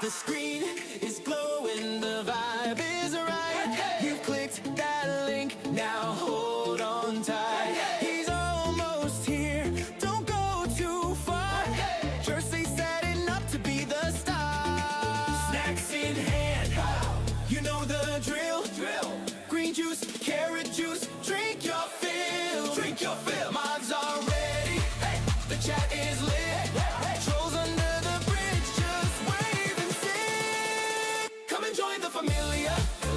The screen is glowing, the vibe is right. You've clicked that link, now hold on tight. He's almost here, don't go too far. Jersey setting up to be the star. Snacks in hand, you know the drill. Green juice, carrot juice, drink your fill. Drink your fill. Mods are ready, the chat is lit. Trolls under the bridge, just wave and sing. Come and join the familia,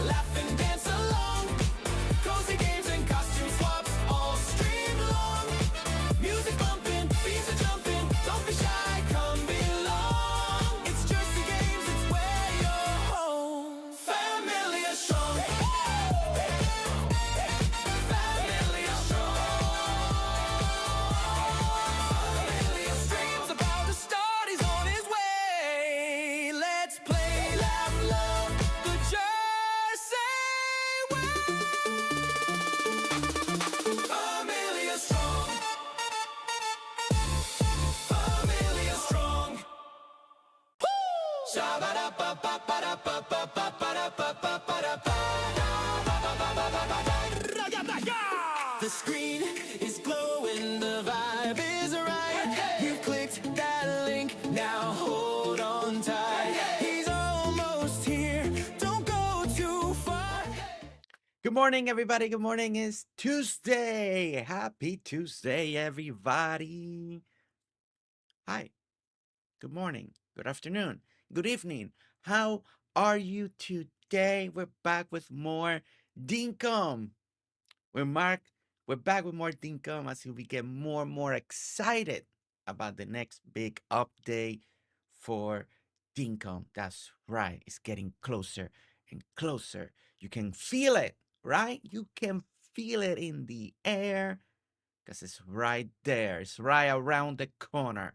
laugh and dance along. Cozy games and costume swaps all stream long. Music bumping, beats are jumping, don't be shy, come belong. It's GerseGames, it's where you're home. Familia strong. Familia strong. Familia streams about to start, he's on his way. Let's play, laugh, love the Jersey way. Familia strong. Familia strong. The screen is glowing, the vibe is right. You've clicked that link, now hold on tight. He's almost here, don't go too far. Good morning, everybody. Good morning. It's Tuesday. Happy Tuesday, everybody. Hi. Good morning. Good afternoon. Good evening. How are you today? We're back with more Dinkum. We're back with more Dinkum as we get more and more excited about the next big update for Dinkum. That's right. It's getting closer and closer. You can feel it, right? You can feel it in the air because it's right there. It's right around the corner.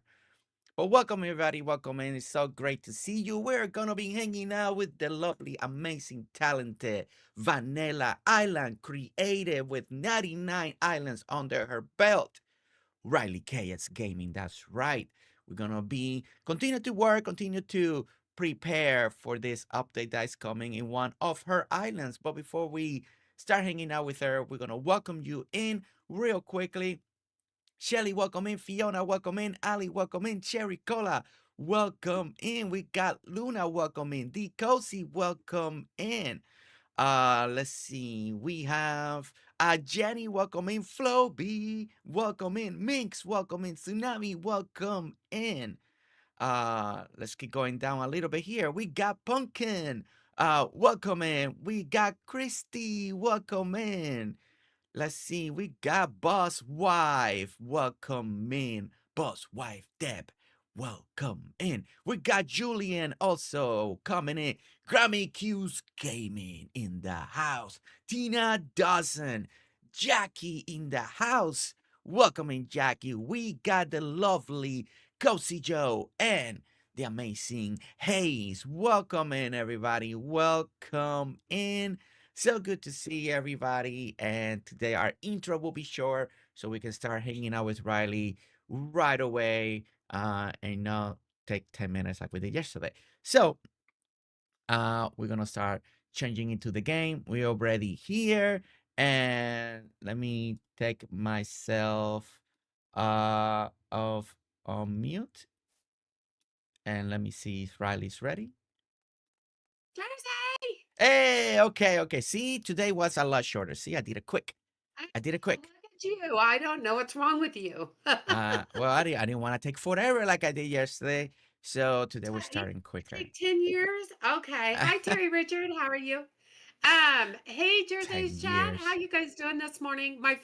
But welcome, everybody. Welcome in. It's so great to see you. We're going to be hanging out with the lovely, amazing, talented Vanilla Island creative with 99 islands under her belt. RileyKSGaming. That's right. We're going to be continue to prepare for this update that is coming in one of her islands. But before we start hanging out with her, we're going to welcome you in real quickly. Shelly, welcome in. Fiona, welcome in. Alli, welcome in. Cherry Cola, welcome in. We got Luna, welcome in. D Cosie, welcome in. Let's see. We have Jenny, welcome in. Flo B, welcome in. Minx, welcome in. Tsunami, welcome in. Let's keep going down a little bit here. We got Pumpkin, welcome in. We got Christy, welcome in. Let's see, we got Boss Wife, welcome in. Boss Wife Deb, welcome in. We got Julian also coming in. Grammy Q's Gaming in the house. Tina Dawson, Jackie in the house. Welcome in, Jackie. We got the lovely Cosie Joe and the amazing Hayes. Welcome in, everybody. Welcome in. So good to see everybody. And today our intro will be short so we can start hanging out with Riley right away and not take 10 minutes like we did yesterday. So we're going to start changing into the game. We're already here. And let me take myself off on mute. And let me see if Riley's ready. Jersey! Hey, okay. See, today was a lot shorter. See, I did it quick. I did it quick. Look at you. I don't know what's wrong with you. Well, I didn't want to take forever like I did yesterday. So today we're starting quicker. Take 10 years? Okay. Hi, Terry Richard. How are you? Hey, Jersey's chat. How you guys doing this morning? My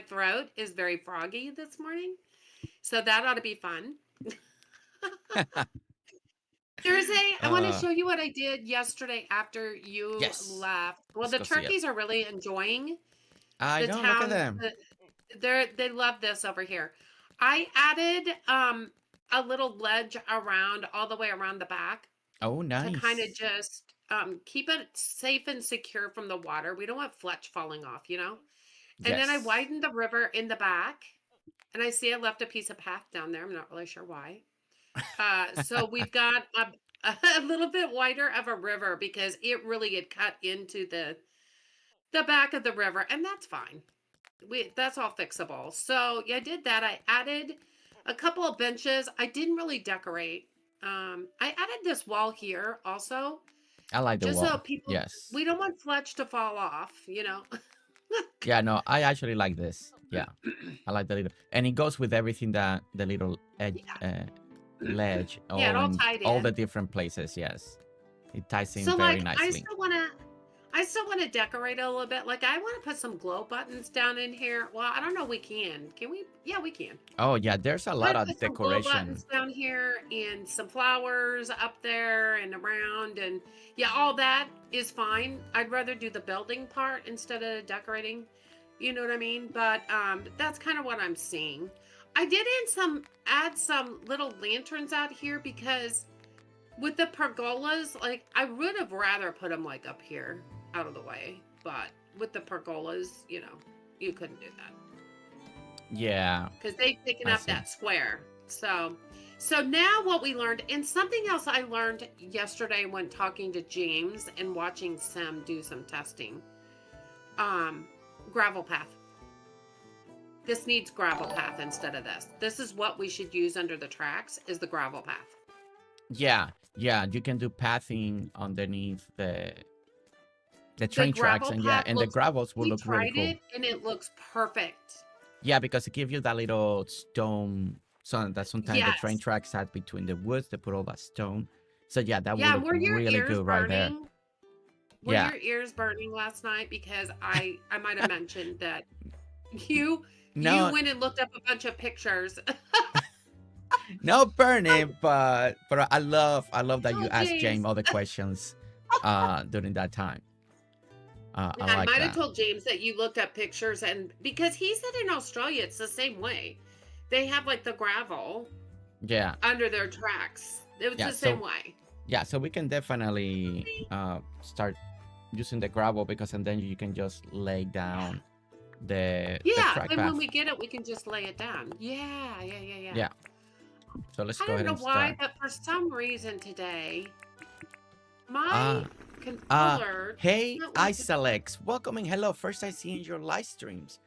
throat is very froggy this morning. So that ought to be fun. Jersey, I want to show you what I did yesterday after you left. Well, the turkeys are really enjoying the town. Look at them. They love this over here. I added a little ledge around all the way around the back. Oh, nice. To kind of just keep it safe and secure from the water. We don't want fletch falling off, you know. And then I Yes. widened the river in the back. And I see I left a piece of path down there. I'm not really sure why. So we've got a little bit wider of a river because it really had cut into the back of the river, and that's fine. That's all fixable. So yeah, I did that. I added a couple of benches. I didn't really decorate. I added this wall here also, I like the just so wall. people, Yes. we don't want Fletch to fall off, Yeah, no, I actually like this. Yeah. I like the little, and it goes with everything that the little edge, Yeah. ledge, Yeah, it all all in tied all the in. different places. Yes, it ties in So very like nicely. I still want to decorate a little bit. Like I want to put some glow buttons down in here. Well, I don't know we can. Can we? Yeah, we can. Oh yeah, there's a I lot want to of put some glow decoration. buttons down here and some flowers up there and around, and yeah, all that is fine. I'd rather do the building part instead of decorating. You know what I mean? But that's kind of what I'm seeing. I did add some little lanterns out here because with the pergolas, like I would have rather put them like up here out of the way, but with the pergolas, you couldn't do that Yeah, because they've taken I up see. that square. So now what we learned, and something else I learned yesterday when talking to James and watching Sam do some testing, gravel path. This needs gravel path instead of this. This is what we should use under the tracks is the gravel path. Yeah, yeah, you can do pathing underneath the train tracks, and yeah, and the gravels will We look really tried cool. it and it looks perfect. Yeah, because it gives you that little stone, so that sometimes the train Yes. tracks have between the woods. They put all that stone, so yeah, that will Yeah, look were your really ears good right there. burning? Were Yeah. your ears burning last night? Because I might have mentioned that you No, went and looked up a bunch of pictures. no burning, but I love that you Oh, asked James. James all the questions during that time. I I like might have that. told James that you looked up pictures, and because he said in Australia it's the same way. They have like the gravel Yeah. under their tracks. It was Yeah. the same So way. yeah, so we can definitely start using the gravel, because and then you can just lay down the Yeah, track and path. when we get it, we can just lay it down. Yeah. Yeah. So let's I go don't ahead know and why, start. but for some reason today, my controller Hey, doesn't want to. Isalex, welcoming. Hello, first I see in your live streams.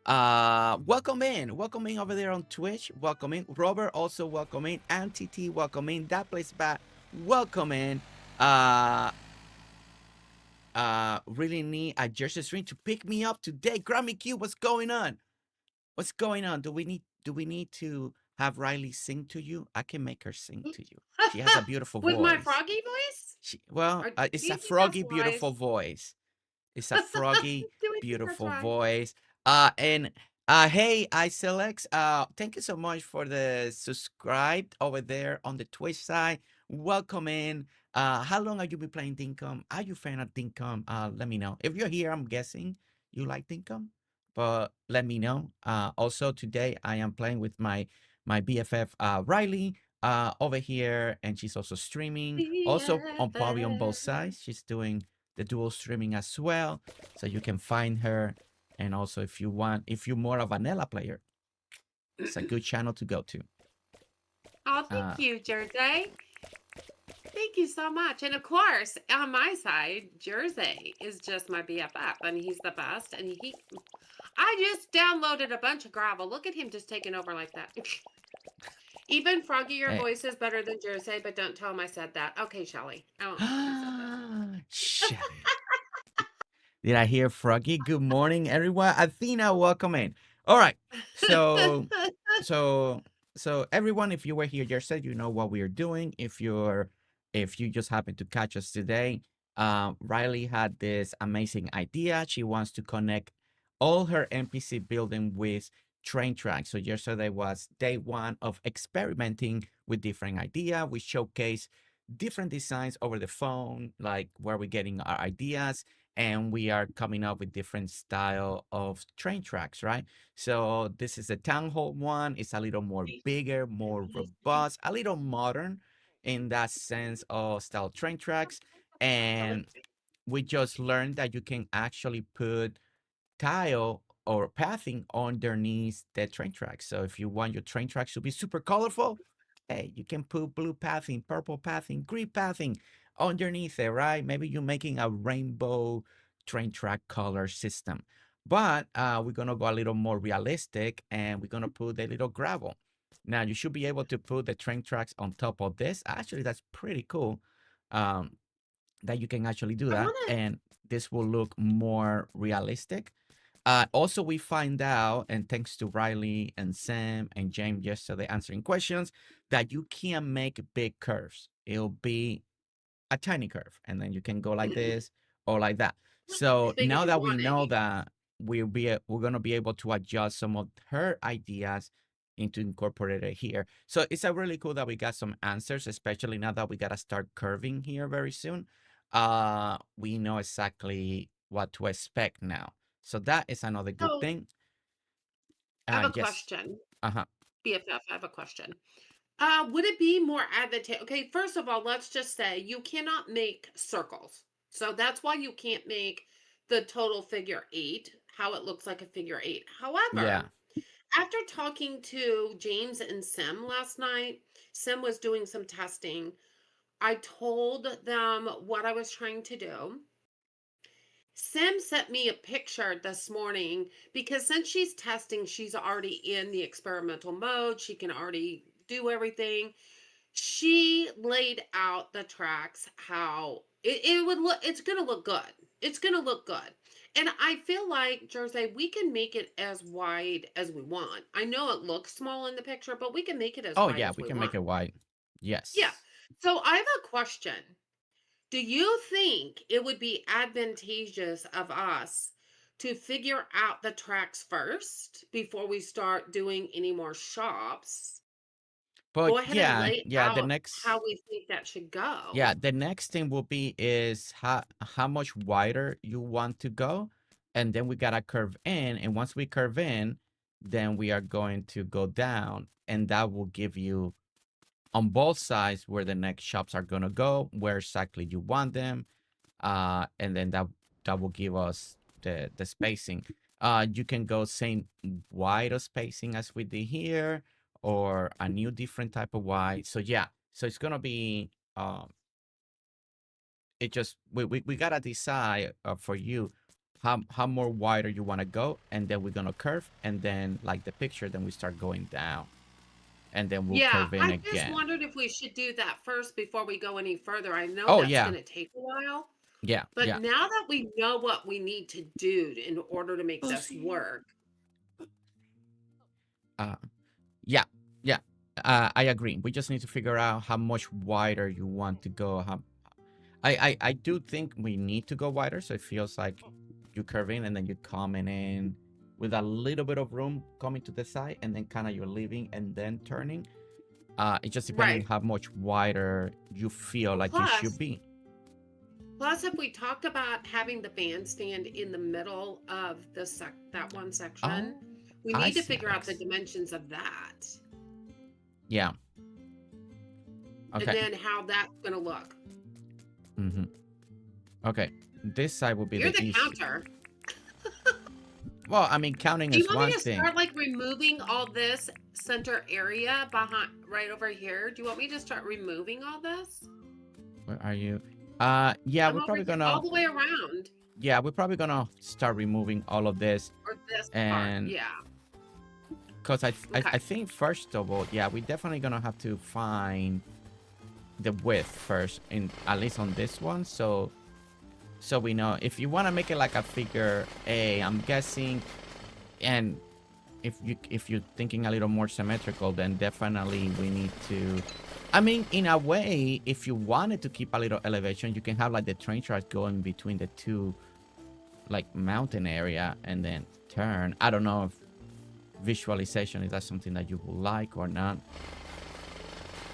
Welcome in over there on Twitch. Welcome in, Robert. Also welcome in, Auntie T. Welcome in, that place back. Welcome in. Really need a Jersey stream to pick me up today. Grammy Q, what's going on? What's going on? Do we need to have Riley sing to you? I can make her sing to you. She has a beautiful With voice. my froggy voice? It's Do you a think froggy, that's beautiful wise? voice. It's a froggy, Do we think that's beautiful wise? voice. And hey, Isalex, thank you so much for the subscribe over there on the Twitch side. Welcome in. How long have you been playing Dinkum? Are you a fan of Dinkum? Let me know. If you're here, I'm guessing you like Dinkum, but let me know. Also today I am playing with my BFF Riley over here, and she's also streaming. Also on probably on both sides. She's doing the dual streaming as well, so you can find her. And also if you're more of a vanilla player, it's a good channel to go to. Oh, thank you, Jersey. Thank you so much. And of course, on my side, Jersey is just my BFF, and he's the best. And I just downloaded a bunch of gravel. Look at him just taking over like that. Even Froggy, your voice is better than Jersey, but don't tell him I said that. Okay, Shelly. Shelly. Did I hear Froggy? Good morning, everyone. Athena, welcome in. All right. So everyone, if you were here yesterday, you know what we are doing. If you just happen to catch us today, Riley had this amazing idea. She wants to connect all her NPC building with train tracks. So yesterday was day one of experimenting with different ideas. We showcased different designs over the phone, like where we're getting our ideas, and we are coming up with different style of train tracks, right? So this is a town hall one. It's a little more bigger, more robust, a little modern in that sense of style train tracks. And we just learned that you can actually put tile or pathing underneath the train tracks. So if you want your train tracks to be super colorful, hey, you can put blue pathing, purple pathing, green pathing underneath it, right? Maybe you're making a rainbow train track color system. But we're gonna go a little more realistic, and we're gonna put a little gravel. Now you should be able to put the train tracks on top of this. Actually, that's pretty cool. Um, that you can actually do I that, want to. and this will look more realistic. Also, we find out, and thanks to Riley and Sam and James yesterday answering questions, that you can make big curves. It'll be a tiny curve, and then you can go like this or like that. As So big as now you that we want know it. that we're gonna be able to adjust some of her ideas into incorporate it here. So it's a really cool that we got some answers, especially now that we gotta start curving here very soon. We know exactly what to expect now. So that is another good So thing. I have a Yes. question. Uh-huh. BFF, I have a question. Would it be more advantageous? Okay, first of all, let's just say you cannot make circles. So that's why you can't make the total figure eight, how it looks like a figure eight. Yeah. However, after talking to James and Sim last night, Sim was doing some testing. I told them what I was trying to do. Sim sent me a picture this morning because since she's testing, she's already in the experimental mode. She can already do everything. She laid out the tracks how it would look. It's going to look good. It's going to look good. And I feel like, Jersey, we can make it as wide as we want. I know it looks small in the picture, but we can make it as Oh wide yeah, as we we can make want. it white. Yeah. Yes. So I have a question. Do you think it would be advantageous of us to figure out the tracks first before we start doing any more shops? But Go ahead and yeah, lay yeah, out how we think that should go. the next thing will be is how much wider you want to go, and then we gotta curve in, and once we curve in, then we are going to go down, and that will give you on both sides where the next shops are gonna go, where exactly you want them, and then that will give us the spacing. You can go same wide of spacing as we did here, or a new different type of wide. So yeah, so it's gonna be it just we gotta decide for you how more wider you want to go, and then we're gonna curve, and then like the picture, then we start going down, and then we'll Yeah, curve in I just again. wondered if we should do that first before we go any further. I know Oh that's yeah, going to take a while, yeah, but yeah. now that we know what we need to do in order to make this Cosie. work. Uh, yeah, yeah. I agree. We just need to figure out how much wider you want to go. I do think we need to go wider, so it feels like you curve in and then you coming in with a little bit of room coming to the side, and then kind of you're leaving and then turning. It just depending Right. how much wider you feel like you should Plus, be. Plus, if we talked about having the bandstand in the middle of that one section, Oh, we I need to see. figure out the dimensions of that Yeah. and Okay. then how that's going to look. Mm-hmm. Okay. This side will be You're the the easy. counter. Well, I mean, counting Do you is want me one to thing. start like removing all this center area behind right over here? Do you want me to start removing all this? Where are you? Yeah, I'm we're over probably here, all gonna. the way around, Yeah, we're probably gonna start removing all of this, or this part. and Yeah. because Okay. I think first of all, yeah, we're definitely gonna have to find the width first, in at least on this one, so we know if you want to make it like a figure A, I'm guessing, and if you're thinking a little more symmetrical, then definitely we need to. I mean, in a way, if you wanted to keep a little elevation, you can have like the train tracks going between the two, like mountain area, and then turn. I don't know if visualization is that something that you would like or not.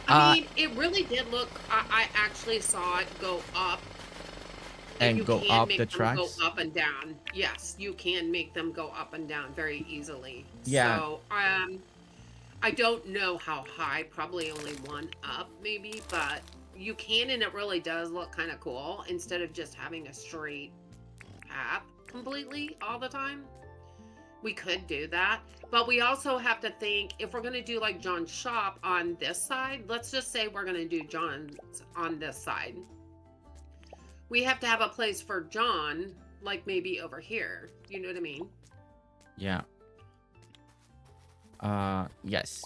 I mean, it really did look. I actually saw it go up, and And you go can up the make them go tracks. up and down. Yes, you can make them go up and down very easily. Yeah, So, I don't know how high. Probably only one up, maybe, but you can, and it really does look kind of cool instead of just having a straight path completely all the time. We could do that. But we also have to think if we're going to do like John's shop on this side, let's just say we're going to do John's on this side. We have to have a place for John, like maybe over here. You know what I mean? Yeah. Yes.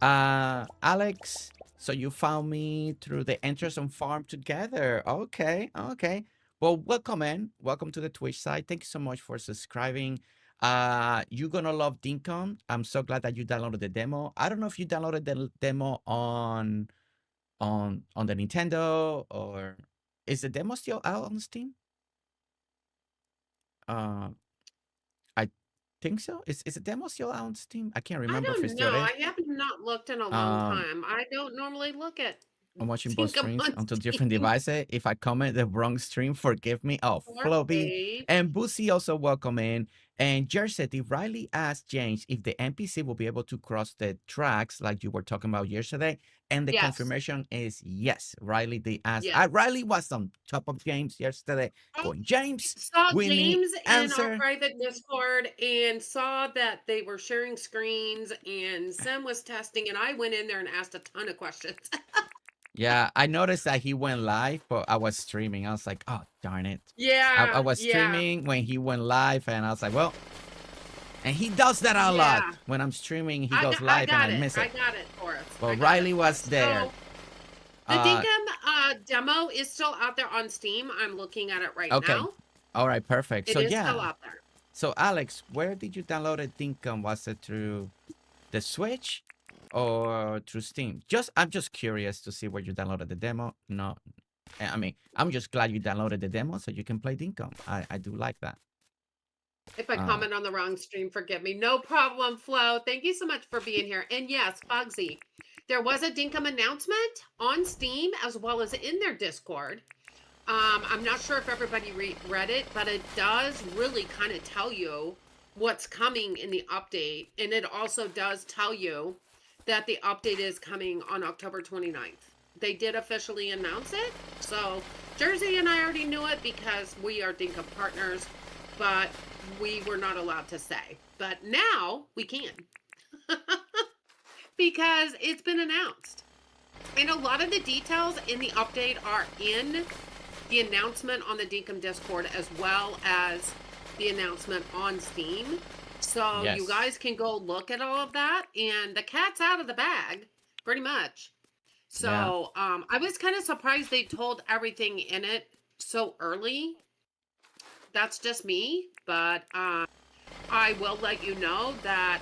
Alex, so you found me through the entrance on farm together. Okay, okay. Well, welcome in. Welcome to the Twitch side. Thank you so much for subscribing. You're gonna love Dinkum. I'm so glad that you downloaded the demo. I don't know if you downloaded the demo on the Nintendo, or is the demo still out on Steam? I think so. Is the demo still out on Steam? I can't I remember if it don't still know. is. I have not looked in a long time. I don't normally look at I'm watching both Dinkum streams on onto different Steam. devices. If I comment the wrong stream, forgive me. Oh, Or Floby Paige. and Boosie also welcome in. And Jersey, did Riley ask James if the NPC will be able to cross the tracks like you were talking about yesterday? And the Yes. confirmation is yes. Riley did ask. Yes. Riley was on top of James yesterday. Going, James, Saw we need James in our answer. private Discord and saw that they were sharing screens and Sam was testing and I went in there and asked a ton of questions. Yeah, I noticed that he went live, but I was streaming. I was like, oh, darn it. Yeah. I was streaming when he went live, and I was like, well, and he does that a lot. When I'm streaming, he goes live, and I miss it. I got it for us. But Riley was there. So, the Dinkum demo is still out there on Steam. I'm looking at it right now. All right, perfect. It is still out there. So, Alex, where did you download it, Dinkum? Was it through the Switch or through Steam? I'm just curious to see where you downloaded the demo. No, I mean, I'm just glad you downloaded the demo so you can play Dinkum. I do like that. If I comment on the wrong stream, forgive me. No problem, Flo. Thank you so much for being here. And yes, Bugsy, there was a Dinkum announcement on Steam as well as in their Discord. I'm not sure if everybody read it, but it does really kind of tell you what's coming in the update. And it also does tell you that the update is coming on October 29th. They did officially announce it. So Jersey and I already knew it because we are Dinkum partners, but we were not allowed to say. But now we can because it's been announced. And a lot of the details in the update are in the announcement on the Dinkum Discord as well as the announcement on Steam. So Yes. you guys can go look at all of that, and the cat's out of the bag, pretty much. So I was kind of surprised they told everything in it so early. That's just me, but I will let you know that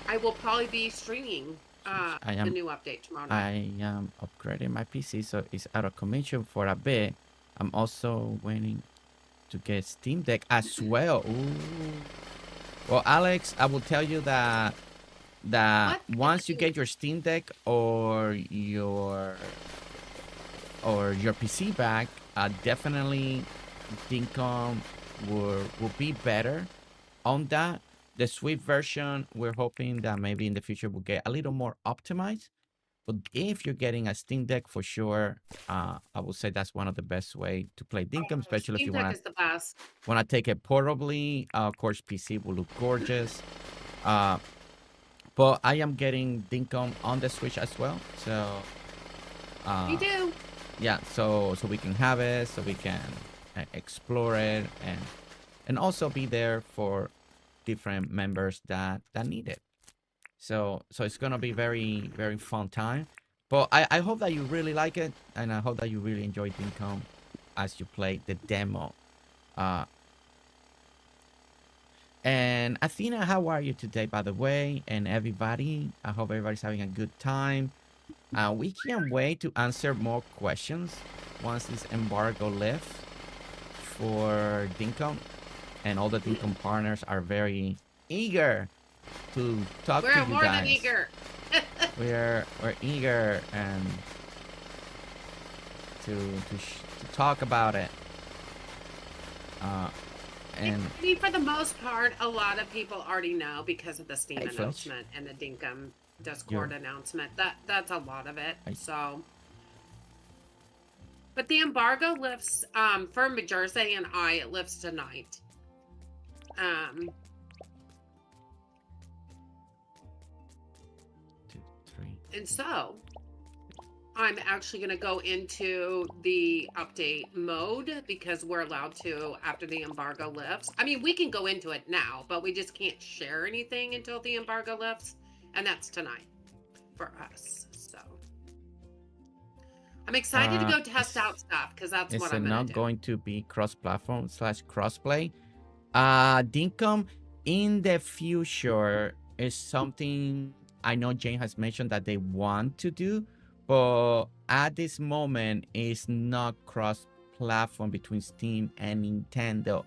I will probably be streaming the new update tomorrow night. I am upgrading my PC, so it's out of commission for a bit. I'm also waiting to get Steam Deck as well. Ooh. Well, Alex, I will tell you that once you get your Steam Deck or your PC back, definitely Dinkum will be better on that. The Swift version, we're hoping that maybe in the future we'll get a little more optimized. But if you're getting a Steam Deck, for sure, I would say that's one of the best way to play Dinkum, especially if you Steam Deck is the best. want to take it portably. Of course, PC will look gorgeous. But I am getting Dinkum on the Switch as well. So, You do. yeah, so we can have it, so we can explore it, and also be there for different members that need it. So it's gonna be very, very fun time. But I hope that you really like it, and I hope that you really enjoy Dinkum as you play the demo. And Athena, how are you today, by the way? And everybody, I hope everybody's having a good time. We can't wait to answer more questions once this embargo lifts for Dinkum. And all the Dinkum partners are very eager to talk to you guys. We're more than eager. We're eager and to talk about it. And I mean, for the most part, a lot of people already know because of the Steam Hey, Fletch. announcement and the Dinkum Discord announcement. That's a lot of it. Hey. So, but the embargo lifts for Jersey and I. It lifts tonight. And so I'm actually going to go into the update mode because we're allowed to after the embargo lifts. I mean, we can go into it now, but we just can't share anything until the embargo lifts. And that's tonight for us. So I'm excited to go test out stuff because that's what I'm going to do. Is it not going to be cross-platform / crossplay? Dinkum, in the future is something I know Jane has mentioned that they want to do, but at this moment it's not cross-platform between Steam and Nintendo.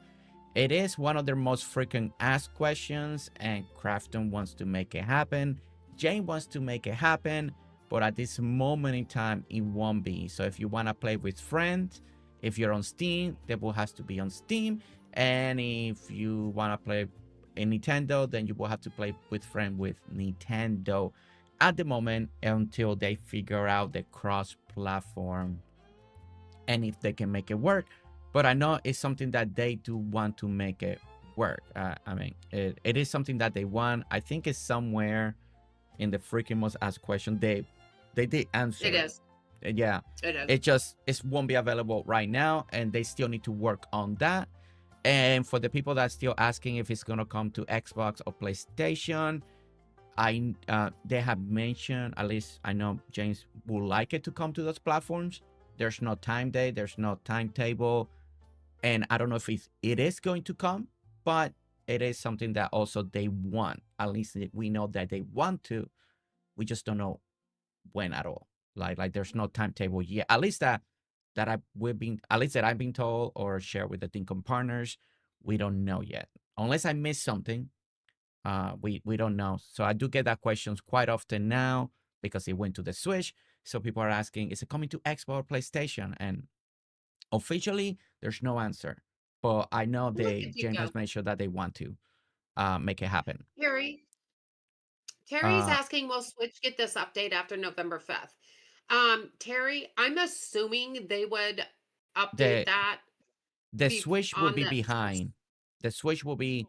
It is one of their most frequent asked questions, and Crafton wants to make it happen. Jane wants to make it happen, but at this moment in time, it won't be. So if you want to play with friends, if you're on Steam, the book has to be on Steam. And if you want to play in Nintendo, then you will have to play with friends with Nintendo at the moment until they figure out the cross-platform and if they can make it work. But I know it's something that they do want to make it work. I mean, it is something that they want. I think it's somewhere in the freaking most asked question. They did answer. It is. Yeah. It is. It won't be available right now, and they still need to work on that. And for the people that are still asking if it's gonna come to Xbox or PlayStation, they have mentioned, at least I know James would like it to come to those platforms. There's no time date, there's no timetable, and I don't know if it is going to come, but it is something that also they want. At least we know that they want to. We just don't know when at all. Like there's no timetable yet. At least that I've been told or shared with the Dinkum partners, we don't know yet. Unless I missed something, we don't know. So I do get that questions quite often now because it went to the Switch. So people are asking, is it coming to Xbox or PlayStation? And officially, there's no answer. But I know Jen has made sure that they want to make it happen. Terry's asking, will Switch get this update after November 5th? Terry, I'm assuming they would update that. The Switch will be behind. The Switch will be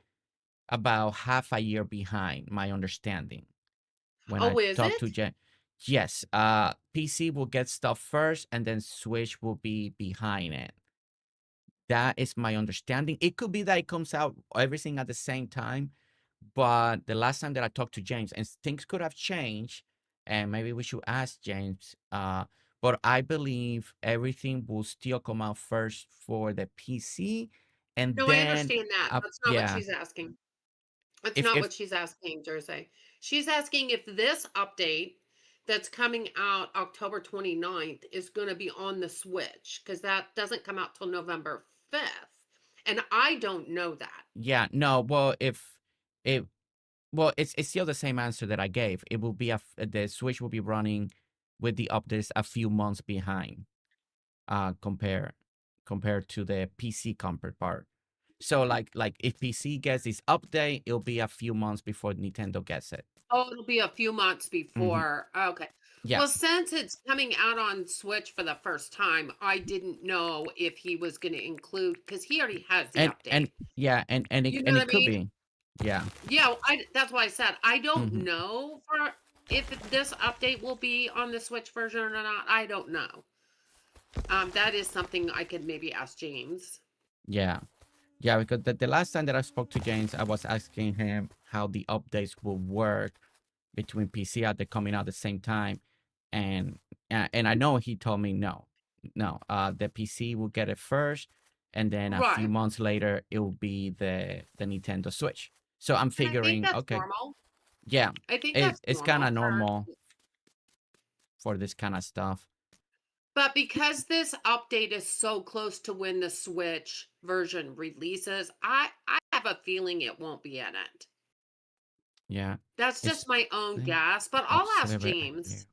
about half a year behind, my understanding. When I talk to Jen. Yes, PC will get stuff first, and then Switch will be behind it. That is my understanding. It could be that it comes out everything at the same time, but the last time that I talked to James, and things could have changed, and maybe we should ask James, but I believe everything will still come out first for the PC, and no, then... I understand that. That's not what she's asking. That's not what she's asking, Jersey. She's asking if this update that's coming out October 29th is going to be on the Switch, because that doesn't come out till November 5th. And I don't know that. Yeah, no, well, it's still the same answer that I gave. It will be the Switch will be running with the updates a few months behind, compared to the PC counterpart. So like if PC gets this update, it'll be a few months before Nintendo gets it. Oh, it'll be a few months before. Okay. Yeah. Well, since it's coming out on Switch for the first time, I didn't know if he was going to include, because he already has the update. And it could be. Yeah. Yeah, that's why I said I don't know if this update will be on the Switch version or not. I don't know. That is something I could maybe ask James. Yeah. Yeah, because the last time that I spoke to James, I was asking him how the updates will work between PC at the coming out at the same time, and I know he told me no, the PC will get it first, and then a few months later it will be the Nintendo Switch. So I'm figuring, okay, normal. Yeah, I think it's kind of normal for this kind of stuff. But because this update is so close to when the Switch version releases, I have a feeling it won't be in it. Yeah. That's just my own guess, but I'll ask James.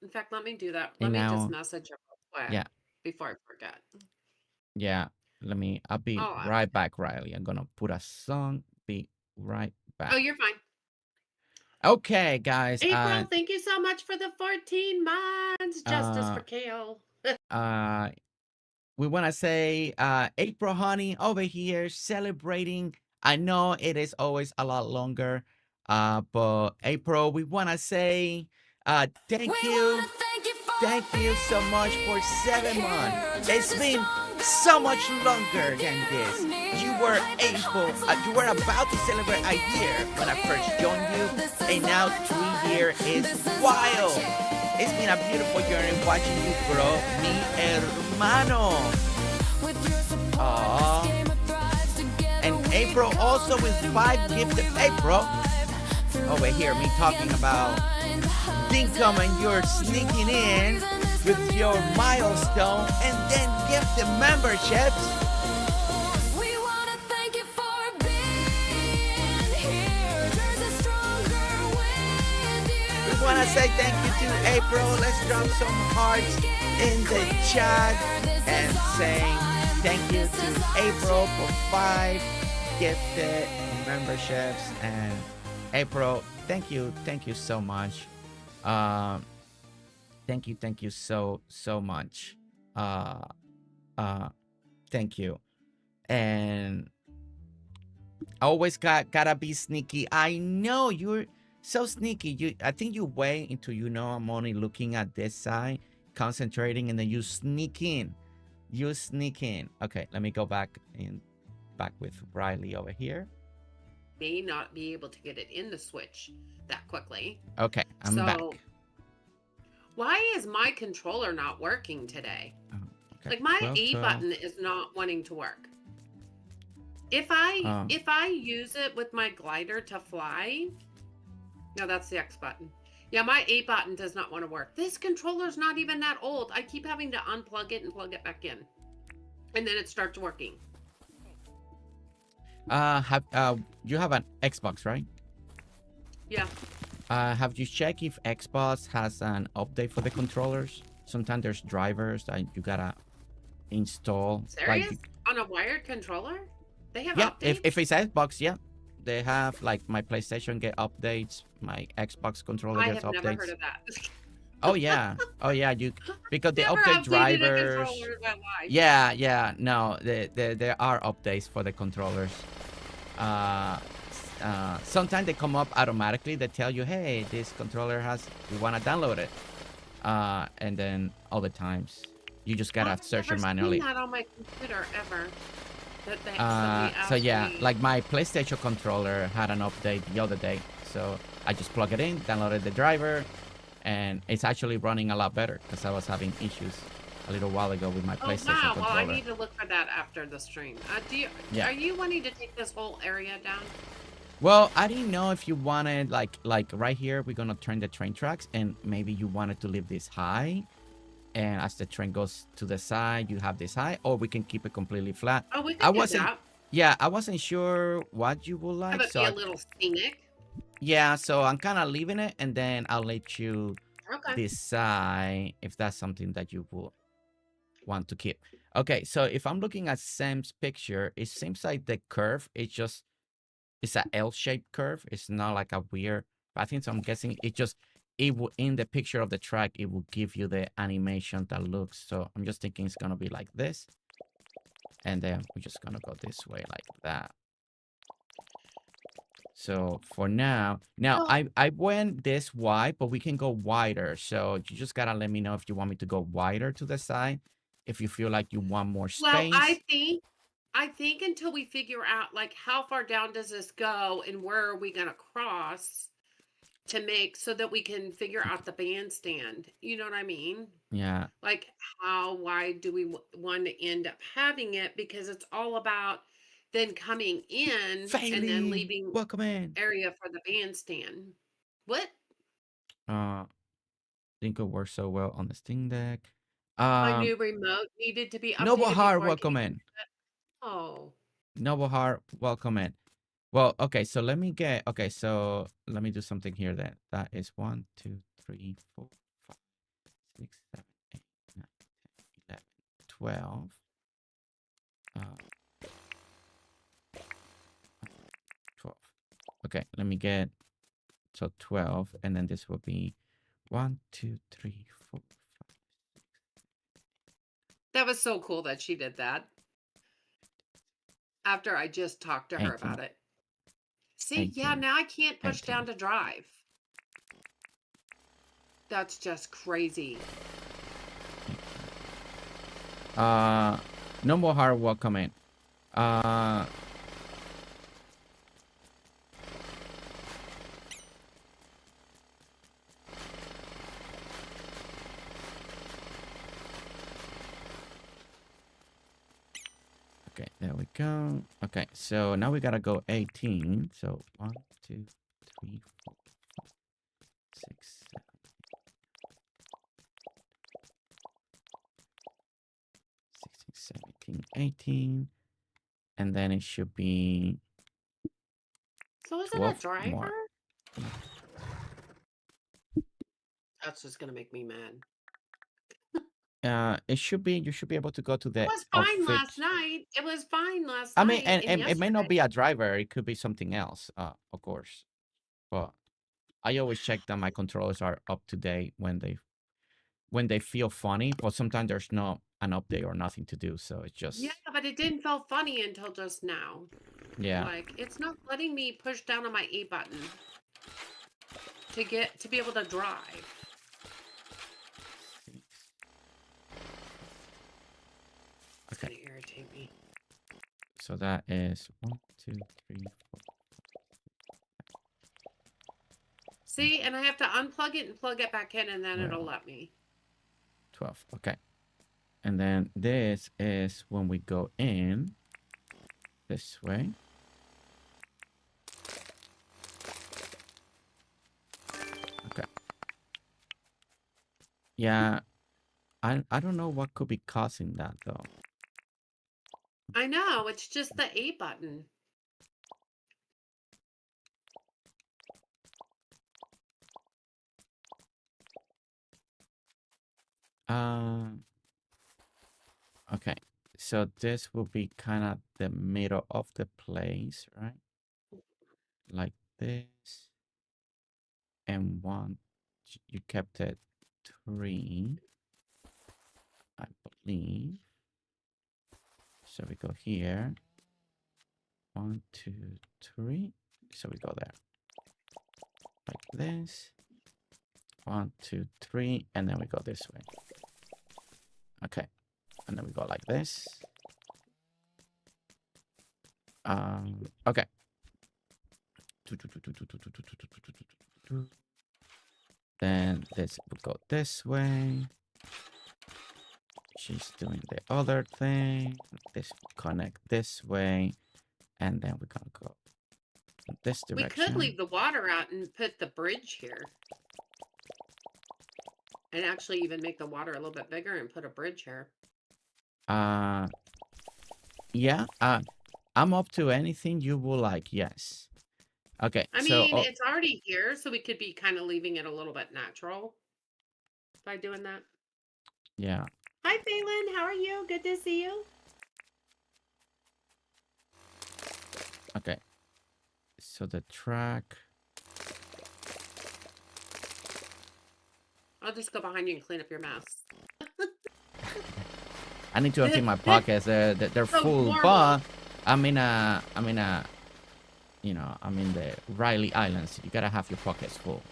Yeah. In fact, let me do that. Let me just message him real quick before I forget. Yeah. I'll be right back, Riley. I'm going to put a song. Be right back. Oh, you're fine. Okay, guys. April, thank you so much for the 14 months. Justice for Kale. We want to say, April, honey, over here celebrating. I know it is always a lot longer, but April, we want to say Thank you. Thank you so much for 7 months. It's been so much longer than this. You were about to celebrate a year when I first joined you, and now 3 years is wild. It's been a beautiful journey watching you grow, mi hermano. Aww. And April also with 5 gifted. April. Over here, me talking about Dinkum, and you're sneaking in with your milestone and then gifted memberships. We want to thank you for being here. Jersey stronger with you. We want to say thank you to April. Let's drop some hearts in the chat and saying thank you to April for 5 gifted memberships. And April, thank you so much. Thank you so much. Thank you. And always gotta be sneaky. I know you're so sneaky. I think you wait until you know I'm only looking at this side, concentrating, and then you sneak in. Okay, let me go back with Riley over here. May not be able to get it in the switch that quickly. Okay, I'm back. Why is my controller not working today? Okay. Like my A button is not wanting to work. If I use it with my glider to fly, no, that's the X button. Yeah, my A button does not want to work. This controller's not even that old. I keep having to unplug it and plug it back in, and then it starts working. You have an Xbox, right? Yeah. Have you checked if Xbox has an update for the controllers? Sometimes there's drivers that you gotta install. Serious? On a wired controller? They have yeah, updates? if it's Xbox, yeah. They have, like, my PlayStation get updates, my Xbox controller gets updates. I have never heard of that. Oh yeah, because they update drivers. Yeah, no, there are updates for the controllers. Sometimes they come up automatically. They tell you, hey, this controller you want to download it. And then other times you just gotta search it manually. I've never seen that on my computer ever. So yeah, like my PlayStation controller had an update the other day. So I just plug it in, downloaded the driver, and it's actually running a lot better because I was having issues a little while ago with my PlayStation controller. Well, I need to look for that after the stream. Are you wanting to take this whole area down? Well, I didn't know if you wanted, like right here, we're going to turn the train tracks, and maybe you wanted to leave this high. And as the train goes to the side, you have this high, or we can keep it completely flat. Oh, we can do that. Yeah, I wasn't sure what you would like. Have it be a little scenic. Yeah, so I'm kind of leaving it, and then I'll let you decide if that's something that you will want to keep. Okay, so if I'm looking at Sam's picture, it seems like the curve is just, it's an L-shaped curve. It's not like a weird pattern. So I'm guessing it will, in the picture of the track, it will give you the animation that looks. So I'm just thinking it's gonna be like this, and then we're just gonna go this way like that. So for now, I went this wide, but we can go wider. So you just gotta let me know if you want me to go wider to the side, if you feel like you want more space. Well, I think until we figure out, like, how far down does this go and where are we gonna cross to make so that we can figure out the bandstand. You know what I mean? Yeah. Like, how wide do we want to end up having it? Because it's all about then coming in Phaelyn, and then leaving welcome in. area for the bandstand. What? Think it works so well on the Steam Deck. My new remote needed to be updated. NobleHeart, welcome in. Oh. NobleHeart, welcome in. Well, okay, so let me do something here then. That is 1, 2, 3, 4, 5, 6, 7, 8, 9, 10, 11, 12. 12. Okay, let me get 12, and then this will be 1, 2, 3, 4, 5, 6. That was so cool that she did that. After I just talked to her about it. See, 18, yeah, now I can't push 18. down to drive. That's just crazy. No more hard work coming. Okay, there we go. Okay, so now we gotta go 18. So 1, 2, 3, 4, 5, 6, 7. 16, 17, 18. And then it should be So is it a 12 driver? more. That's just gonna make me mad. It should be, you should be able to go to It the was fine outfit. last night. It was fine last I mean, night. and it may not be a driver, it could be something else, of course. But I always check that my controllers are up to date when they feel funny, but sometimes there's not an update or nothing to do, so it's just Yeah, but it didn't feel funny until just now. yeah. Like it's not letting me push down on my A button to be able to drive. It's Okay. gonna irritate me. So that is 1, 2, 3, 4. See, and I have to unplug it and plug it back in, and then it'll Well, let me. 12. Okay. And then this is when we go in this way. Okay. Yeah. I don't know what could be causing that though. I know, it's just the A button. Okay. So this will be kind of the middle of the place, right? Like this. And 1, you kept it 3, I believe. So we go here. 1, 2, 3. So we go there. Like this. 1, 2, 3. And then we go this way. Okay. And then we go like this. Okay. Then this will go this way. She's doing the other thing. This will connect this way. And then we're gonna go in this direction. We could leave the water out and put the bridge here. And actually even make the water a little bit bigger and put a bridge here. Yeah. I'm up to anything you will like. Yes. Okay. I mean, it's already here, so we could be kind of leaving it a little bit natural by doing that. Yeah. Hi, Phaelyn. How are you? Good to see you. Okay. So the track. I'll just go behind you and clean up your mess. I need to empty my pockets. They're So full, normal. but I'm in you know, I'm in the Riley Islands. You gotta have your pockets full.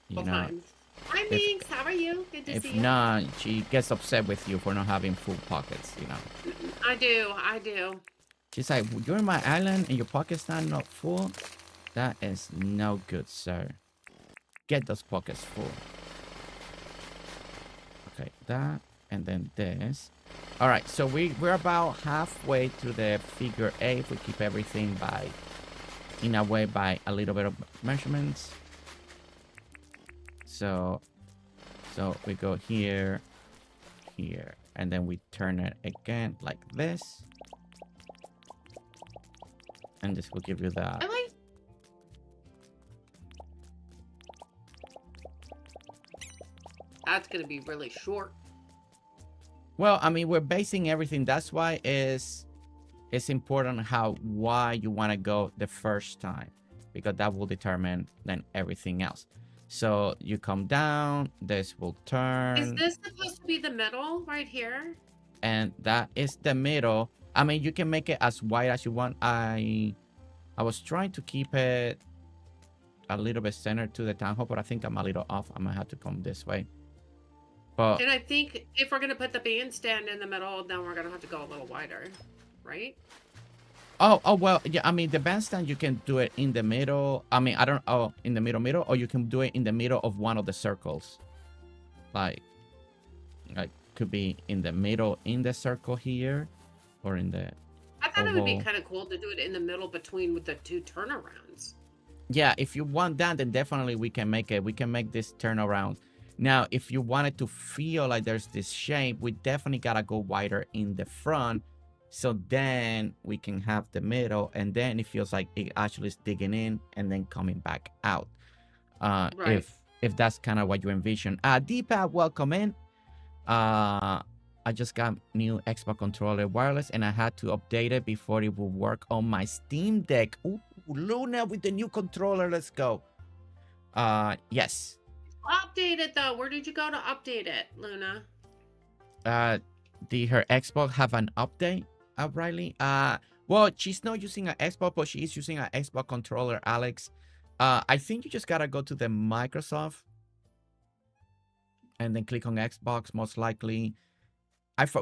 You know, Times. Hi, Minx. How are you? Good to see you. if not, she gets upset with you for not having full pockets. You know. I do. I do. She's like, you're in my island and your pockets not full. That is no good, sir. Get those pockets full. Okay, that and then this. All right, so we're about halfway through the figure 8. If we keep everything in a way by a little bit of measurements. So we go here, here, and then we turn it again like this. And this will give you that. That's going to be really short. Well, I mean, we're basing everything. That's why it's important why you want to go the first time, because that will determine then everything else. So you come down, this will turn. Is this supposed to be the middle right here? And that is the middle. I mean, you can make it as wide as you want. I was trying to keep it a little bit centered to the town hall, but I think I'm a little off. I might have to come this way. But And I think if we're gonna put the bandstand in the middle, then we're gonna have to go a little wider, right? oh well, yeah. I mean, the bandstand you can do it in the middle. I mean, I don't. Oh, in the middle, or you can do it in the middle of one of the circles. Like could be in the middle in the circle here, or in the. I thought it would be kind of cool to do it in the middle between with the two turnarounds. Yeah, if you want that, then definitely we can make it. We can make this turnaround. Now, if you want it to feel like there's this shape, we definitely gotta go wider in the front. So then we can have the middle, and then it feels like it actually is digging in and then coming back out. Right. If that's kind of what you envision. Deepak, welcome in. I just got new Xbox controller wireless, and I had to update it before it would work on my Steam Deck. Ooh, Luna with the new controller. Let's go. Yes. Update it though. Where did you go to update it, Luna? Did her Xbox have an update, Riley? Well, she's not using an Xbox, but she is using an Xbox controller, Alex. I think you just gotta go to the Microsoft and then click on Xbox, most likely.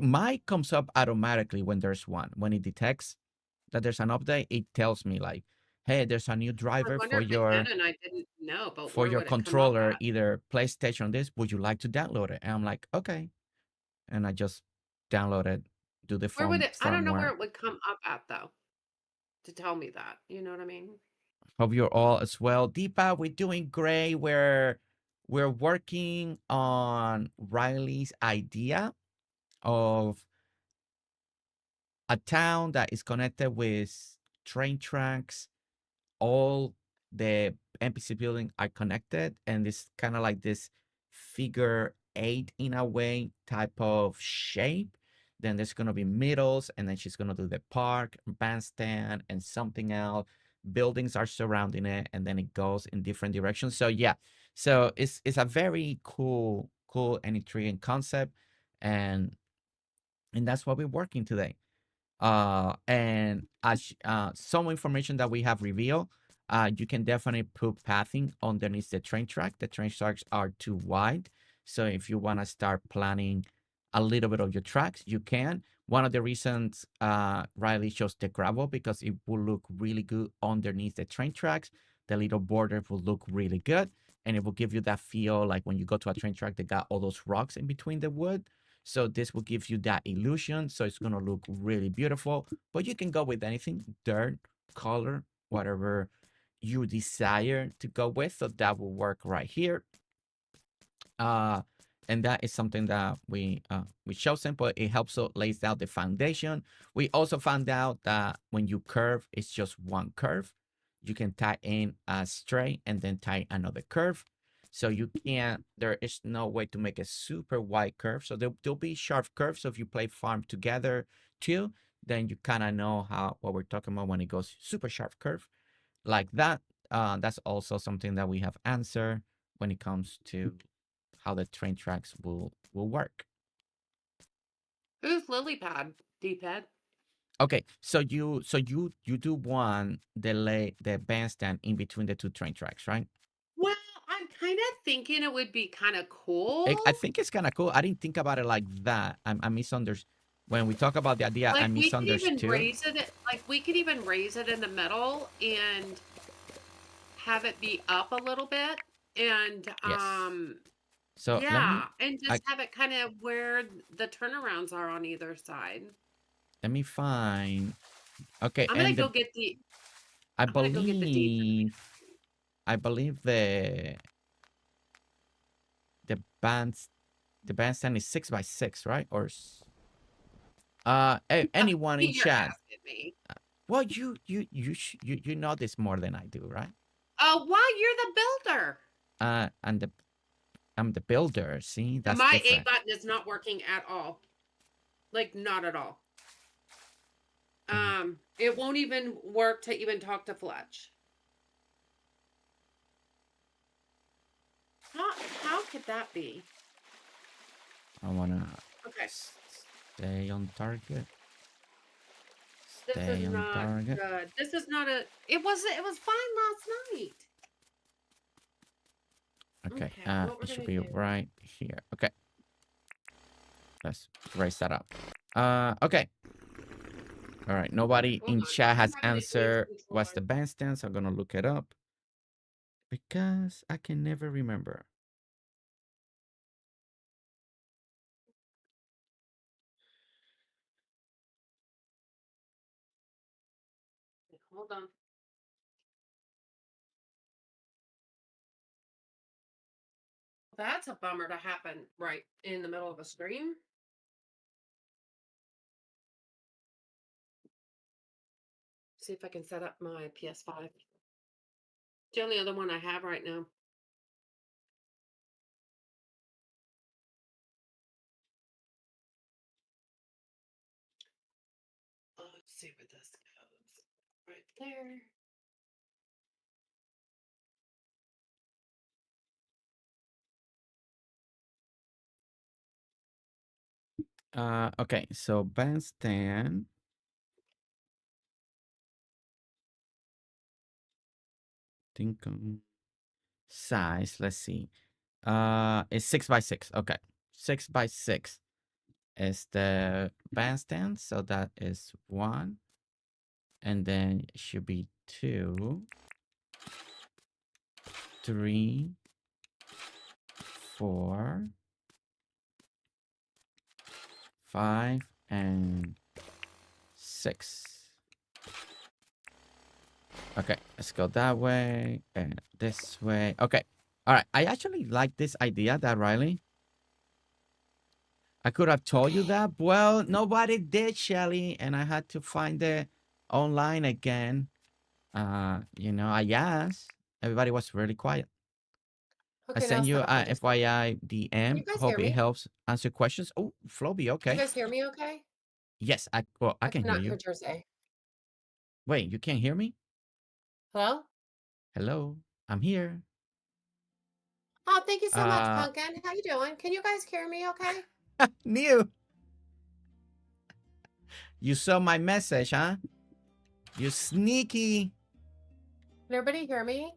Mine comes up automatically when there's one. When it detects that there's an update, it tells me like, hey, there's a new driver for your and I didn't know, but for your controller, either PlayStation this. Would you like to download it? And I'm like, okay. And I just download it, do the where would it? I don't know where firmware. it would come up at though. To tell me that, you know what I mean? Hope you're all as well. Deepa, we're doing great. We're working on Riley's idea of a town that is connected with train tracks. All the NPC buildings are connected, and it's kind of like this figure 8 in a way type of shape. Then there's gonna be middles, and then she's gonna do the park, bandstand, and something else. Buildings are surrounding it, and then it goes in different directions. So yeah, so it's a very cool and intriguing concept, and that's what we're working today. And as some information that we have revealed, you can definitely put pathing underneath the train track. The train tracks are too wide, so if you want to start planning a little bit of your tracks, you can. One of the reasons Riley chose the gravel, because it will look really good underneath the train tracks. The little border will look really good, and it will give you that feel like when you go to a train track, they got all those rocks in between the wood. So this will give you that illusion. So it's going to look really beautiful, but you can go with anything, dirt, color, whatever you desire to go with. So that will work right here. And that is something that we show simple. It helps lays out the foundation. We also found out that when you curve, it's just one curve. You can tie in a straight and then tie another curve. So you can't, there is no way to make a super wide curve. So there'll be sharp curves. So if you play farm together too, then you kind of know what we're talking about when it goes super sharp curve like that. That's also something that we have answered when it comes to how the train tracks will work. Who's lily pad, D-pad? Okay, so you do want the bandstand in between the two train tracks, right? Well, I'm kind of thinking it would be kind of cool. I think it's kind of cool. I didn't think about it like that. I misunderstood. When we talk about the idea, like I misunderstood. We could even raise it in the middle and have it be up a little bit, and yes. So yeah, and just have it kind of where the turnarounds are on either side. Let me find. Okay, I'm gonna go get the. I believe the bandstand is 6x6, right? Or anyone in chat. Well, you know this more than I do, right? Oh, why? You're the builder. And I'm the builder. See, that's my different. A button is not working at all. Like, not at all. It won't even work to even talk to Fletch. How could that be? I wanna okay. Stay on target. This is not good. This is not a. It was fine last night. Okay, what we're it should gonna be do. right here. Okay. Let's raise that up. Okay. All right. Nobody Hold in on. chat I'm has having to change answered what's the controller. bandstand, so I'm gonna look it up because I can never remember. Hold on. That's a bummer to happen right in the middle of a stream. See if I can set up my PS5. It's the only other one I have right now. Let's see where this goes. Right there. Okay, so bandstand. Dinkum size. Let's see. It's 6x6. Okay, 6x6 is the bandstand. So that is 1, and then it should be 2, 3, 4, 5, and 6. Okay, let's go that way and this way. Okay. All right. I actually like this idea that Riley. I could have told you that. Well, nobody did, Shelly, and I had to find it online again. You know, I asked. Everybody was really quiet. I Okay, now sent you set up my Discord. FYI Can DM. you guys Hope hear it me? helps answer questions. Oh, Floby, Can you okay. guys hear me okay? Yes, I I can hear cannot hear you. Jersey. Wait, you can't hear me? Hello? Hello, I'm here. Oh, thank you so much, Pumpkin. How you doing? Can you guys hear me okay? New. You saw my message, huh? You sneaky. Can everybody hear me?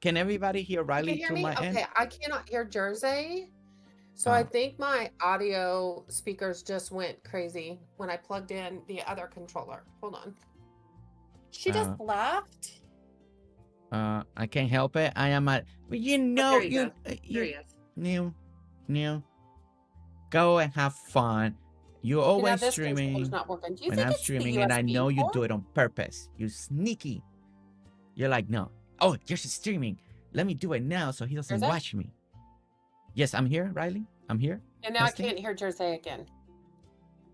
Can everybody hear You Riley can hear through me? my end? Okay, I cannot hear Jersey. So I think my audio speakers just went crazy when I plugged in the other controller. Hold on. She just left. I can't help it. I am at. Well, you Oh, know, there you go. There he is. new. Go and have fun. You're Okay, now always this controller's streaming not working. Do you when think I'm it's the streaming, and I USB know you port? do it on purpose. You sneaky. You're like, no. Oh, you're just streaming. Let me do it now so he doesn't Jersey? watch me. Yes, I'm here, Riley. I'm here. And now Testing. I can't hear Jersey again.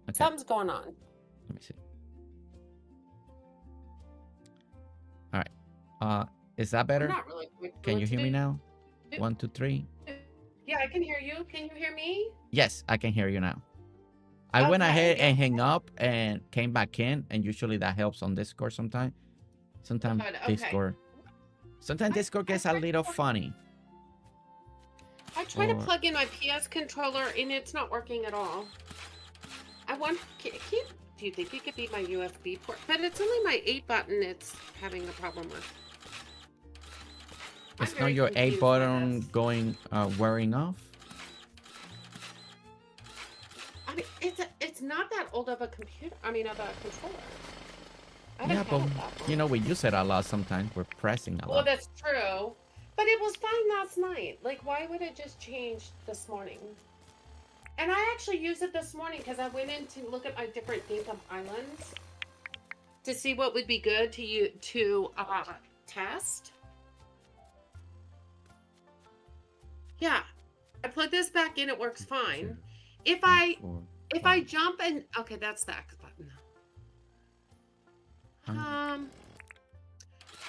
Okay. Something's going on. Let me see. All right. Is that better? I'm not really quick Can you hear me now? do. 1, 2, 3. Yeah, I can hear you. Can you hear me? Yes, I can hear you now. I went Okay, ahead yeah. and hang up and came back in, and usually that helps on Discord sometimes. Sometimes Good, okay. Discord. Sometimes Discord gets a little funny. I try to plug in my PS controller and it's not working at all. I want. Do you think it could be my USB port? But it's only my 8 button it's having a problem with. It's not your A button going wearing off. I mean, it's not that old of a computer. I mean, of a controller. Yeah, but you know we use it a lot sometimes. We're pressing a lot. Well, that's true. But it was fine last night. Like, why would it just change this morning? And I actually used it this morning because I went in to look at my different Dinkum islands to see what would be good to test. Yeah, I plug this back in. It works fine. If I jump and okay, that's that button.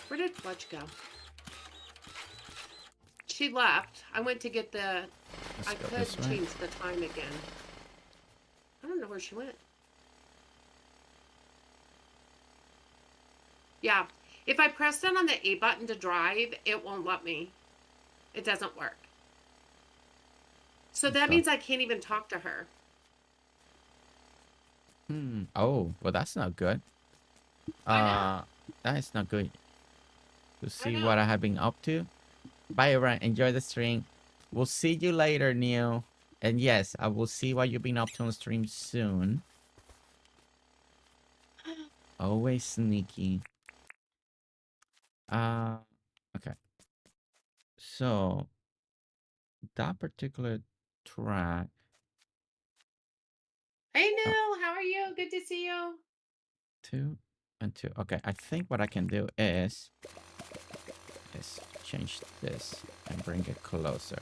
Where did Fletch go? She left. I went to get the. I could change the time again. I don't know where she went. Yeah, if I press down on the A button to drive, it won't let me. It doesn't work. So that means I can't even talk to her. Oh, well, that's not good. That is not good. To see what I have been up to. Bye, everyone. Enjoy the stream. We'll see you later, Neil. And yes, I will see what you've been up to on stream soon. Always sneaky. Okay. So that particular track. Hey, Neil, how are you? Good to see you. 2 and 2. Okay, I think what I can do is change this and bring it closer.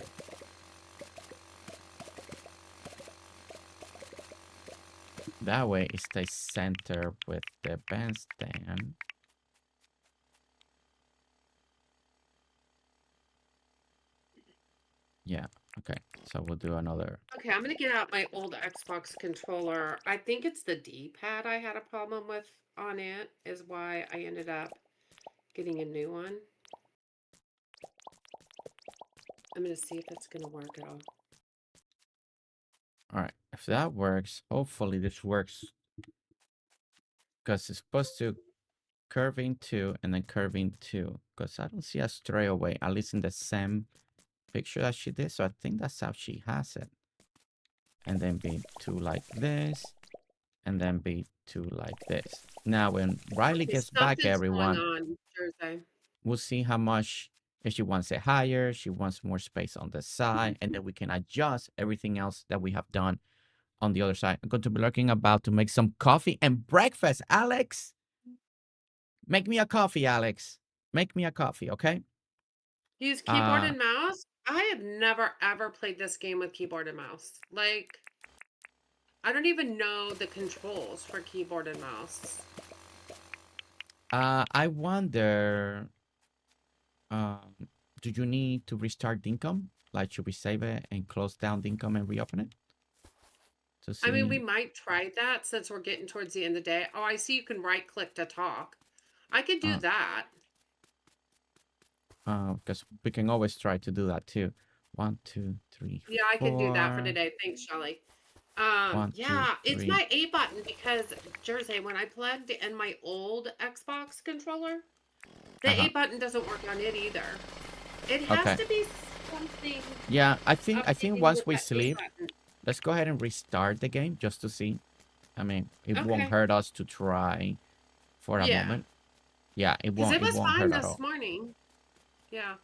That way it stays centered with the bandstand. Yeah, okay. So we'll do another. Okay, I'm gonna get out my old Xbox controller. I think it's the D-pad I had a problem with on it, is why I ended up getting a new one. I'm gonna see if it's gonna work at all. All right, if that works, hopefully this works. Because it's supposed to curve in 2 and then curve in 2. Because I don't see a stray away, at least in the same picture that she did. So I think that's how she has it. And then be 2 like this. And then be 2 like this. Now, when Riley gets back, everyone, on Thursday. we'll see how much, if she wants it higher, she wants more space on the side, and then we can adjust everything else that we have done on the other side. I'm going to be looking about to make some coffee and breakfast. Alex, make me a coffee, Alex. Make me a coffee, okay? Use keyboard and mouse? I have never, ever played this game with keyboard and mouse. Like, I don't even know the controls for keyboard and mouse. I wonder, do you need to restart Dinkum? Like, should we save it and close down Dinkum and reopen it? To see... I mean, we might try that since we're getting towards the end of the day. Oh, I see you can right click to talk. I could do that. Because we can always try to do that too. 1, 2, 3, 4. Yeah, I can do that for today. Thanks, Shelly. 1, yeah, 2, 3. it's my A button because Jersey, when I plugged in my old Xbox controller, the A button doesn't work on it either. It has to be something. Yeah, I think once we sleep, let's go ahead and restart the game just to see. I mean, it won't hurt us to try for a moment. Yeah, it won't. It was won't fine hurt at this all. morning. Yeah,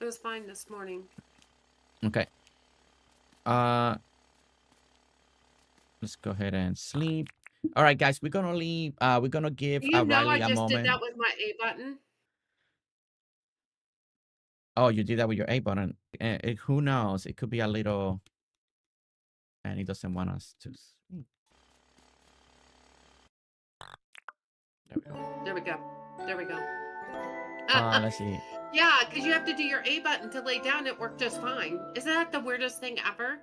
it was fine this morning. Okay. Let's go ahead and sleep. All right, guys, we're gonna leave. We're gonna give Riley a moment. I just did that with my A button. Oh, you did that with your A button. Who knows? It could be a little, and it doesn't want us to sleep. There we go. There we go. Let's see. Yeah, because you have to do your A button to lay down. It worked just fine. Isn't that the weirdest thing ever?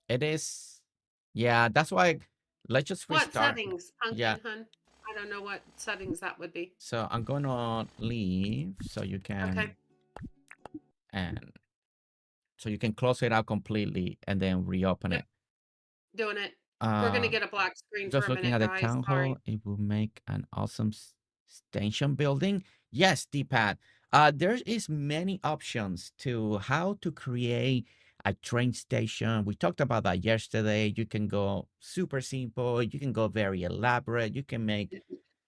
It is. Yeah, that's why. Let's just restart. What settings, Pumpkin Hun? I don't know what settings that would be. So I'm gonna leave so you can. Okay. And so you can close it out completely and then reopen it. Doing it. We're gonna get a black screen just for a looking minute, at the town hall, it will make an awesome station building. Yes, D-pad. There is many options to how to create a train station. We talked about that yesterday. You can go super simple. You can go very elaborate. You can make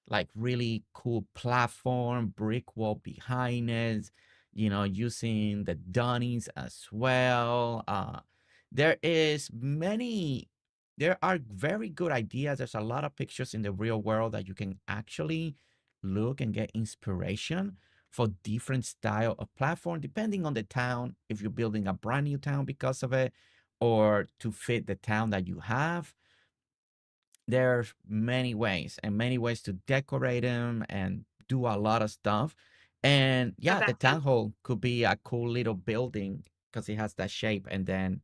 like really cool platform, brick wall behind it, you know, using the Dunnies as well. There are very good ideas. There's a lot of pictures in the real world that you can actually look and get inspiration for different style of platform, depending on the town, if you're building a brand new town because of it, or to fit the town that you have. There's many ways to decorate them and do a lot of stuff. And yeah, the town hall could be a cool little building because it has that shape, and then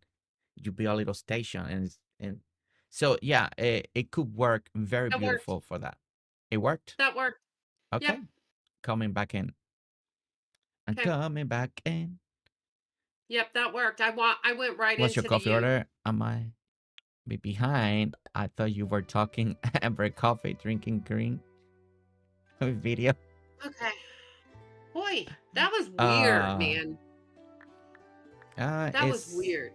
you build a little station, and so yeah, it could work very beautiful for that. It worked? That worked. Okay. Yep. Coming back in. I'm coming back in. Yep, that worked. I went right into What's your coffee order? Am I be behind? I thought you were talking Amber coffee, drinking green video. Okay. Boy, that was weird, Uh, man. That was weird.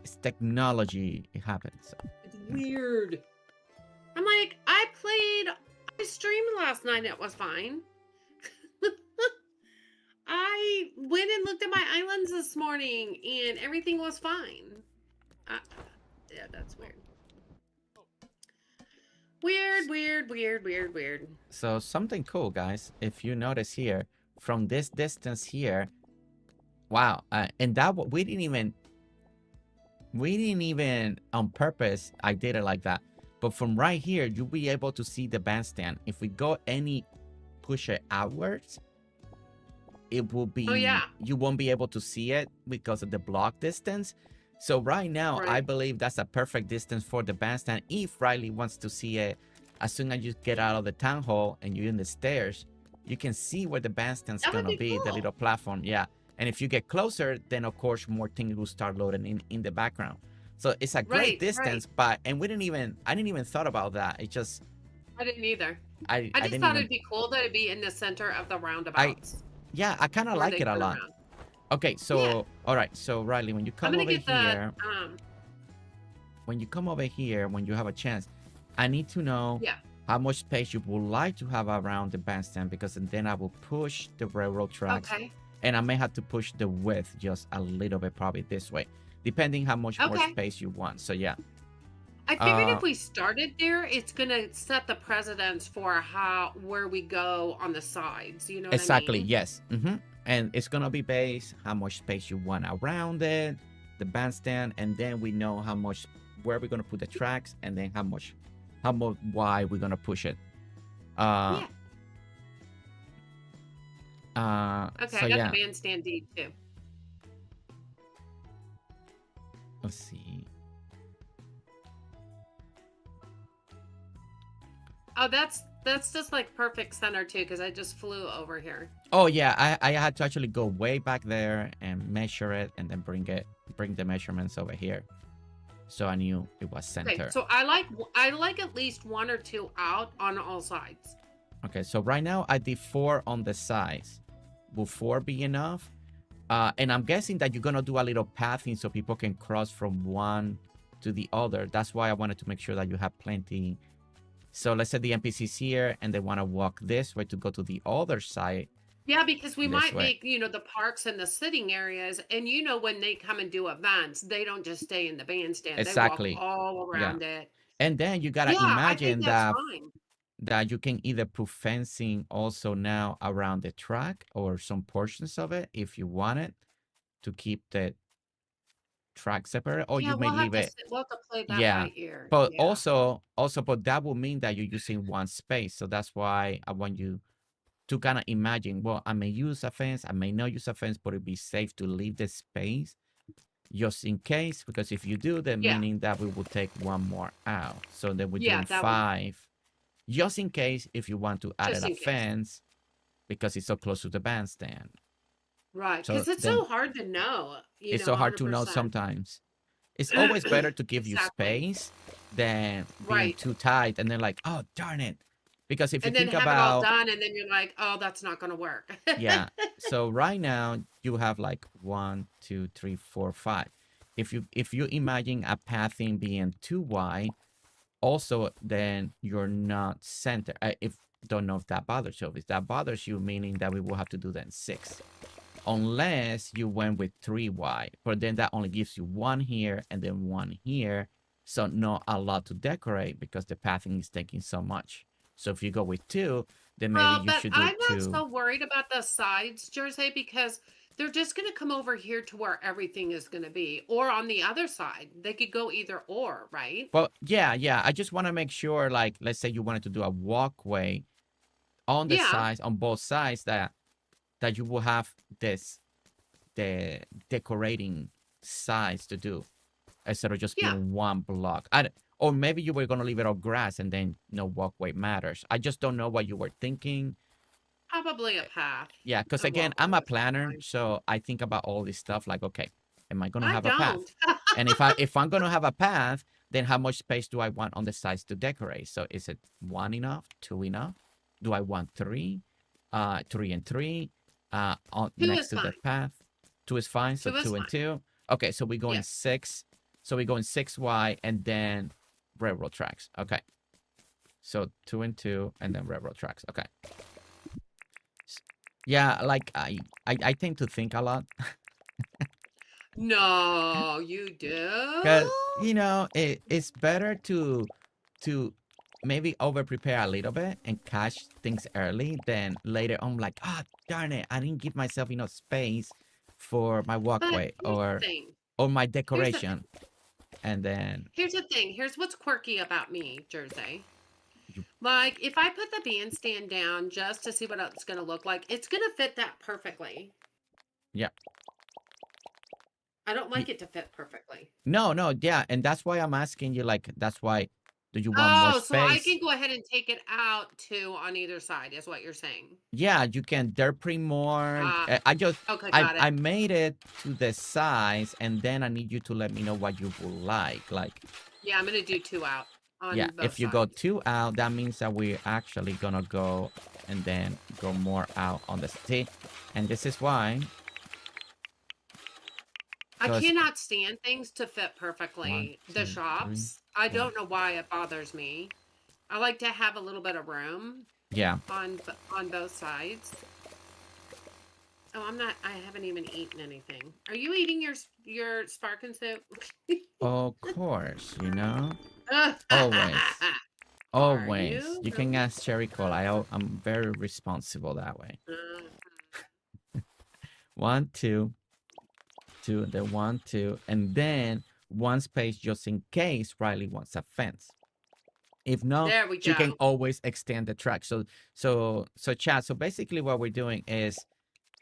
It's technology. It happens. It's weird. I'm like, I streamed last night. It was fine. I went and looked at my islands this morning and everything was fine. Yeah, that's weird. Weird. So something cool, guys. If you notice here, from this distance here, wow. And that we didn't even on purpose. I did it like that. But from right here, you'll be able to see the bandstand. If we go push it outwards, it will be, you won't be able to see it because of the block distance. So right now, I believe that's a perfect distance for the bandstand. If Riley wants to see it, as soon as you get out of the town hall and you're in the stairs, you can see where the bandstand's going to be, the little platform. Yeah. And if you get closer, then of course, more things will start loading in the background. So it's a great distance, and I didn't even thought about that. It just, I didn't either. I just didn't thought it'd be cool that it'd be in the center of the roundabouts. Yeah, I kind of like it a lot. Okay, so all right, so Riley, when you come over here, when you come over here, when you have a chance, I need to know how much space you would like to have around the bandstand, because then I will push the railroad tracks, and I may have to push the width just a little bit, probably this way, depending how much more space you want. So yeah. I figured if we started there, it's gonna set the precedence for where we go on the sides. You know what I mean? Yes. And it's gonna be based how much space you want around it, the bandstand, and then we know where we're gonna put the tracks, and then how much wide we're gonna push it. Okay, so I got the bandstand deed too. Let's see. Oh, that's just like perfect center too, because I just flew over here. Oh yeah, I had to actually go way back there and measure it, and then bring the measurements over here, so I knew it was center. Okay, so I like at least 1 or 2 out on all sides. Okay, so right now I did 4 on the sides. Will 4 be enough? And I'm guessing that you're gonna do a little pathing so people can cross from one to the other. That's why I wanted to make sure that you have plenty. So let's say the NPC's here and they want to walk this way to go to the other side. Yeah, because we might make, the parks and the sitting areas. And when they come and do events, they don't just stay in the bandstand. Exactly. They walk all around it. And then you got to imagine that you can either put fencing also now around the track or some portions of it if you want it to keep the track separate, or you may leave it. We'll have to play that by ear. But also, but that will mean that you're using one space. So that's why I want you to kind of imagine, well, I may use a fence, I may not use a fence, but it'd be safe to leave the space just in case, because if you do, then meaning that we will take one more out. So then we're doing 5. Just in case, if you want to add a fence, because it's so close to the bandstand. Right, because it's so hard to know. It's so hard 100%. To know sometimes. It's always better to give you space than being too tight and then like, oh, darn it. Because if you think about... it all done and then you're like, oh, that's not going to work. Yeah. So right now, you have like 1, 2, 3, 4, 5. If you imagine a pathing being too wide, also, then you're not centered. Don't know if that bothers you. If that bothers you, meaning that we will have to do then 6. Unless you went with 3 wide, but then that only gives you 1 here and then 1 here. So not a lot to decorate because the pathing is taking so much. So if you go with 2, then maybe you should do 2. I'm not so worried about the sides, Jersey, because they're just going to come over here to where everything is going to be, or on the other side. They could go either or, right? Well, yeah. I just want to make sure, like, let's say you wanted to do a walkway on the sides, on both sides, that you will have the decorating sides to do, instead of just being one block. Or maybe you were going to leave it all grass and then no walkway matters. I just don't know what you were thinking. Probably a path. Yeah, because again, I'm a planner, so I think about all this stuff like, okay, am I going to have a path? And if I'm going to have a path, then how much space do I want on the sides to decorate? So is it 1 enough, 2 enough? Do I want 3? 3 and 3? on 2 next is to the fine. path. 2 is fine, so 2 is 2 and fine. 2. Okay, so we go in Yes. 6. So we go in 6 wide and then railroad tracks. Okay. So 2 and 2 and then railroad tracks. Okay. Yeah, like I tend to think a lot No, you do? because it's better to maybe over prepare a little bit and catch things early than later on like, ah, darn it, I didn't give myself enough space for my But walkway here's the thing. or my Here's the thing. decoration. And then Here's the thing. Here's what's quirky about me, Jersey. you, Like, if I put the bandstand down just to see what it's going to look like, it's going to fit that perfectly. yeah. I don't like it to fit perfectly. No, yeah, and that's why I'm asking you, like, that's why do you want more Oh, so I space? can go ahead and take it out too on either side, is what you're saying. Yeah, you can derpy more. Okay, got it. I made it to the size, and then I need you to let me know what you would like. Like, Yeah, I'm going to do 2 out on yeah, both if you sides. go 2 out, that means that we're actually gonna go and then go more out on the city. And this is why. I cannot stand things to fit perfectly. 1, 2, The 3, shops, I 4. don't know why it bothers me. I like to have a little bit of room Yeah. on both sides. Oh, I haven't even eaten anything. Are you eating your sparkin soup? Of course, always. Are Always. you? You can ask Cherry Cola. I'm very responsible that way. 1, 2, 2, then 1, 2, and then 1 space just in case Riley wants a fence. If not, There we you can go. always extend the track. So chat. So basically, what we're doing is,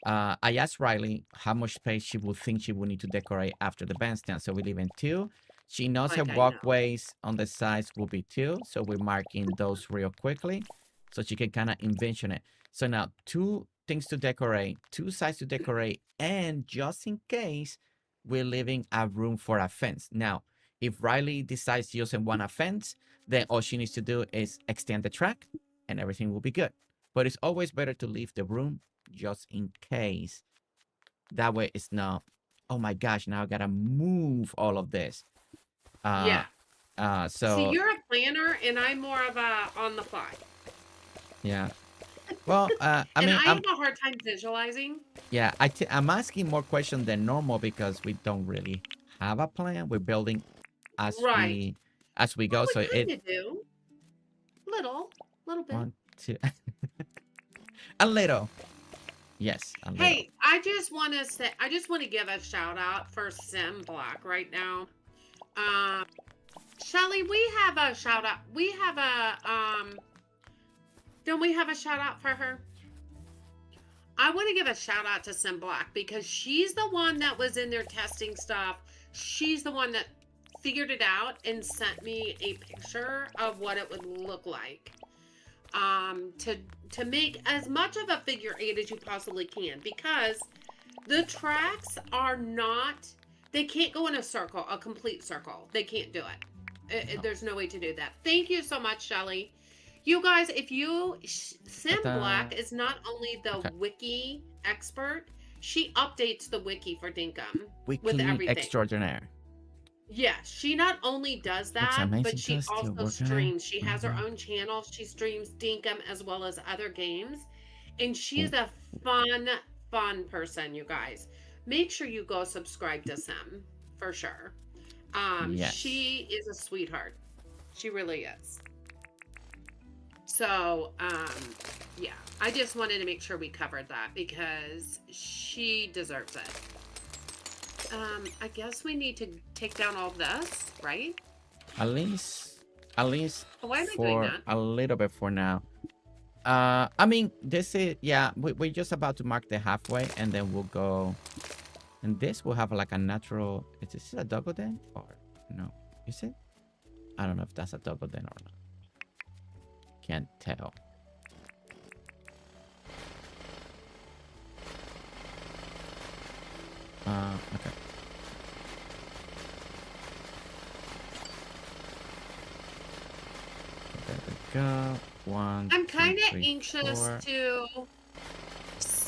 I asked Riley how much space she would think she would need to decorate after the bandstand. So we leave in 2. She knows her Like I know. walkways on the sides will be 2. So we're marking those real quickly, so she can kind of envision it. So now 2 things to decorate, 2 sides to decorate, and just in case, we're leaving a room for a fence. Now, if Riley decides she doesn't want a fence, then all she needs to do is extend the track and everything will be good. But it's always better to leave the room just in case. That way it's not, oh my gosh, now I gotta move all of this. Yeah. So See, you're a planner and I'm more of a on the fly. yeah. Well, I and mean, I have a hard time visualizing. Yeah, I'm asking more questions than normal because we don't really have a plan. We're building as Right. we go. So We kind of do. Little bit. 1, 2, a little. Yes, a little. Hey, I just want to give a shout out for Sim Black right now. Shelly, we have a shout out. We have a don't we have a shout out for her? I want to give a shout out to Sim Black because she's the one that was in there testing stuff. She's the one that figured it out and sent me a picture of what it would look like. To make as much of a figure 8 as you possibly can, because the tracks are not, they can't go in a circle, a complete circle. They can't do it. There's no way to do that. Thank you so much, Shelly. You guys, if you, Sim Black is not only the wiki expert, she updates the wiki for Dinkum with everything. Extraordinaire. Yeah, she not only does that, but she also streams. She has her own channel. She streams Dinkum as well as other games. And she is a fun person, you guys. Make sure you go subscribe to Sim, for sure. Yes. She is a sweetheart. She really is. So, yeah, I just wanted to make sure we covered that because she deserves it. I guess we need to take down all this, right? At least Why am I doing for that? a little bit for now. I mean, this is, yeah, we're just about to mark the halfway and then we'll go, and this will have like a natural, is this a double den or no? Is it? I don't know if that's a double den or not. Can't tell. Okay. There we go. 1, I'm 2, kind of 3, anxious 4. to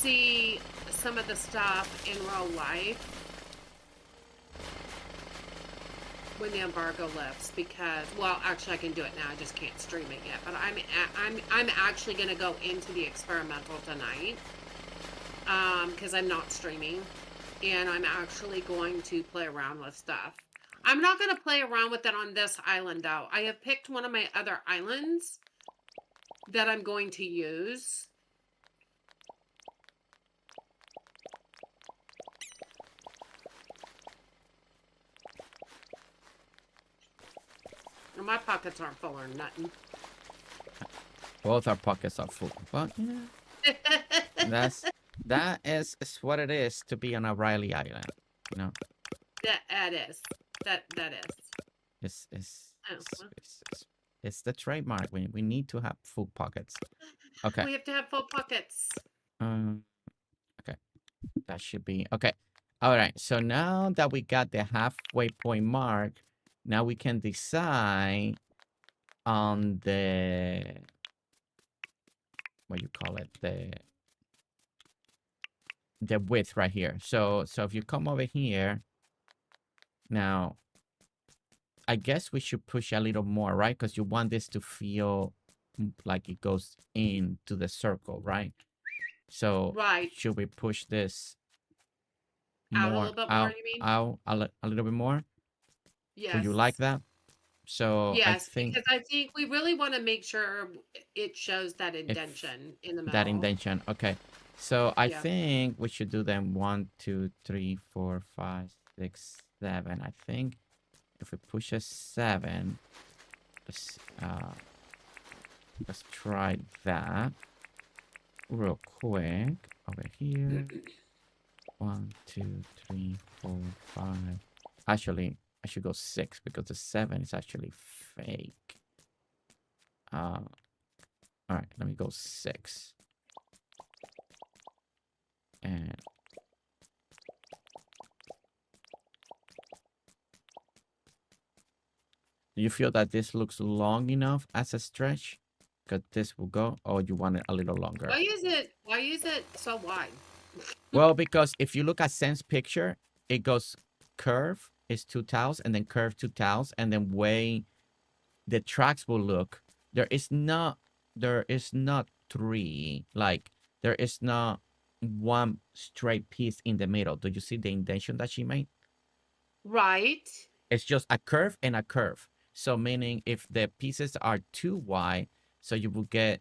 see some of the stuff in real life when the embargo lifts, because, well, actually I can do it now. I just can't stream it yet. But I'm actually gonna go into the experimental tonight, because I'm not streaming, and I'm actually going to play around with stuff. I'm not gonna play around with it on this island though. I have picked one of my other islands that I'm going to use. My pockets aren't full or nothing. Both our pockets are full, but you know, that is what it is to be on a Riley Island. You know. That is. It's the trademark. We need to have full pockets. Okay. We have to have full pockets. Okay. That should be okay. All right. So now that we got the halfway point mark, now we can decide on the, what you call it, the width right here. So if you come over here, now I guess we should push a little more, right? Because you want this to feel like it goes into the circle, right? So right. Should we push this out a little bit more, you mean? Out a little bit more? Yes. Would you like that? So yes, because I think we really want to make sure it shows that indentation in the middle. That indentation, okay. So I think we should do them 1, 2, 3, 4, 5, 6, 7. I think if we push a 7, let's try that real quick over here. 1, 2, 3, 4, 5. Actually, I should go 6 because the 7 is actually fake. All right, let me go 6. And do you feel that this looks long enough as a stretch? Because this will go, or you want it a little longer? Why is it so wide? Well, because if you look at Sen's picture, it goes curve is 2 tiles, and then curve 2 tiles, and then way the tracks will look. There is not 3, like there is not one straight piece in the middle. Do you see the indentation that she made? Right. It's just a curve and a curve. So meaning if the pieces are too wide, so you will get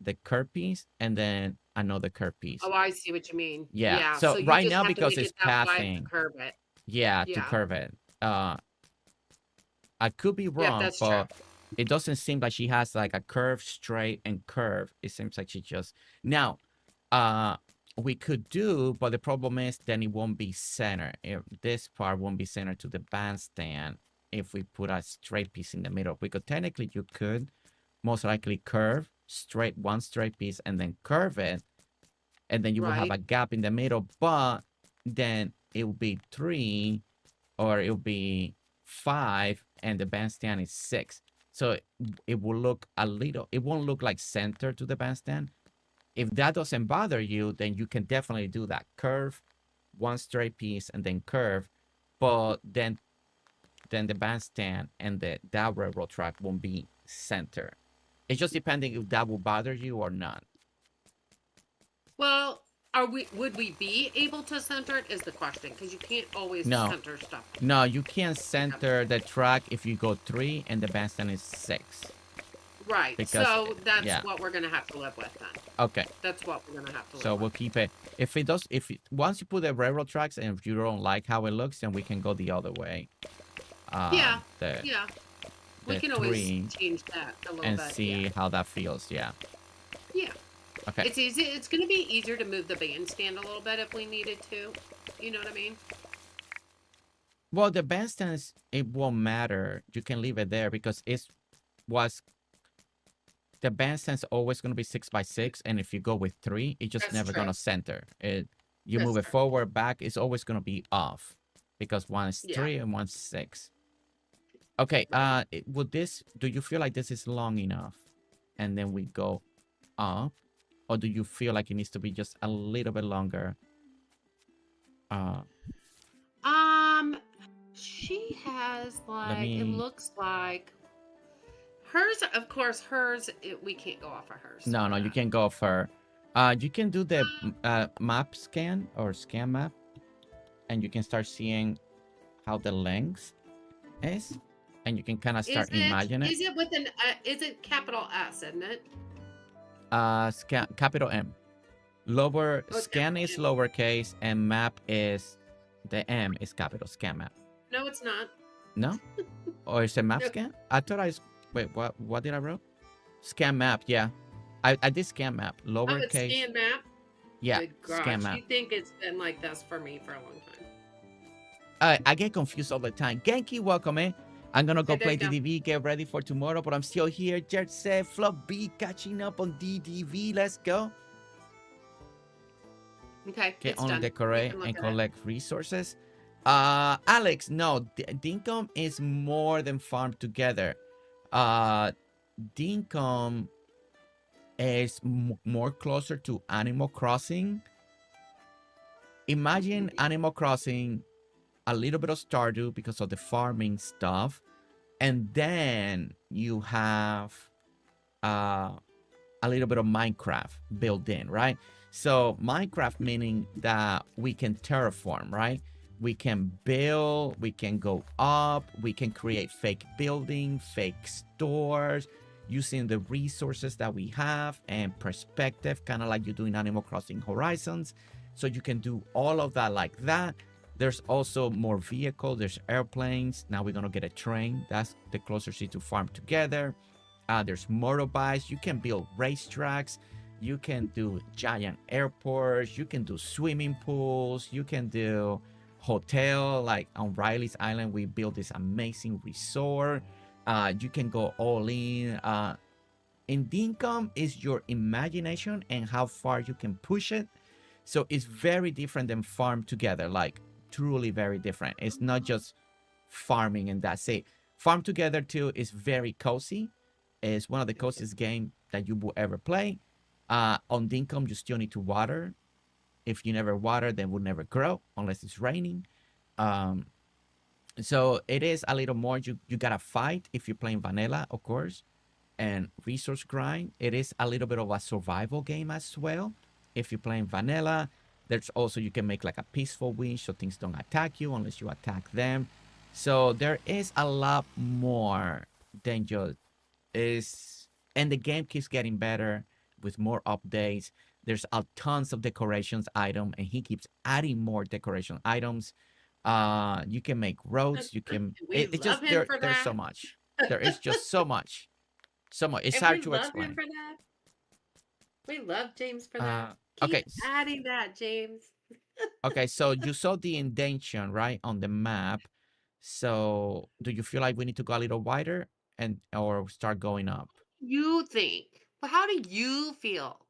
the curve piece and then another curve piece. Oh, I see what you mean. Yeah. So right now, because it's pathing, curve it. Yeah, to curve it. I could be wrong, but it doesn't seem like she has like a curve, straight, and curve. It seems like she just now. We could do, but the problem is then it won't be centered. This part won't be centered to the bandstand if we put a straight piece in the middle. Because technically you could most likely curve straight, one straight piece, and then curve it, and then you will have a gap in the middle, but then it will be 3 or it will be 5 and the bandstand is 6. So it will look it won't look like center to the bandstand. If that doesn't bother you, then you can definitely do that. Curve, one straight piece, and then curve. But then the bandstand and that railroad track won't be center. It's just depending if that will bother you or not. Well, would we be able to center it is the question, because you can't always center stuff. No, you can't center the track if you go 3 and the bandstand is 6. Right. Because, so that's what we're gonna have to live with then. Okay. That's what we're gonna have to live with. So we'll keep it. Once you put the railroad tracks and if you don't like how it looks, then we can go the other way. We can always change that a little bit. And see how that feels, Yeah. Okay. It's easy. It's going to be easier to move the bandstand a little bit if we needed to. You know what I mean? Well, the bandstands, it won't matter. You can leave it there because the bandstand's always going to be 6 by 6, and if you go with 3, it's just never going to center. You move it forward, back, it's always going to be off because one is 3 and one's 6. Okay. Do you feel like this is long enough? And then we go up or do you feel like it needs to be just a little bit longer? She has Let like, it me. looks like hers, of course, we can't go off of hers. No, you can't go off her. You can do the map scan or scan map, and you can start seeing how the length is, and you can kind of start imagining it. Is it with an, is it capital S, isn't it? Scan, capital M. Lower, scan is lowercase, and map is, the M is capital, scan map. No, it's not. No? Or is it map scan? I thought wait, what did I wrote? Scan map, yeah. I did scan map, lowercase. Oh, it's scan map? Yeah, Good gosh, scan map. you think it's been like this for me for a long time. I get confused all the time. Genki, welcome, eh? I'm gonna go play DDV, get ready for tomorrow, but I'm still here. Jersey, Flop B, catching up on DDV. Let's go. Okay, Get on decorate and collect resources. Alex, no, Dinkum is more than farm together. Dinkum is more closer to Animal Crossing. Imagine Animal Crossing, a little bit of Stardew because of the farming stuff, and then you have a little bit of Minecraft built in, right? So Minecraft meaning that we can terraform, right? We can build, we can go up, we can create fake building, fake stores, using the resources that we have and perspective, kind of like you do in Animal Crossing Horizons. So you can do all of that like that. There's also more vehicles, there's airplanes. Now we're gonna get a train. That's the closest to farm together. There's motorbikes, you can build racetracks. You can do giant airports, you can do swimming pools, you can do hotel, like on Riley's Island, we built this amazing resort. You can go all in. In Dinkum is your imagination and how far you can push it. So it's very different than farm together, like truly very different. It's not just farming and that's it. Farm together too is very cozy. It's one of the coziest games that you will ever play. On Dinkum, you still need to water. If you never water, then it will never grow unless it's raining. So it is a little more, you gotta fight if you're playing vanilla, of course, and resource grind. It is a little bit of a survival game as well. If you're playing vanilla, there's also, you can make like a peaceful win so things don't attack you unless you attack them. So there is a lot more than just is, and the game keeps getting better with more updates. There's tons of decorations item, and he keeps adding more decoration items. You can make roads. You can. It's just there's so much. There is just so much, so much. It's hard to explain. We love James for that. Okay, Keep adding that, James. Okay, so you saw the indentation right on the map. So do you feel like we need to go a little wider or start going up? You think? Well, how do you feel?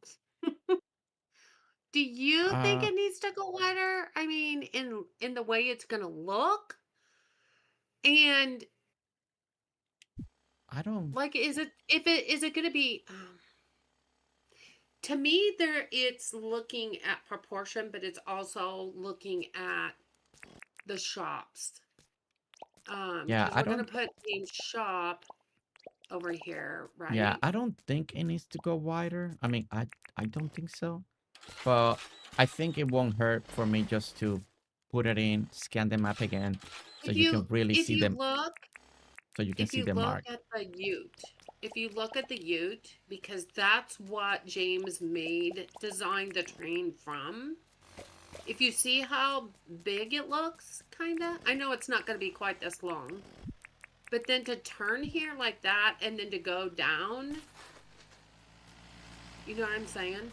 Do you think it needs to go wider? I mean, in the way it's gonna look, and I don't like, is it gonna be? To me, it's looking at proportion, but it's also looking at the shops. Yeah, we're gonna put a shop over here, right? Yeah, I don't think it needs to go wider. I mean, I don't think so. But I think it won't hurt for me just to put it in, scan the map again, so you can really see them. So you can see the mark. If you look at the Ute, because that's what James designed the train from. If you see how big it looks, kinda. I know it's not gonna be quite this long. But then to turn here like that and then to go down, you know what I'm saying?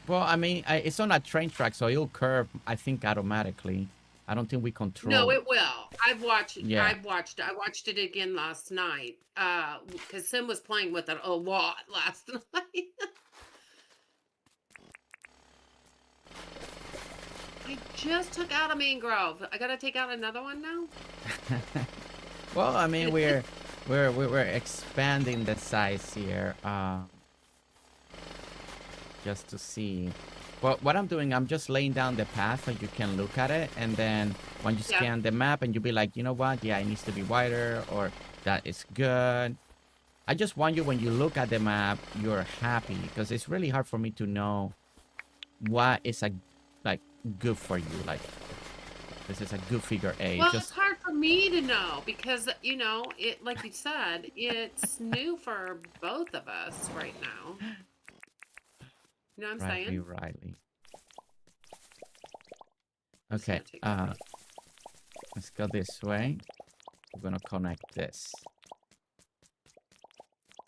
Well, I mean, it's on a train track, so it'll curve, I think, automatically. I don't think we control. No, it will. I've watched. Yeah. I watched it again last night. Because Sim was playing with it a lot last night. I just took out a mangrove. I gotta take out another one now. Well, I mean, we're expanding the size here. just to see. But what I'm doing, I'm just laying down the path so you can look at it. And then when you scan the map and you'll be like, you know what? Yeah, it needs to be wider, or that is good. I just want you, when you look at the map, you're happy, because it's really hard for me to know what is like good for you. Like, this is a good figure 8. Well, it's hard for me to know because, you know, it, like you said, it's new for both of us right now. You know what I'm saying? Riley. Okay, let's go this way. We're gonna connect this.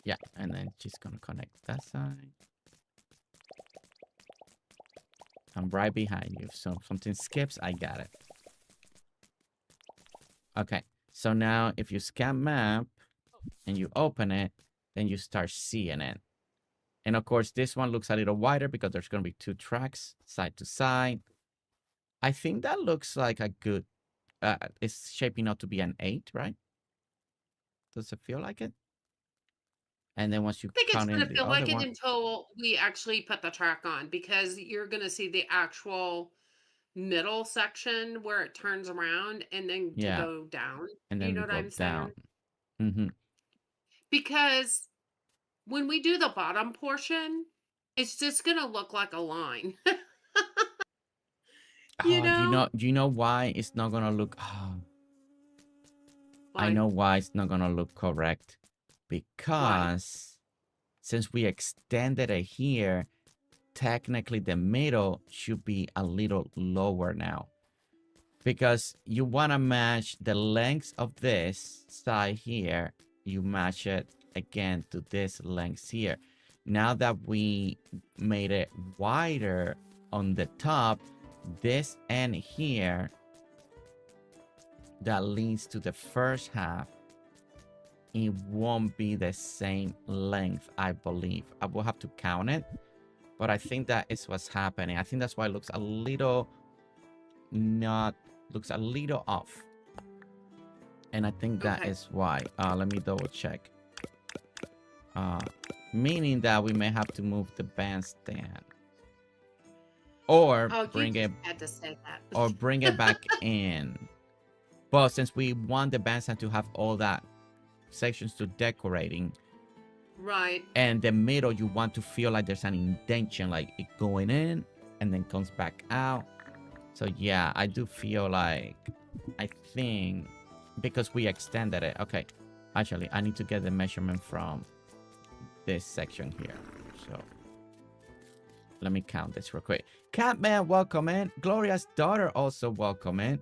Yeah, and then she's gonna connect that side. I'm right behind you, so if something skips, I got it. Okay, so now if you scan map and you open it, then you start seeing it. And of course, this one looks a little wider because there's going to be 2 tracks side to side. I think that looks like a good, it's shaping out to be an 8, right? Does it feel like it? And then once you I think it's going to feel like it one, until we actually put the track on, because you're going to see the actual middle section where it turns around and then to go down. And then you know what I'm saying? Mm-hmm. Because when we do the bottom portion, it's just going to look like a line. You know? Do you know why it's not gonna look? I know why it's not gonna look correct. Because since we extended it here, technically the middle should be a little lower now. Because you want to match the length of this side here. You match it again to this length here. Now that we made it wider on the top, this end here that leads to the first half, it won't be the same length, I believe. I will have to count it, but I think that is what's happening. I think that's why it looks a little off. And I think that is why. Let me double check. Meaning that we may have to move the bandstand. Or bring it or bring it back in. But since we want the bandstand to have all that sections to decorating, right, and the middle you want to feel like there's an indentation, like it going in and then comes back out. So yeah, I do feel like, I think because we extended it. Okay, actually I need to get the measurement from this section here. So let me count this real quick. Catman, welcome in. Gloria's daughter also welcome in.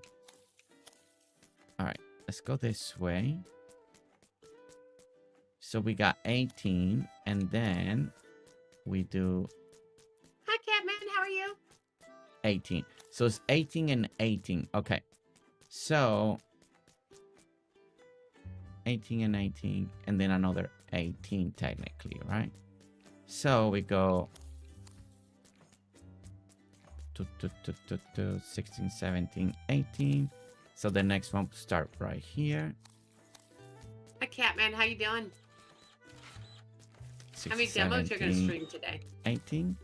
All right, let's go this way. So we got 18, and then we do... Hi, Catman. How are you? 18. So it's 18 and 18. Okay. So 18 and 18, and then another 18 technically, right? So we go... 16, 17, 18. So the next one will start right here. Hi, Catman. How you doing? 16, how many demos 17, you're going to stream today? 18.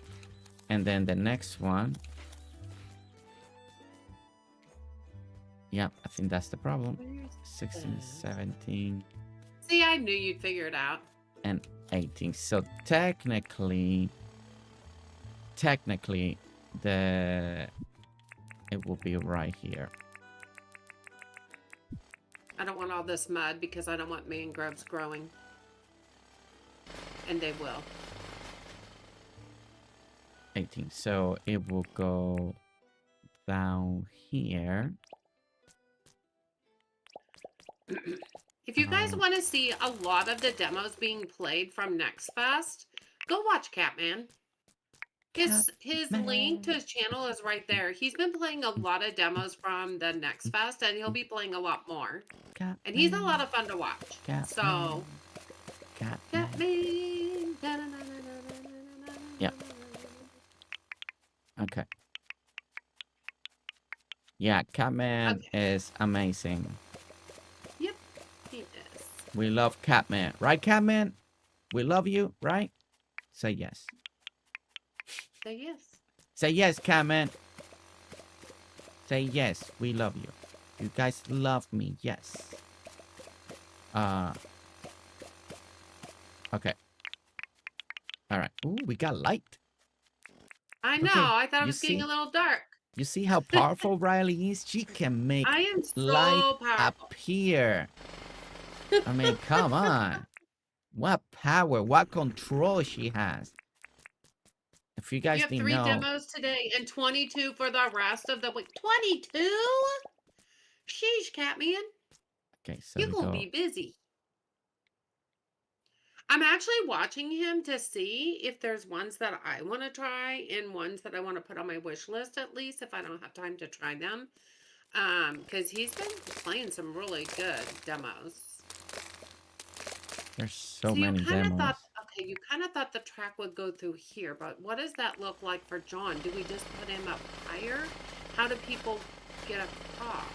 And then the next one. Yeah, I think that's the problem. 16, 17. See, I knew you'd figure it out. And 18. So technically, it will be right here. I don't want all this mud because I don't want mangroves growing. And they will. 18. So it will go down here. If you guys want to see a lot of the demos being played from Next Fest, go watch Catman. His link to his channel is right there. He's been playing a lot of demos from the Next Fest, and he'll be playing a lot more. And he's a lot of fun to watch. So, Catman. Yeah. Okay. Yeah, Catman is amazing. Yep, he is. We love Catman. Right, Catman? We love you, right? Say yes. Say yes. Say yes, Carmen. Say yes. We love you. You guys love me. Yes. Okay. All right. Ooh, we got light. I know. Okay. I thought it You was getting see? a little dark. You see how powerful Riley is? She can make I am light so powerful. appear. I mean, come on. What power, what control she has. If you You guys have didn't 3 know. demos today and 22 for the rest of the week. 22? Sheesh, Catman. Okay, so You're we going to go. be busy. I'm actually watching him to see if there's ones that I want to try and ones that I want to put on my wish list at least if I don't have time to try them. Because he's been playing some really good demos. There's so You many kind of demos. thought, okay, you kind of thought the track would go through here, but what does that look like for John? Do we just put him up higher? How do people get across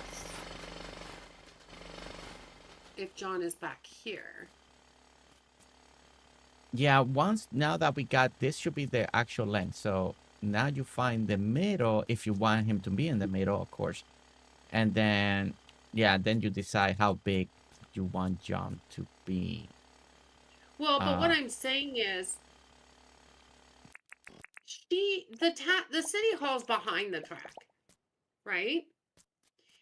if John is back here? Yeah, now that we got this should be the actual length. So now you find the middle if you want him to be in the middle, of course. And then, yeah, then you decide how big you want John to be. Well, but what I'm saying is, the city hall's behind the track, right?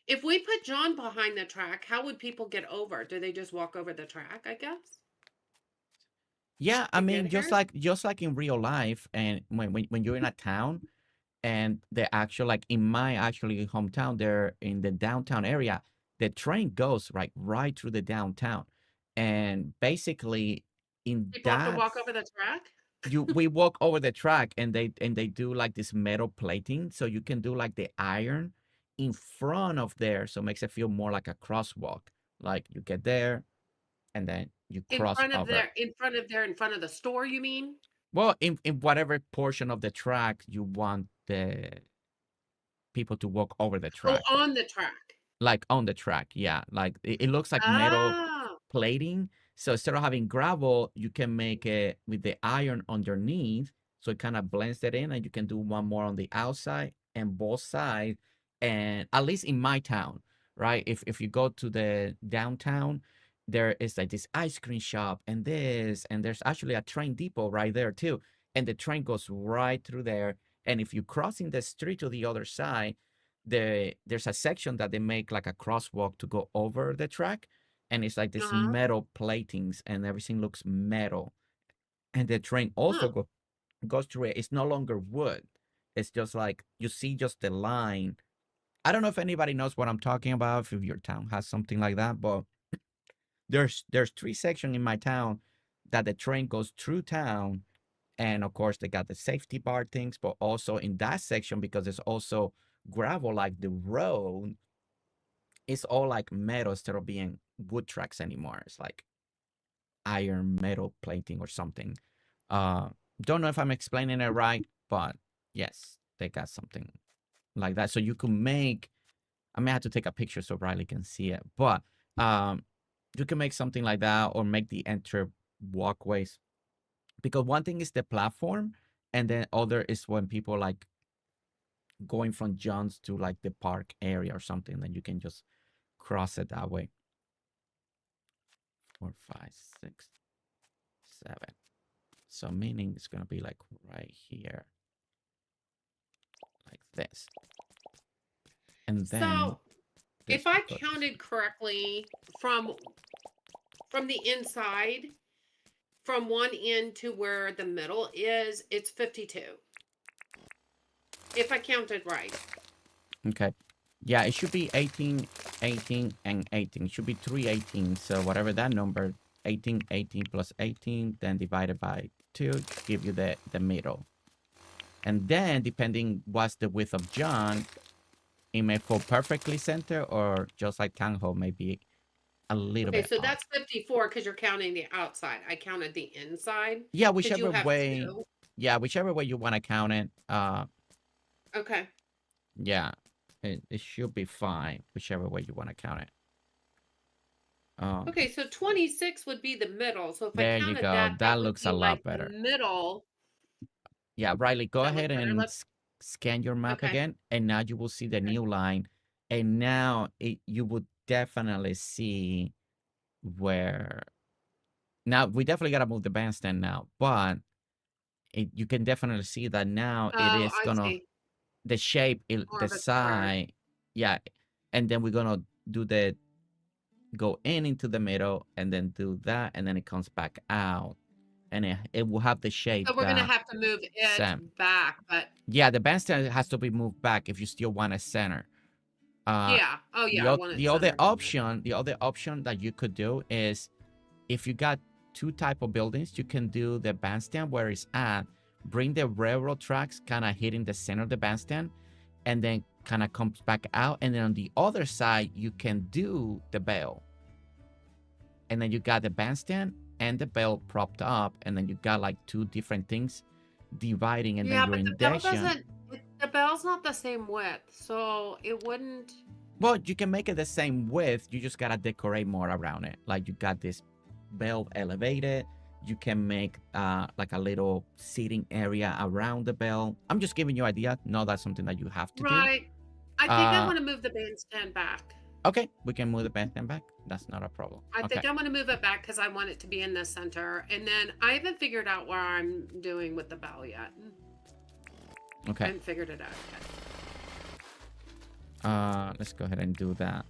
If we put John behind the track, how would people get over? Do they just walk over the track, I guess? Yeah, I To mean, get here? just like in real life, and when you're in a town, and the actual like in my actually hometown, there in the downtown area, the train goes right through the downtown, and basically in People have to that walk over the track? we walk over the track, and they do like this metal plating, so you can do like the iron in front of there, so it makes it feel more like a crosswalk. Like you get there, and then you cross over. In front of the store, you mean? Well, in whatever portion of the track you want the people to walk over the Oh, track. on the track. Like on the track, yeah. Like it looks like metal Oh. plating. So instead of having gravel, you can make it with the iron underneath. So it kind of blends it in, and you can do one more on the outside and both sides. And at least in my town, right? If you go to the downtown, there is like this ice cream shop and this, and there's actually a train depot right there too. And the train goes right through there. And if you're crossing the street to the other side, there's a section that they make like a crosswalk to go over the track, and it's like this Uh-huh. metal platings, and everything looks metal. And the train also Huh. goes through it. It's no longer wood. It's just like you see just the line. I don't know if anybody knows what I'm talking about, if your town has something like that, but there's 3 sections in my town that the train goes through town. And of course, they got the safety bar things, but also in that section, because it's also gravel, like the road, it's all like metal instead of being wood tracks anymore. It's like iron metal plating or something. Uh, don't know if I'm explaining it right, but yes, they got something like that. So you can make, I may have to take a picture so Riley can see it, but you can make something like that, or make the enter walkways. Because one thing is the platform, and then other is when people like going from John's to like the park area or something, then you can just cross it that way. 4, 5, 6, 7. So meaning it's gonna be like right here, like this. And then So, this if I will go counted correctly from the inside, from one end to where the middle is, it's 52. If I counted right. okay. Yeah, it should be 18, 18, and 18. It should be 3 18. So whatever that number, 18, 18 plus 18, then divided by 2, give you the middle. And then depending what's the width of John, it may fall perfectly center, or just like Kangho, maybe a little Okay, bit so off. that's 54 because you're counting the outside. I counted the inside. Yeah, Because you whichever have way. 2. Yeah, whichever way you want to count it. Okay. Yeah, it should be fine, whichever way you want to count it. Okay, so 26 would be the middle. So if I There you counted go. that, That would looks be a like lot the better. middle. Yeah, Riley, go That look ahead better? and scan your map Okay. again, and now you will see the Okay. new line. And now you would definitely see where. Now we definitely gotta move the bandstand now, but you can definitely see that now it Oh, is I gonna see. the shape, More the of a square. side, yeah, and then we're gonna do the go into the middle, and then do that, and then it comes back out, and it will have the shape So we're gonna that have to move it Sam. back, but Yeah, the bandstand has to be moved back if you still want a center. yeah. Oh yeah, I want it The other centered. option that you could do is if you got two type of buildings, you can do the bandstand where it's at, bring the railroad tracks kind of hitting the center of the bandstand, and then kind of comes back out, and then on the other side you can do the bell, and then you got the bandstand and the bell propped up, and then you got like two different things dividing, and then Yeah, your but the bell indentation. doesn't. The bell's not the same width, so it wouldn't. Well, you can make it the same width. You just gotta decorate more around it. Like you got this bell elevated. You can make like a little seating area around the bell. I'm just giving you idea. No, that's something that you have to do. Right. I think I want to move the bandstand back. Okay, we can move the bandstand back. That's not a problem. I Okay. think I'm going to move it back because I want it to be in the center. And then I haven't figured out what I'm doing with the bell yet. I Okay. haven't figured it out yet. Let's go ahead and do that.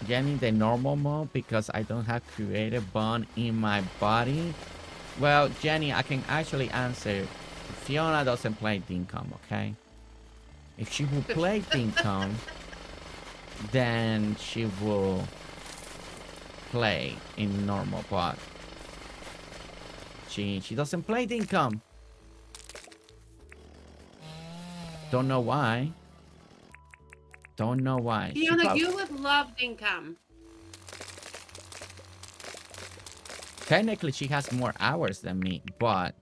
Jenny, the normal mode because I don't have creative bond in my body. Well, Jenny, I can actually answer. Fiona doesn't play Dinkum, okay? If she will play Dinkum, then she will play in normal, but she doesn't play Dinkum. Don't know why. Don't know why. Fiona, you would love Dinkum. Technically, she has more hours than me, but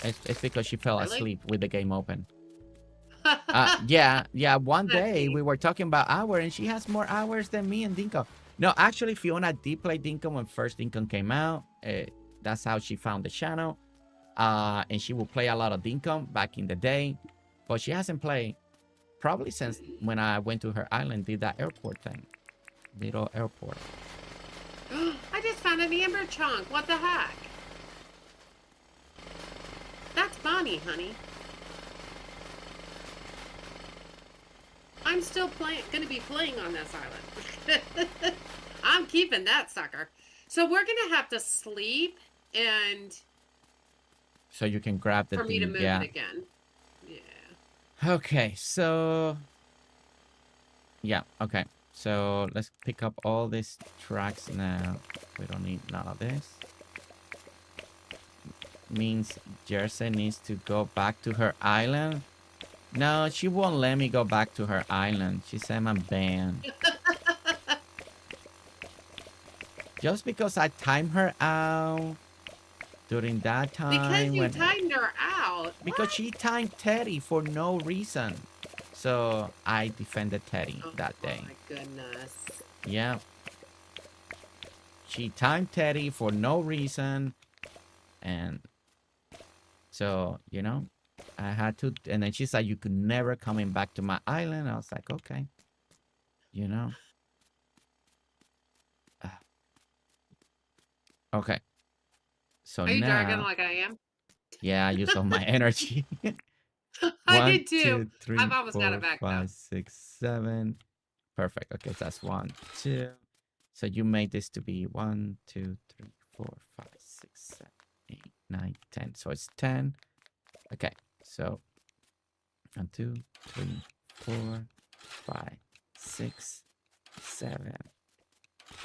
it's because she fell asleep with the game open. Yeah. One day we were talking about hours, and she has more hours than me and Dinkum. No, actually, Fiona did play Dinkum when first Dinkum came out. That's how she found the channel. And she would play a lot of Dinkum back in the day, but she hasn't played probably since when I went to her island, did that airport thing, little airport. I just found an amber chunk. What the heck? That's Bonnie, honey. I'm still going to be playing on this island. I'm keeping that sucker. So we're going to have to sleep and... So you can grab the for me to move yeah. it again. Yeah. Okay, so... Yeah, okay. So let's pick up all these tracks now. We don't need none of this. Means Jersey needs to go back to her island. No, she won't let me go back to her island. She said I'm banned. Just because I timed her out during that time. Because you timed her out. Because she timed Teddy for no reason. So I defended Teddy that day. Oh my goodness. Yeah. She timed Teddy for no reason. And so, you know, I had to. And then she said, you could never coming back to my island. I was like, okay. You know. Okay. So Are you now, dragging like I am? Yeah, I use all my energy. I did too. 2, 3, I've almost got 4, it back 5, 6, 7. Perfect. Okay, so that's 1, 2. So you made this to be 1, 2, 3, 4, 5, 6, 7, 8, 9, 10. So it's 10. Okay, so 1, 2, 3, 4, 5, 6, 7,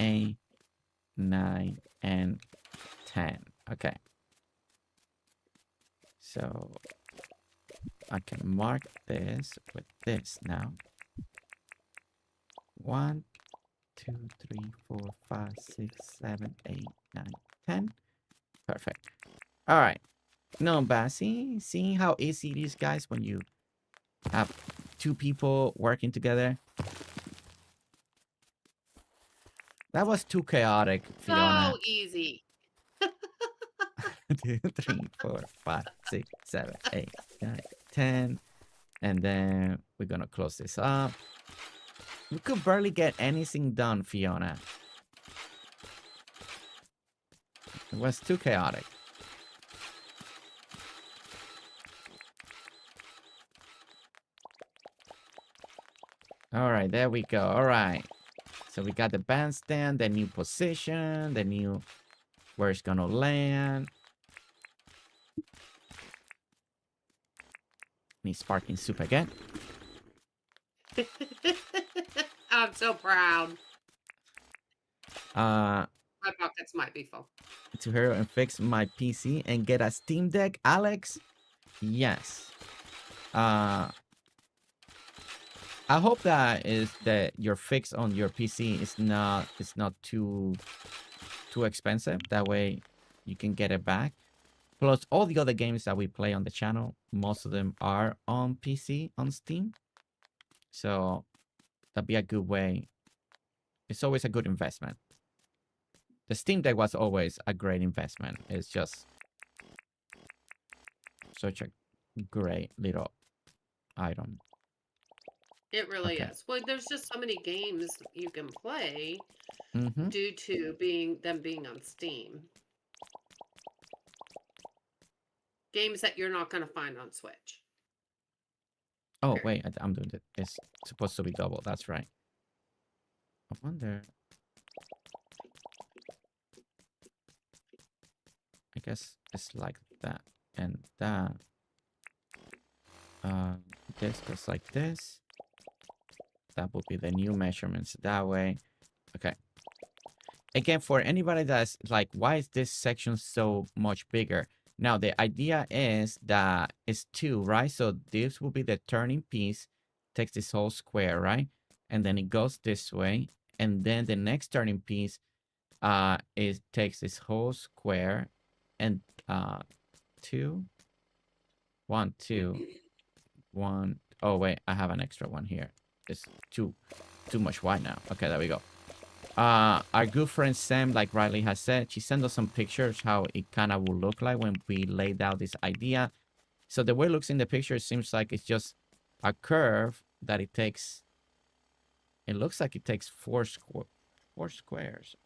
8, 9, and 10. Okay. So I can mark this with this now. 1, 2, 3, 4, 5, 6, 7, 8, 9, 10. Perfect. All right. No, but see how easy it is, guys, when you have two people working together. That was too chaotic, Fiona. So easy. 2, 3, 4, 5, 6, 7, 8, 9, 10. And then we're gonna close this up. We could barely get anything done, Fiona. It was too chaotic. All right, there we go. All right. So we got the bandstand, the new position, the new where it's gonna land. Need sparkling soup again. I'm so proud. My pockets might be full. To hurry and fix my PC and get a Steam Deck, Alex? Yes. I hope that your fix on your PC is not too expensive. That way you can get it back. Plus all the other games that we play on the channel, most of them are on PC on Steam. So that'd be a good way. It's always a good investment. The Steam Deck was always a great investment. It's just such a great little item. It really is. Well, there's just so many games you can play due to them being on Steam. Games that you're not going to find on Switch. Oh, wait, I'm doing it. It's supposed to be double. That's right. I wonder. I guess it's like that and that. This goes like this. That would be the new measurements that way. Okay. Again, for anybody that's like, why is this section so much bigger? Now, the idea is that it's 2, right? So this will be the turning piece, takes this whole square, right? And then it goes this way. And then the next turning piece takes this whole square and 2, 1, 2, 1. Oh, wait, I have an extra one here. It's too much wide now. Okay, there we go. Our good friend Sam, like Riley has said, she sent us some pictures how it kind of will look like when we laid out this idea. So the way it looks in the picture, it seems like it's just a curve that it takes. It looks like it takes 4 squares.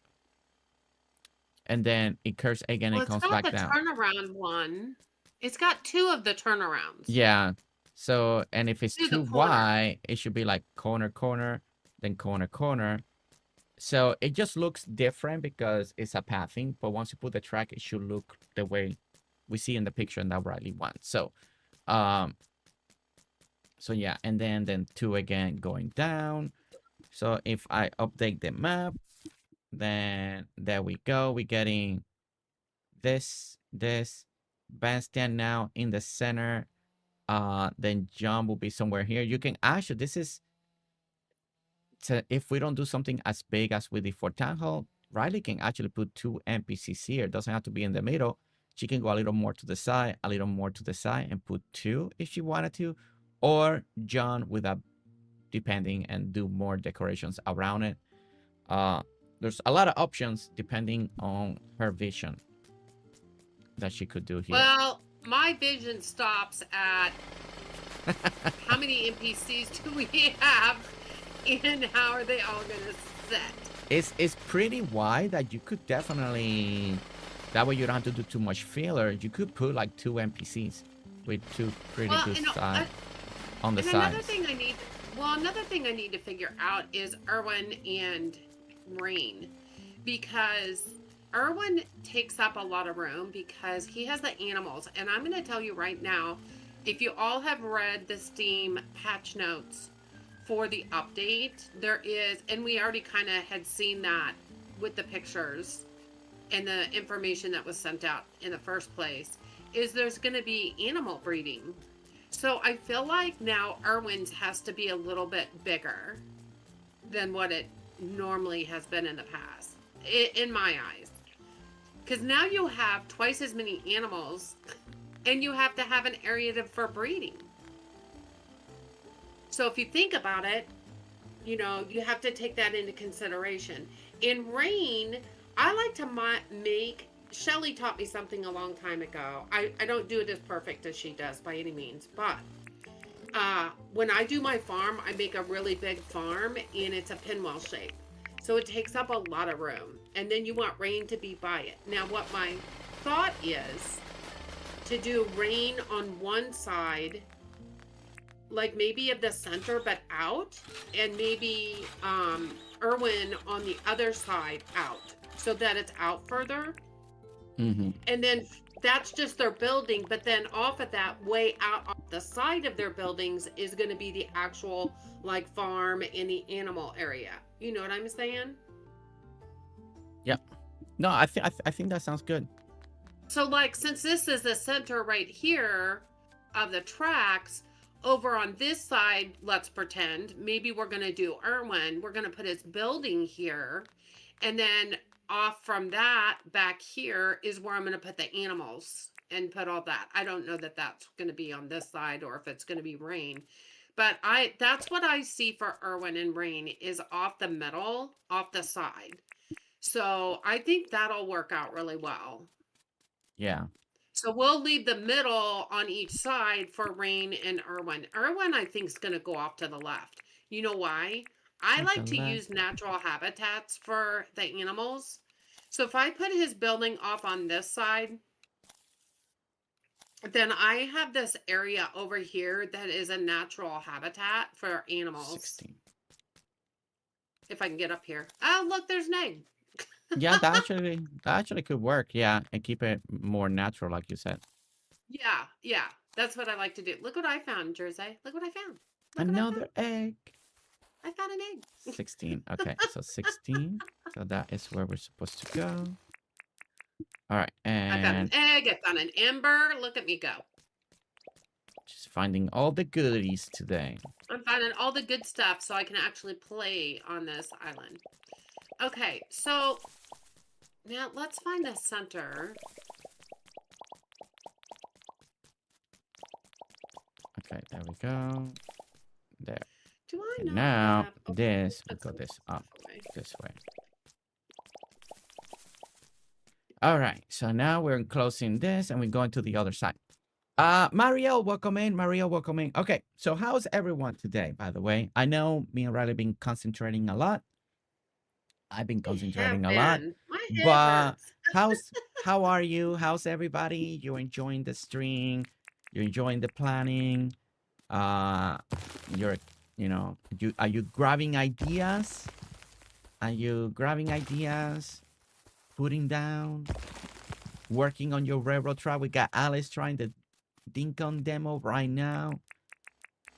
And then it curves again and comes back down. It's got the turnaround one. It's got 2 of the turnarounds. Yeah. So, and if it's too wide, it should be like corner, corner, then corner, corner. So it just looks different because it's a pathing. But once you put the track, it should look the way we see in the picture and that Riley wants. So, so yeah, and then 2 again going down. So if I update the map, then there we go. We're getting this bandstand now in the center. Then John will be somewhere here. You can actually, if we don't do something as big as we did for Town Hall, Riley can actually put 2 NPCs here. It doesn't have to be in the middle. She can go a little more to the side, a little more to the side, and put 2 if she wanted to. Or John without, depending, and do more decorations around it. There's a lot of options depending on her vision that she could do here. Well, my vision stops at how many NPCs do we have and how are they all going to set? It's pretty wide that you could definitely, that way you don't have to do too much filler. You could put like 2 NPCs with 2 pretty good sides on the sides. Another thing I need to figure out is Erwin and Rain, because Erwin takes up a lot of room because he has the animals. And I'm going to tell you right now, if you all have read the Steam patch notes for the update, there is, and we already kind of had seen that with the pictures and the information that was sent out in the first place, is there's going to be animal breeding. So I feel like now Erwin's has to be a little bit bigger than what it normally has been in the past, in my eyes. Because now you have twice as many animals and you have to have an area for breeding. So if you think about it, you know, you have to take that into consideration. In Rain, I like to make Shelly taught me something a long time ago. I don't do it as perfect as she does by any means, but when I do my farm, I make a really big farm and it's a pinwheel shape. So it takes up a lot of room. And then you want rain to be by it. Now what my thought is to do rain on one side, like maybe of the center but out, and maybe Irwin on the other side out, so that it's out further. Mm-hmm. And then that's just their building, but then off of that, way out off the side of their buildings is going to be the actual like farm and the animal area. You know what I'm saying? Yep. No, I think that sounds good. So like, since this is the center right here of the tracks, over on this side, let's pretend maybe we're going to do Irwin. We're going to put his building here, and then off from that back here is where I'm going to put the animals and put all that. I don't know that that's going to be on this side or if it's going to be rain, but that's what I see for Irwin and rain is off the middle, off the side. So I think that'll work out really well. Yeah. So we'll leave the middle on each side for rain and Irwin. Irwin, I think, is going to go off to the left. You know why? I like to use natural habitats for the animals. So if I put his building off on this side, then I have this area over here that is a natural habitat for animals. 16. If I can get up here. Oh, look, there's an egg. Yeah, that actually could work. Yeah, and keep it more natural, like you said. Yeah. That's what I like to do. Look what I found, Jersey. Look what I found. Another egg. I found an egg. 16. Okay, so 16. So that is where we're supposed to go. All right, and I found an egg. I found an ember. Look at me go. Just finding all the goodies today. I'm finding all the good stuff so I can actually play on this island. Okay, so now let's find the center. Okay, there we go. There. Do I And not now have... Oh, this, we let's go go this up way. this way. All right, so now we're closing this and we're going to the other side. Mariel, welcome in. Mariel, welcome in. Okay, so how's everyone today, by the way? I know me and Riley been concentrating a lot. I've been concentrating a lot. But how are you? How's everybody? You enjoying the stream? You enjoying the planning? Are you grabbing ideas? Are you grabbing ideas? Putting down? Working on your railroad track? We got Alice trying the Dinkum demo right now.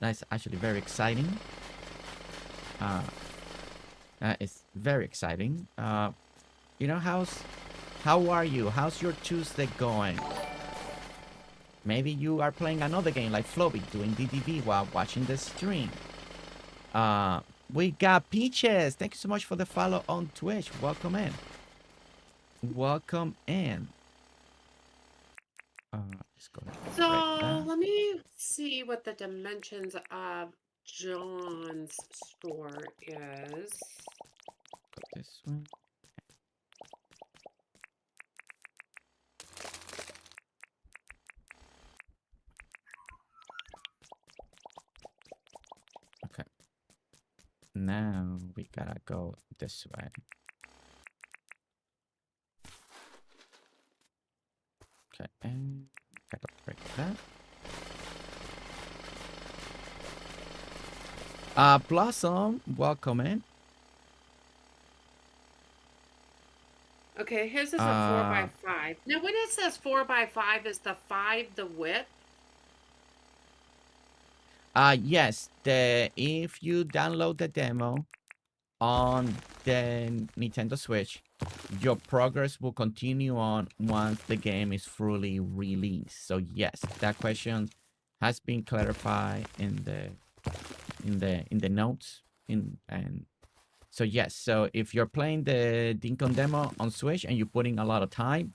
That's actually very exciting. It's very exciting. How are you? How's your Tuesday going? Maybe you are playing another game like Floby, doing DDV while watching the stream. We got Peaches. Thank you so much for the follow on Twitch. Welcome in. Welcome in. So let me see what the dimensions of John's store is. Go this one. Okay. Now we gotta go this way. Okay, and gotta break that. Blossom, welcome in. Okay, his is a 4x5. Now, when it says 4x5, is the 5 the width? Yes. If you download the demo on the Nintendo Switch, your progress will continue on once the game is fully released. So yes, that question has been clarified in the notes. So yes, so if you're playing the Dinkum demo on Switch and you're putting a lot of time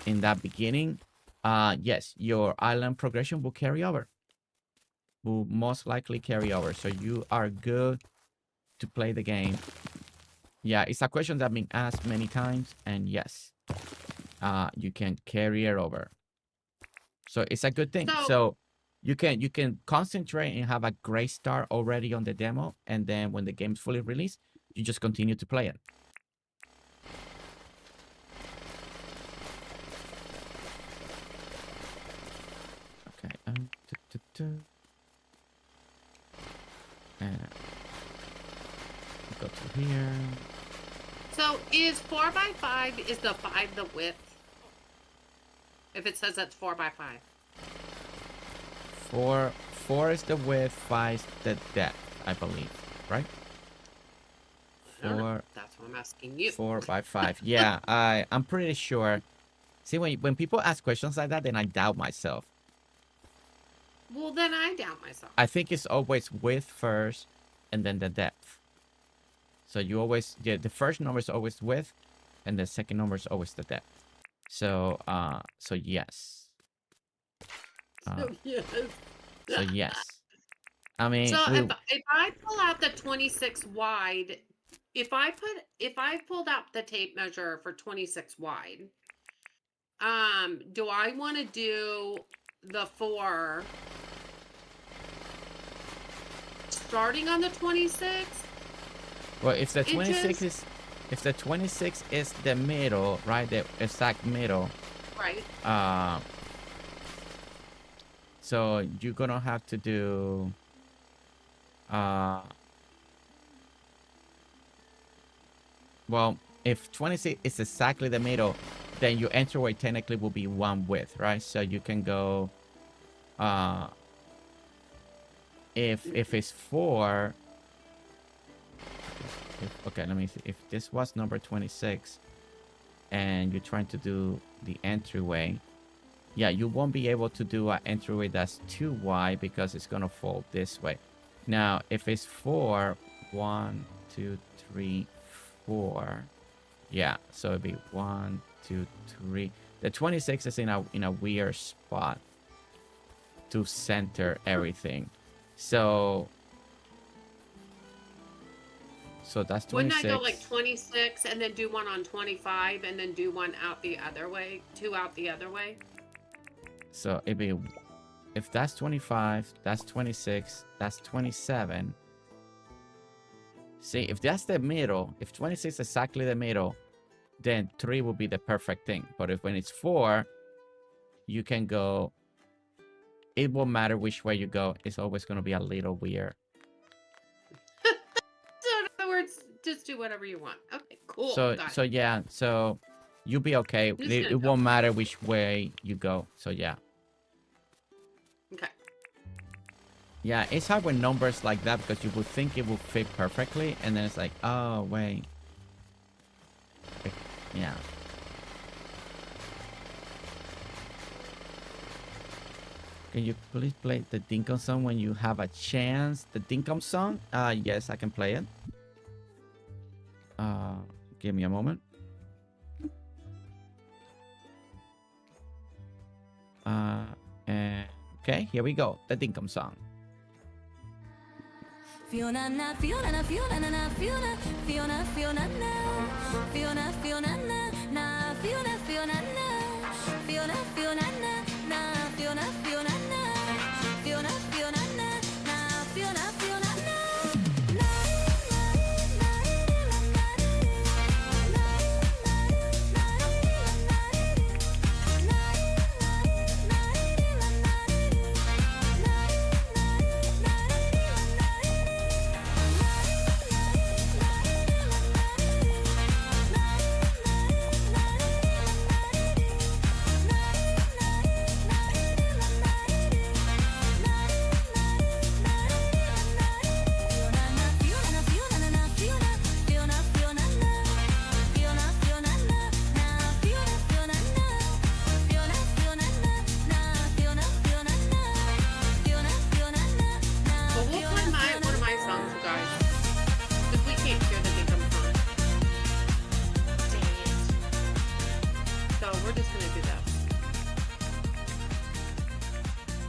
in that beginning, yes, your island progression will carry over. Will most likely carry over. So you are good to play the game. Yeah, it's a question that's been asked many times, and yes, you can carry it over. So it's a good thing. So, So you can concentrate and have a great start already on the demo, and then when the game's fully released, you just continue to play it. Okay. And go to here. so is 4x5, is the 5 the width? If it says that's 4x5. 4 is the width, 5 is the depth, I believe, right? I don't know. 4 That's what I'm asking you. 4 by 5. Yeah, I'm pretty sure. See, when people ask questions like that, then I doubt myself. Well, then I doubt myself. I think it's always width first, and then the depth. So you always, yeah, the first number is always width, and the second number is always the depth. So so yes. So yes. So yes. I mean, So if I pull out the 26 wide, if I pulled out the tape measure for 26 wide, do I want to do the 4 starting on the 26? well, if the 26 inches? is, if the 26 is the middle, right, the exact middle, Right. so you're gonna have to do well, if 26 is exactly the middle, then your entryway technically will be 1 width, right? So you can go if it's 4, okay, let me see. If this was number 26 and you're trying to do the entryway, yeah, you won't be able to do an entryway that's too wide because it's gonna fall this way. Now, if it's 4, 1, 2, 3, 4, yeah, so it'd be 1, 2, 3. The 26 is in a weird spot to center everything. So that's 26. Wouldn't I go like 26 and then do one on 25 and then do one out the other way, 2 out the other way? So it'd be, if that's 25, that's 26, that's 27. See, if that's the middle, if 26 is exactly the middle, then 3 will be the perfect thing. But if when it's 4, you can go, it won't matter which way you go. It's always going to be a little weird. So in other words, just do whatever you want. Okay, cool. So yeah, so you'll be okay. It won't matter which way you go. So yeah. Okay. Yeah, it's hard with numbers like that because you would think it will fit perfectly, and then it's like, oh wait. Yeah. Can you please play the Dinkum song when you have a chance? The Dinkum song? Yes, I can play it. Give me a moment. And okay, here we go. The Dinkum song. Fiona na Fiona na Fiona na Fiona Fiona Fiona na Fiona Fiona na na Fiona Fiona na Fiona Fiona na na Fiona Fiona na Fiona Fiona na na Fiona Fiona na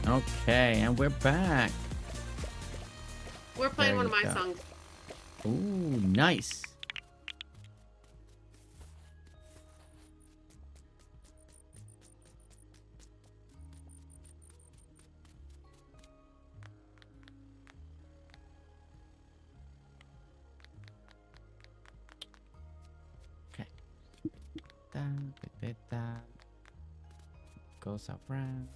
Okay, and we're back. We're playing There one of you my go. songs. Ooh, nice. Goes around.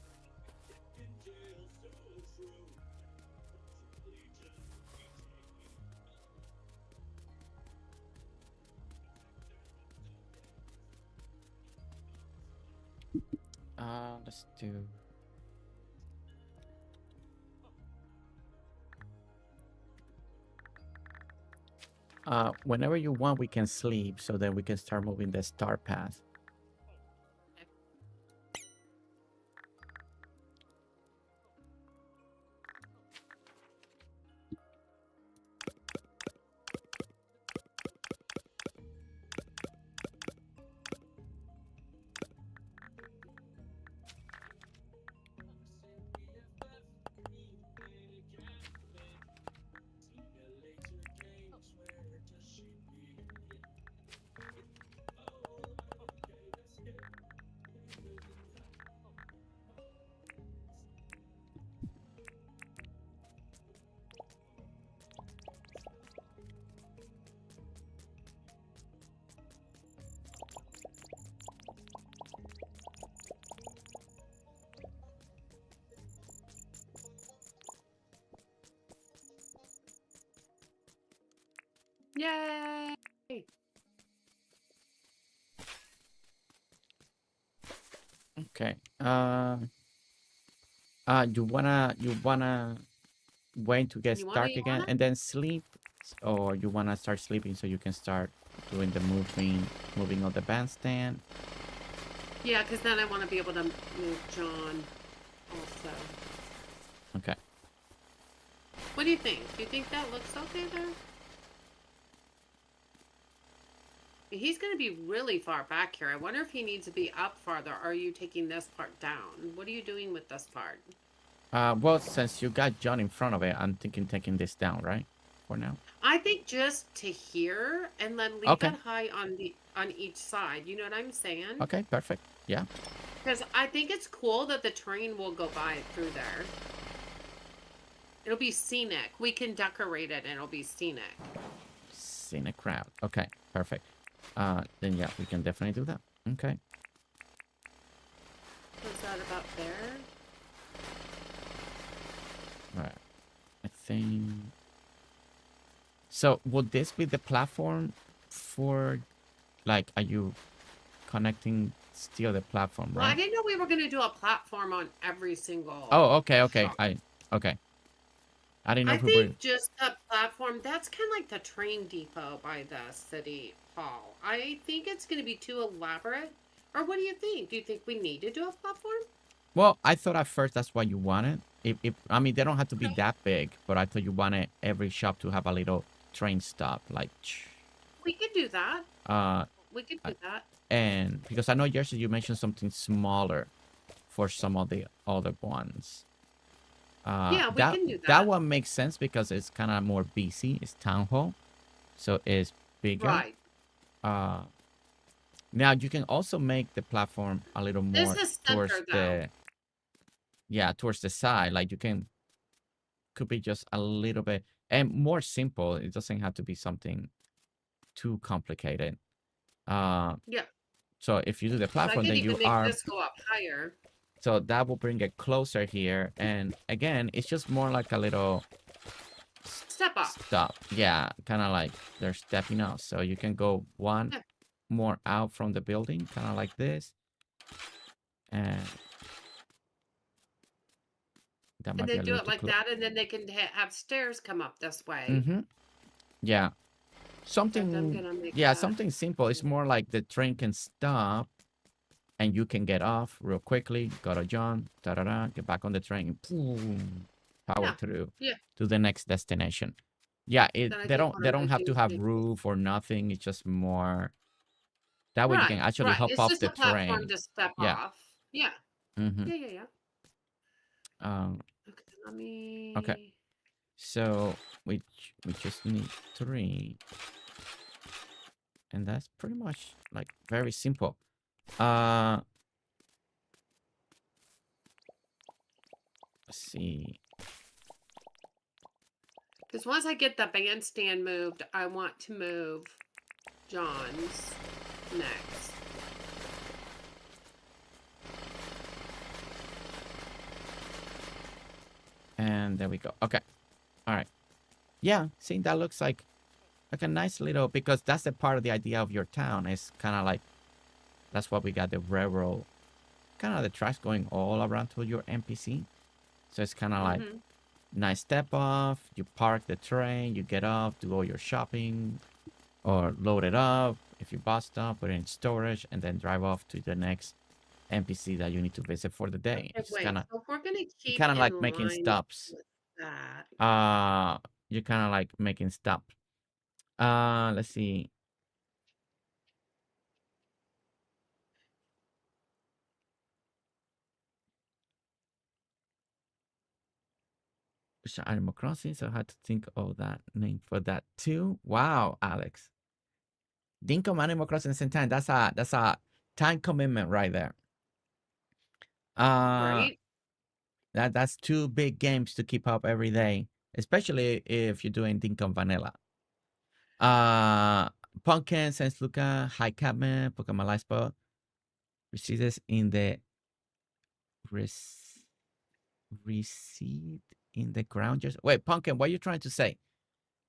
Let's do. Whenever you want, we can sleep, so then we can start moving the star path. Yay! Okay. You wanna wait to get dark again and then sleep, or you wanna start sleeping so you can start doing the moving of the bandstand? Yeah, because then I want to be able to move John also. Okay. What do you think? Do you think that looks okay there? He's going to be really far back here. I wonder if he needs to be up farther. Or are you taking this part down? What are you doing with this part? Well, since you got John in front of it, I'm thinking taking this down, right? For now. I think just to here and then leave it high on each side. You know what I'm saying? Okay, perfect. Yeah. Because I think it's cool that the train will go by through there. It'll be scenic. We can decorate it and it'll be scenic. Scenic crowd. Okay, perfect. Then yeah, we can definitely do that. Okay. Is that about there? Right. I think. So would this be the platform for, like, are you connecting still the platform, right? Well, I didn't know we were going to do a platform on every single. Oh, okay. Okay. I didn't know I if we think were... just a platform, that's kind of like the train depot by the city hall. I think it's going to be too elaborate. Or what do you think? Do you think we need to do a platform? Well, I thought at first that's what you wanted. I mean, they don't have to be that big, but I thought you wanted every shop to have a little train stop, like... We could do that. We could do that. And because I know, Jersey, you mentioned something smaller for some of the other ones. Yeah, we can do that. That one makes sense because it's kind of more busy. It's town hall, so it's bigger. Right. Now you can also make the platform a little more towards towards the side. Like could be just a little bit and more simple. It doesn't have to be something too complicated. Yeah. So if you do the platform, then you are. This go up higher. So that will bring it closer here. And again, it's just more like a little step up. Stop. Yeah, kind of like they're stepping up. So you can go one more out from the building, kind of like this. And that might they be a do little it like that, and then they can have stairs come up this way. Mm-hmm. Yeah. Something, something simple. It's more like the train can stop and you can get off real quickly, go to John, get back on the train, boom, power through to the next destination. Yeah, they don't have to have roof or nothing. It's just more that way you can actually hop off the train. Platform to step off. Yeah. Mm-hmm. Yeah. Okay, let me. Okay. So we just need 3. And that's pretty much like very simple. Let's see. Because once I get the bandstand moved, I want to move John's next. And there we go. Okay. All right. Yeah. See, that looks like a nice little, because that's the part of the idea of your town. It's kind of like, that's what we got, the railroad, kind of the tracks going all around to your NPC. So it's kind of like nice step off. You park the train, you get off, do all your shopping, or load it up. If you bought stuff, put it in storage, and then drive off to the next NPC that you need to visit for the day. Okay, It's wait. kind of, So if we're gonna keep kind of in like making line stops. with that, You're kind of like making stops. Let's see. Animal Crossing, so I had to think of that name for that too. Wow, Alex. Dinkum Animal Crossing at the same time. That's a time commitment right there. right? That's 2 big games to keep up every day, especially if you're doing Dinkum Vanilla. Pumpkin, Saint Luca, High Catman, Pokemon Life Spot. Recedes in the recede in the ground. Just wait, Pumpkin, what are you trying to say?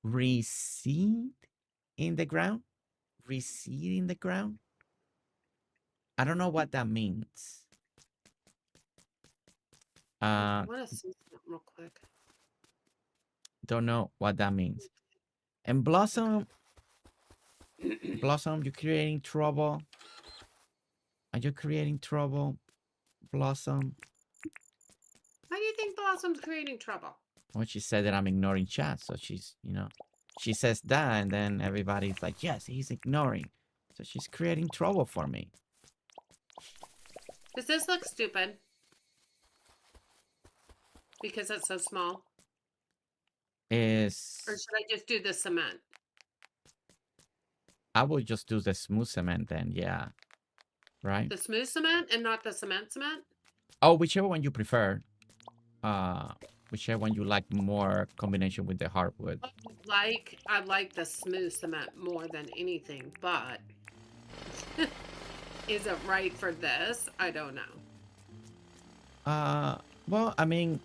Recede in the ground? Recede in the ground? I don't know what that means. I want to see something real quick. Don't know what that means. And Blossom, Blossom, you're creating trouble. Are you creating trouble, Blossom? Why do you think Blossom's creating trouble? Well, she said that I'm ignoring chat, so she's, she says that, and then everybody's like, yes, he's ignoring. So she's creating trouble for me. Does this look stupid? Because it's so small? Or should I just do the cement? I would just do the smooth cement then, yeah. Right? The smooth cement and not the cement? Oh, whichever one you prefer. Whichever one you like more combination with the hardwood. I like the smooth cement more than anything, but is it right for this? I don't know. Well, I mean,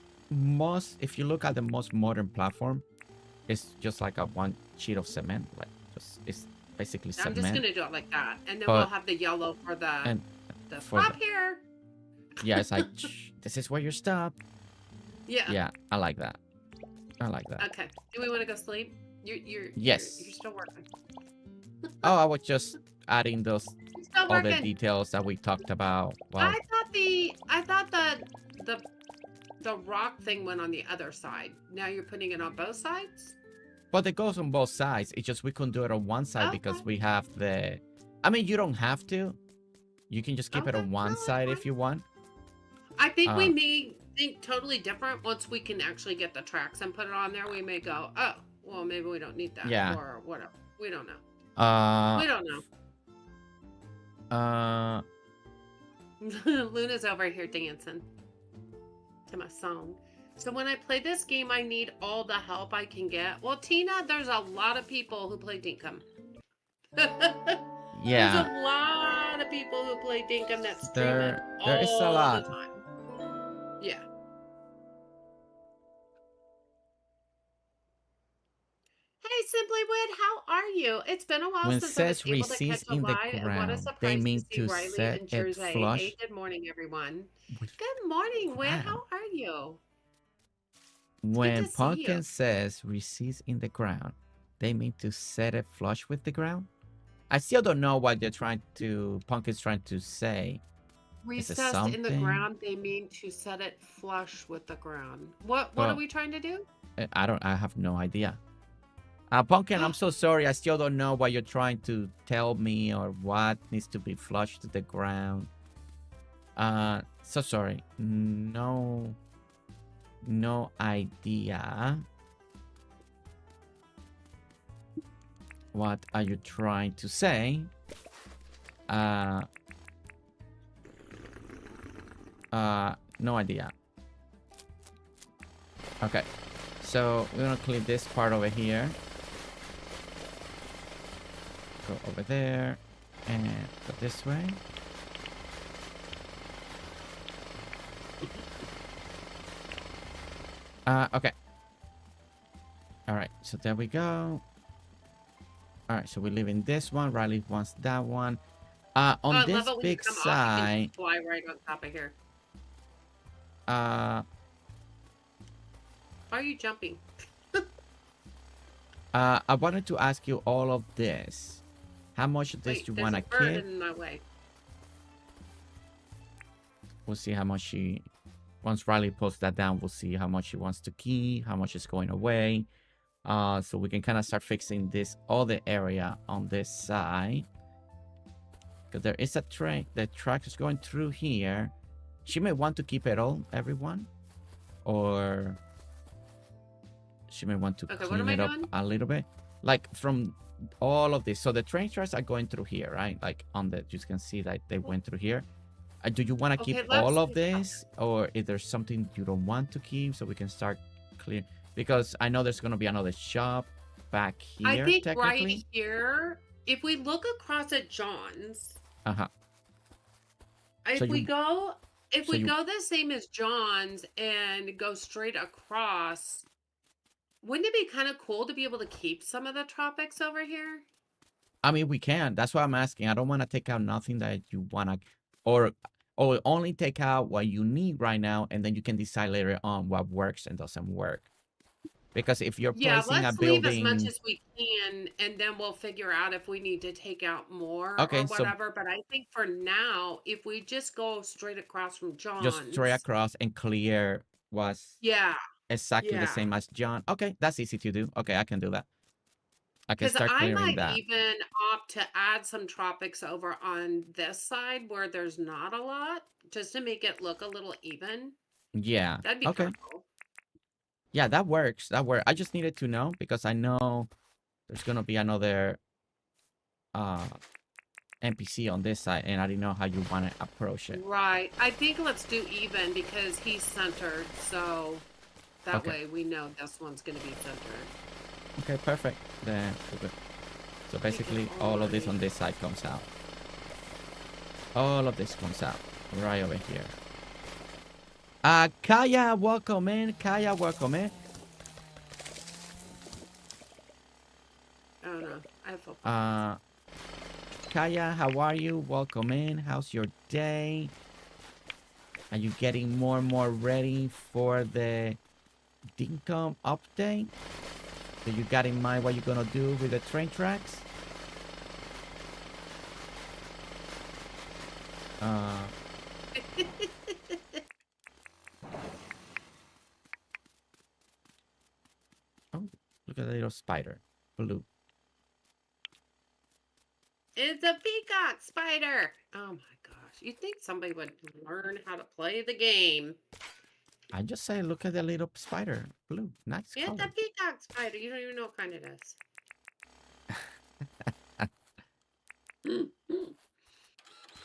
if you look at the most modern platform, it's just like a one sheet of cement, like it's basically cement. I'm just gonna do it like that, and then we'll have the yellow for the stop here. Yeah, it's like this is where you stop. Yeah. Yeah, I like that. I like that. Okay. Do we want to go sleep? You're yes. You're still working. Oh, I was just adding those all the details that we talked about. Well, I thought the rock thing went on the other side. Now you're putting it on both sides? But it goes on both sides. It's just we couldn't do it on one side because we have the... I mean, you don't have to. You can just keep it on one side if you want. I think we may think totally different once we can actually get the tracks and put it on there. We may go, oh, well, maybe we don't need that. Yeah. Or whatever. We don't know. We don't know. Luna's over here dancing to my song. So when I play this game, I need all the help I can get. Well, Tina, there's a lot of people who play Dinkum. Yeah. There's a lot of people who play Dinkum that stream it there is a all lot. the time. Yeah. Hey, Simplywood, how are you? It's been a while When since I was says able to receives catch a in the live. And what a ground, surprise they mean to see to Riley set and it Jersey. flush. Hey, good morning, everyone. with Good morning, Wit. ground. How are you? When to see Pumpkin you. says receives in the ground, they mean to set it flush with the ground? I still don't know what Pumpkin's trying to say. Recessed in the something? ground, they mean to set it flush with the ground. What are we trying to do? I have no idea. Pumpkin, I'm so sorry. I still don't know what you're trying to tell me or what needs to be flushed to the ground. So sorry. No idea. What are you trying to say? No idea. Okay, so we're gonna clear this part over here. Go over there and go this way. Okay. All right, so there we go. All right, so we're leaving this one. Riley wants that one. On I this love it when you big come off, you side, can fly right on top of here. uh, Why are you jumping? I wanted to ask you all of this. How much of this Wait, you there's want a to bird keep? in my way. We'll see how much she... Once Riley puts that down, we'll see how much she wants to keep, how much is going away. So we can kind of start fixing this other area on this side. Because there is a train. The track is going through here. She may want to keep it all, everyone. Or... she may want to clean it up a little bit. Like from all of this. So the train tracks are going through here, right? Like on the... you can see that they went through here. Do you want to keep all of this? Or is there something you don't want to keep so we can start clear? Because I know there's going to be another shop back here, I think technically. right here, if we look across at John's, if we go the same as John's and go straight across, wouldn't it be kind of cool to be able to keep some of the tropics over here? I mean, we can. That's why I'm asking. I don't want to take out nothing that you want to, or only take out what you need right now, and then you can decide later on what works and doesn't work. Because if you're placing a building... leave as much as we can, and then we'll figure out if we need to take out more or whatever. But I think for now, if we just go straight across from John's... just straight across and clear was exactly the same as John. Okay, that's easy to do. Okay, I can do that. I can start clearing that. I might even opt to add some tropics over on this side where there's not a lot, just to make it look a little even. Yeah. That'd be kind of cool. Yeah, that works. That works. I just needed to know because I know there's gonna be another NPC on this side, and I didn't know how you want to approach it. Right. I think let's do even because he's centered, so that way we know this one's gonna be centered. Okay, perfect. Then so basically all of this on this side comes out. All of this comes out right over here. Kaya, welcome in. Kaya, welcome in. Oh no, I have full Kaya, how are you? Welcome in. How's your day? Are you getting more and more ready for the Dinkum update? Do you got in mind what you're gonna do with the train tracks? Oh, look at the little spider. Blue. It's a peacock spider. Oh my gosh. You'd think somebody would learn how to play the game. I just say, look at the little spider. Blue. Nice color. It's a peacock spider. You don't even know what kind it is.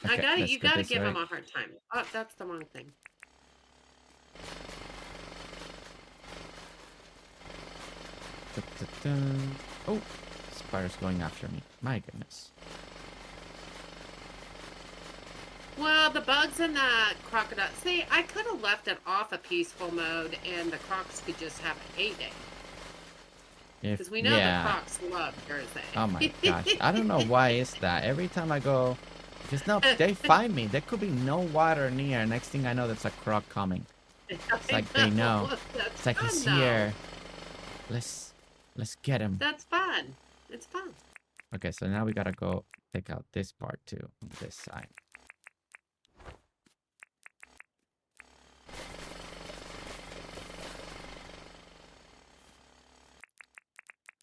Okay, you gotta give him a hard time. Oh, that's the wrong thing. Oh, spider's going after me. My goodness. Well, the bugs in the crocodile. See, I could have left it off a peaceful mode, and the crocs could just have a heyday. Because we know the crocs love Jersey. Oh my gosh. I don't know why is that. Every time I go, just no, they find me. There could be no water near. Next thing I know, there's a croc coming. It's like they know. It's like he's here. Let's get him. That's fun. It's fun. Okay, so now we gotta go take out this part too on this side.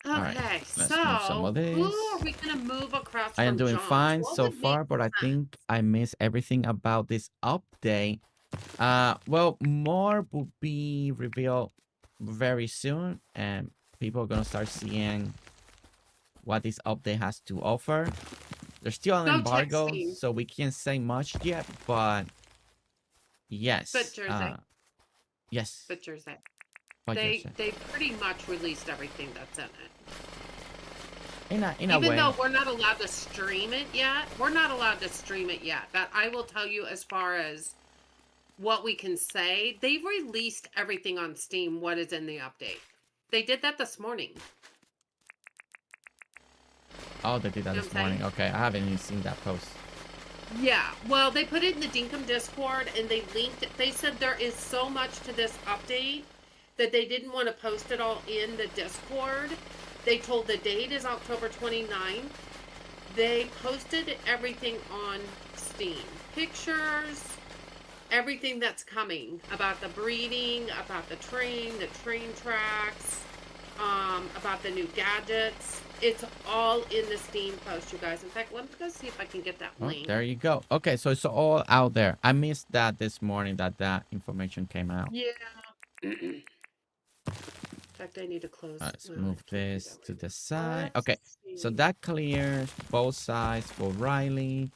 Okay, let's so move some of this. who are we gonna move across? I am doing John's? fine What so would far, make but I sense? think I missed everything about this update. Well, more will be revealed very soon, and people are gonna start seeing what this update has to offer. There's still an embargo, so we can't say much yet, but yes. But Jersey. Yes. But Jersey. But They Jersey. they pretty much released everything that's in it. In a Even way. though we're not allowed to stream it yet, but I will tell you as far as what we can say. They've released everything on Steam, what is in the update. They did that this morning. Oh, they did that this morning. Okay, I haven't even seen that post. Yeah, well, they put it in the Dinkum Discord, and they linked it. They said there is so much to this update that they didn't want to post it all in the Discord. They told the date is October 29th. They posted everything on Steam. Pictures, everything that's coming about the breeding, about the train tracks, about the new gadgets. It's all in the Steam post, you guys. In fact, let me go see if I can get that link. There you go. Okay, so it's all out there. I missed that this morning that information came out. Yeah. In fact, I need to close. Let's move this to the side. Okay, so that clears both sides for Riley.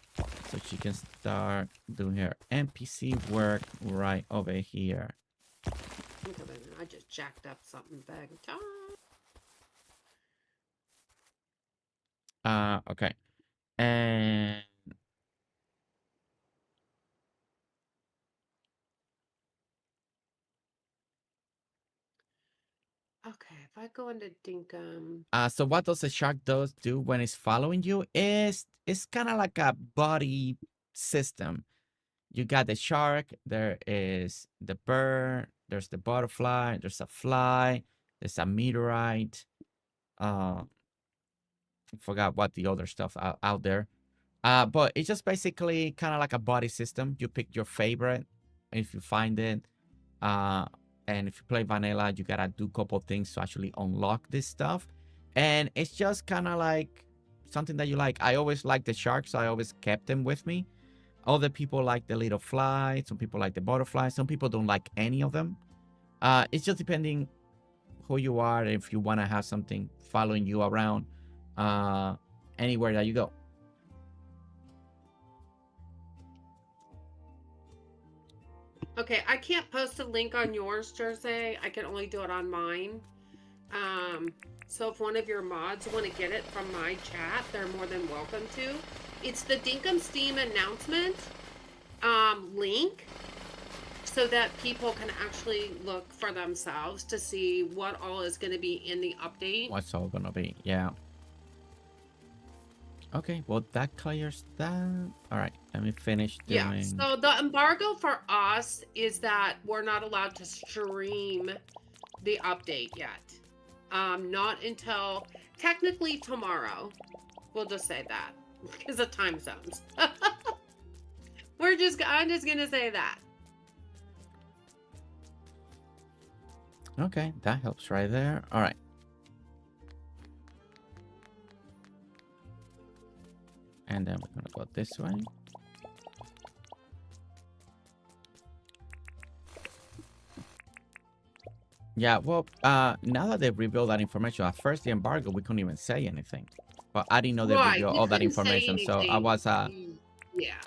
So she can start doing her NPC work right over here. I just jacked up something big time. Okay. And okay, if I go into Dinkum. So what does the shark do when it's following you is it's kind of like a body system. You got the shark, there is the bird, there's the butterfly, there's a fly, there's a meteorite. I forgot what the other stuff out there. But it's just basically kind of like a body system. You pick your favorite if you find it. And if you play vanilla, you gotta do a couple things to actually unlock this stuff. And it's just kind of like something that you like. I always like the sharks, so I always kept them with me. Other people like the little fly. Some people like the butterfly. Some people don't like any of them. It's just depending who you are, if you want to have something following you around anywhere that you go. Okay, I can't post a link on yours, Jersey. I can only do it on mine. So if one of your mods want to get it from my chat, they're more than welcome to. It's the Dinkum Steam announcement link, so that people can actually look for themselves to see what all is going to be in the update. What's all gonna be, yeah. Okay, well, that clears that. All right, let me finish doing... Yeah, so the embargo for us is that we're not allowed to stream the update yet. Not until technically tomorrow. We'll just say that because of time zones. I'm just gonna say that. Okay, that helps right there. All right. And then we're gonna go this way. Yeah, well, now that they've revealed that information, at first the embargo, we couldn't even say anything. But I didn't know they revealed all that information, so I was, yeah.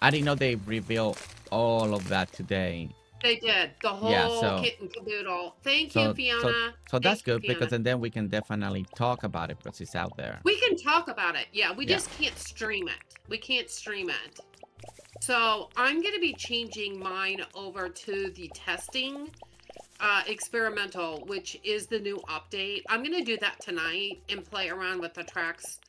I didn't know they revealed all of that today. They did, the whole kit and caboodle. Thank you, Fiona. So that's good, because then we can definitely talk about it because it's out there. We can talk about it. Yeah, we just can't stream it. We can't stream it. So I'm going to be changing mine over to the testing experimental, which is the new update. I'm going to do that tonight and play around with the tracks.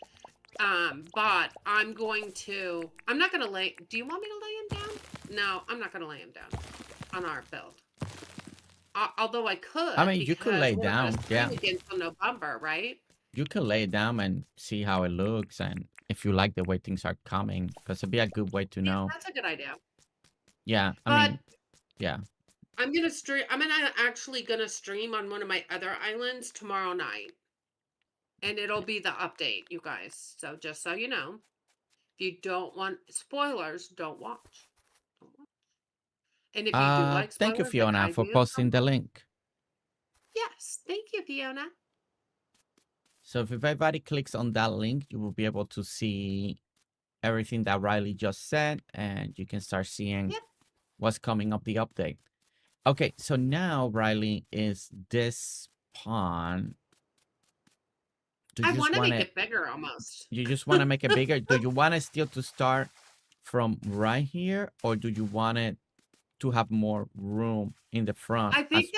But I'm not going to lay... Do you want me to lay him down? No, I'm not going to lay him down on our build. Although I could. I mean, you could lay down, yeah. Until November, right? You could lay down and see how it looks, and if you like the way things are coming, because it'd be a good way to know. That's a good idea. Yeah, I mean, yeah. I'm gonna stream. Actually gonna stream on one of my other islands tomorrow night, and it'll be the update, you guys. So just so you know, if you don't want spoilers, don't watch. And if you do like spoilers, thank you, Fiona, for posting the link. Yes, thank you, Fiona. So if everybody clicks on that link, you will be able to see everything that Riley just said, and you can start seeing what's coming up the update. Okay, so now, Riley, is this pond... I want to make it bigger almost. You just want to make it bigger? Do you want it still to start from right here, or do you want it to have more room in the front I think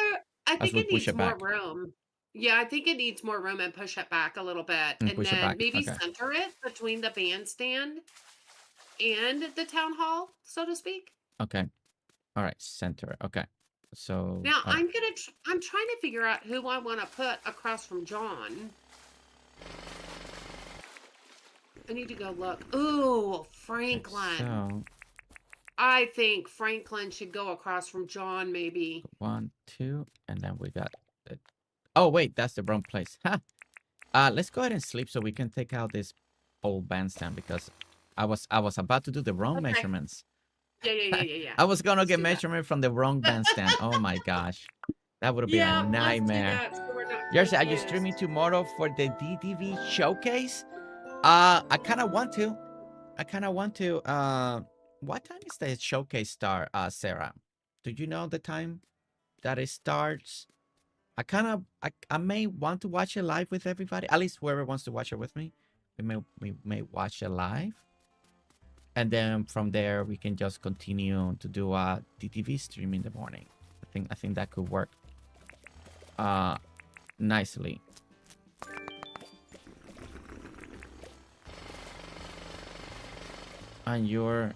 we it push needs it more back room. Yeah, I think it needs more room and push it back a little bit, and and push it then back? maybe Okay. center it between the bandstand and the town hall, so to speak. Okay. All right. Center. Okay. So, Now all right. I'm trying to figure out who I want to put across from John. I need to go look. Ooh, Franklin. So, I think Franklin should go across from John, maybe. 1, 2, and then we got it. Oh, wait, that's the wrong place. Ha! Let's go ahead and sleep so we can take out this old bandstand because I was about to do the wrong Okay. measurements. Yeah. I was gonna Let's get do that. measurement from the wrong bandstand. Oh my gosh. That would have been Yeah, a let's do nightmare. that so we're not Jersey, are you confused. streaming tomorrow for the DDV showcase? I kind of want to. What time is the showcase start, Sarah? Do you know the time that it starts? I may want to watch it live with everybody. At least whoever wants to watch it with me. We may watch it live. And then from there we can just continue to do a DTV stream in the morning. I think that could work nicely. And you're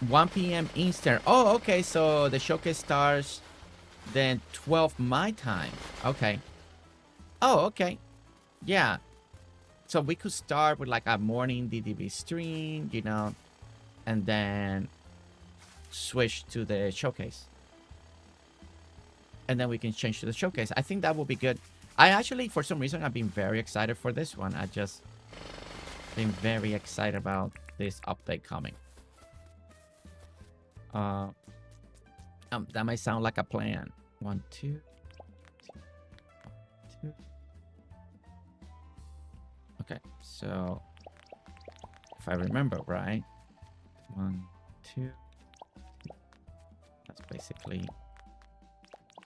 1 p.m. Eastern. Oh, okay. So the showcase starts then 12 my time. Okay. Oh, okay. Yeah. So we could start with like a morning DDV stream, you know, and then switch to the showcase. And then we can change to the showcase. I think that will be good. I actually, for some reason, I've been very excited for this one. I just been very excited about this update coming. That might sound like a plan. 1, 2, 2. Okay, so if I remember right, 1, 2. That's basically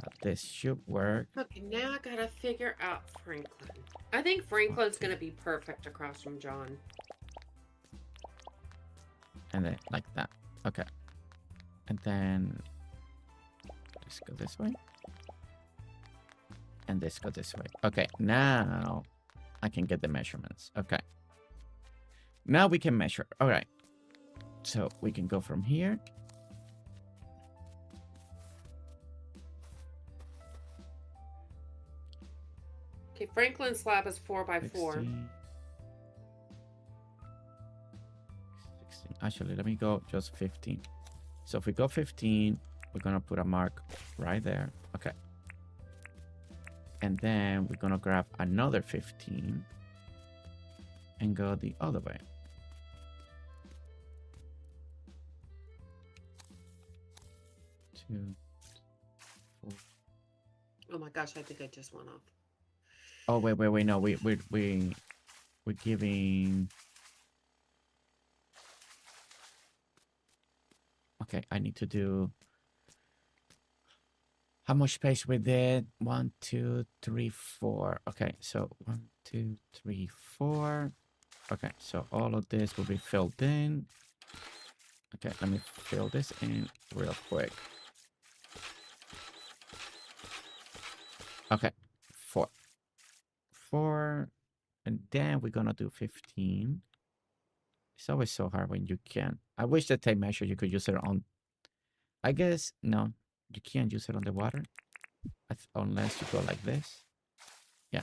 how this should work. Okay, now I gotta figure out Franklin. I think Franklin's gonna be perfect across from John. And then like that. Okay. And then let's go this way. And this go this way. Okay, now I can get the measurements. Okay. Now we can measure. All right. So we can go from here. Okay, Franklin's slab is 4x4. 16. Actually, let me go just 15. So if we go 15, we're gonna put a mark right there. Okay. And then we're gonna grab another 15 and go the other way. 2, 4. Oh my gosh, I think I just went off. Oh wait. No, we're giving. Okay, I need to do. How much space we did? 1, 2, 3, 4. Okay, so 1, 2, 3, 4. Okay, so all of this will be filled in. Okay, let me fill this in real quick. Okay, 4. 4, and then we're gonna do 15. It's always so hard when you can. I wish the tape measure you could use it on. I guess no, you can't use it on the water unless you go like this. Yeah.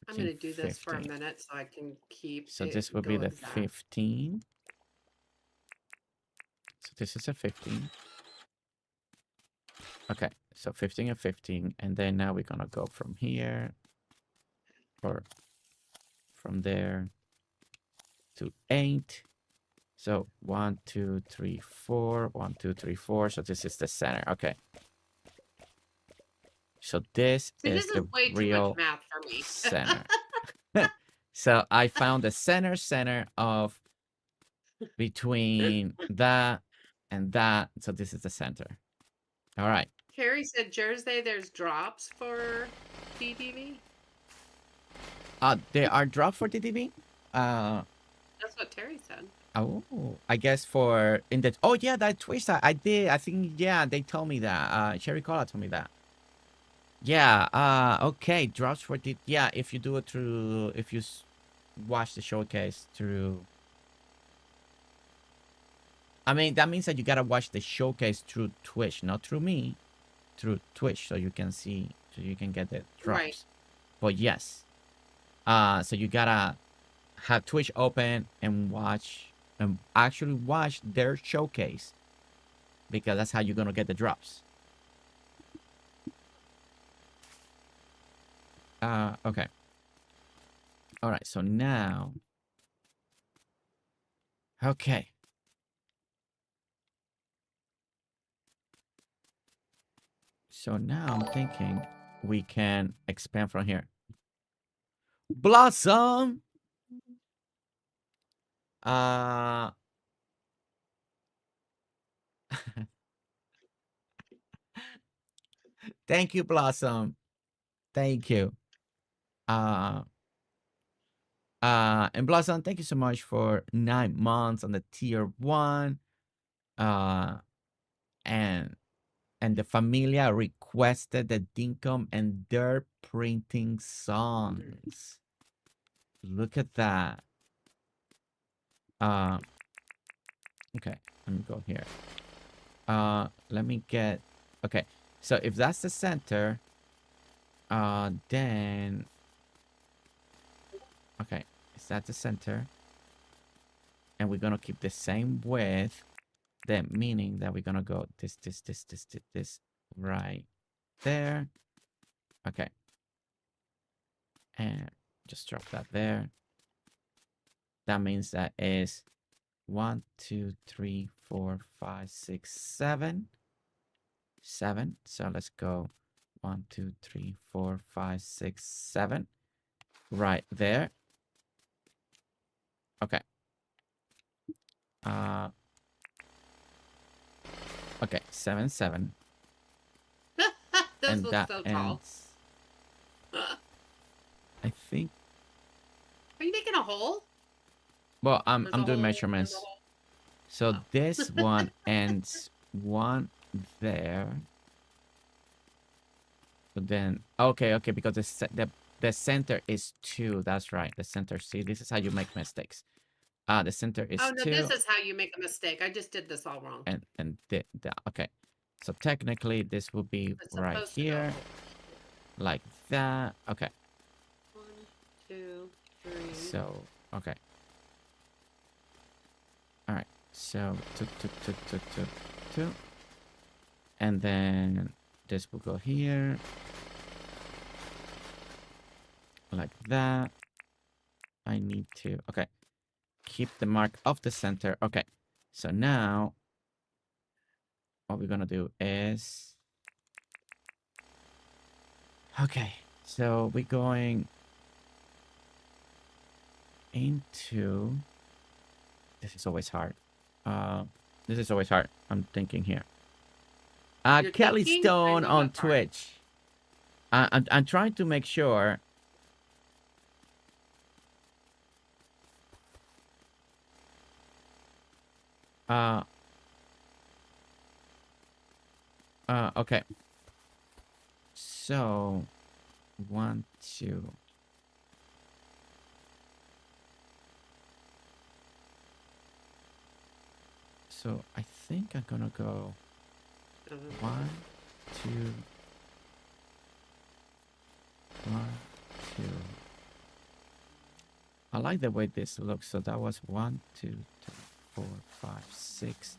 I'm gonna do this for a minute so I can keep. So this will be the 15. So this is a 15. Okay, so 15 and 15, and then now we're gonna go from here, or from there to 8. So 1, 2, 3, 4. 1, 2, 3, 4. So this is the center. Okay. So this is the way real too much math for me. center. So I found the center of between that and that. So this is the center. All right. Carrie said, Jersey, there's drops for DDV. There are drops for DDV. That's what Terry said. Oh, I guess for in the oh yeah, that Twitch I did. I think yeah, they told me that. Cherry Cola told me that. Yeah. Okay. Drops for the yeah. If you do it through, if you watch the showcase through. I mean, that means that you gotta watch the showcase through Twitch, not through me, through Twitch, so you can see, so you can get the drops. Right. But yes, so you gotta have Twitch open and watch, and actually watch their showcase, because that's how you're gonna get the drops. Okay. All right. So now, okay. So now I'm thinking we can expand from here. Blossom. Thank you, Blossom. Thank you. And Blossom, thank you so much for 9 months on the tier 1. And the Familia requested the Dinkum and they're printing songs. Look at that. Okay, let me go here. Let me get, okay. So if that's the center, then, okay, is that the center? And we're gonna keep the same width, then meaning that we're gonna go this right there. Okay. And just drop that there. That means that is 1, 2, 3, 4, 5, 6, 7. 7. So let's go 1, 2, 3, 4, 5, 6, 7. Right there. Okay. Okay, 7, 7. This And looks that so tall. ends. I think. Are you making a hole? Well, I'm There's a doing hole, measurements. there's a hole. So Oh. this one ends 1 there. But then okay, because the center is 2. That's right. The center. See, this is how you make mistakes. The center is Oh no, 2. this is how you make a mistake. I just did this all wrong. And okay. So technically this will be It's right supposed to here. go. Like that. Okay. 1, 2, 3. So okay. All right. So 2. And then this will go here. Like that. I need to, okay. Keep the mark of the center. Okay. So now what we're gonna do is, okay. So we're going into, this is always hard. This is always hard. I'm thinking here. You're Kelly thinking? I Stone know on that part. Twitch. I'm trying to make sure. Okay. So 1, 2. So I think I'm gonna go 1, 2, 1, 2. I like the way this looks. So that was 1, 2, 3, 4, 5, 6,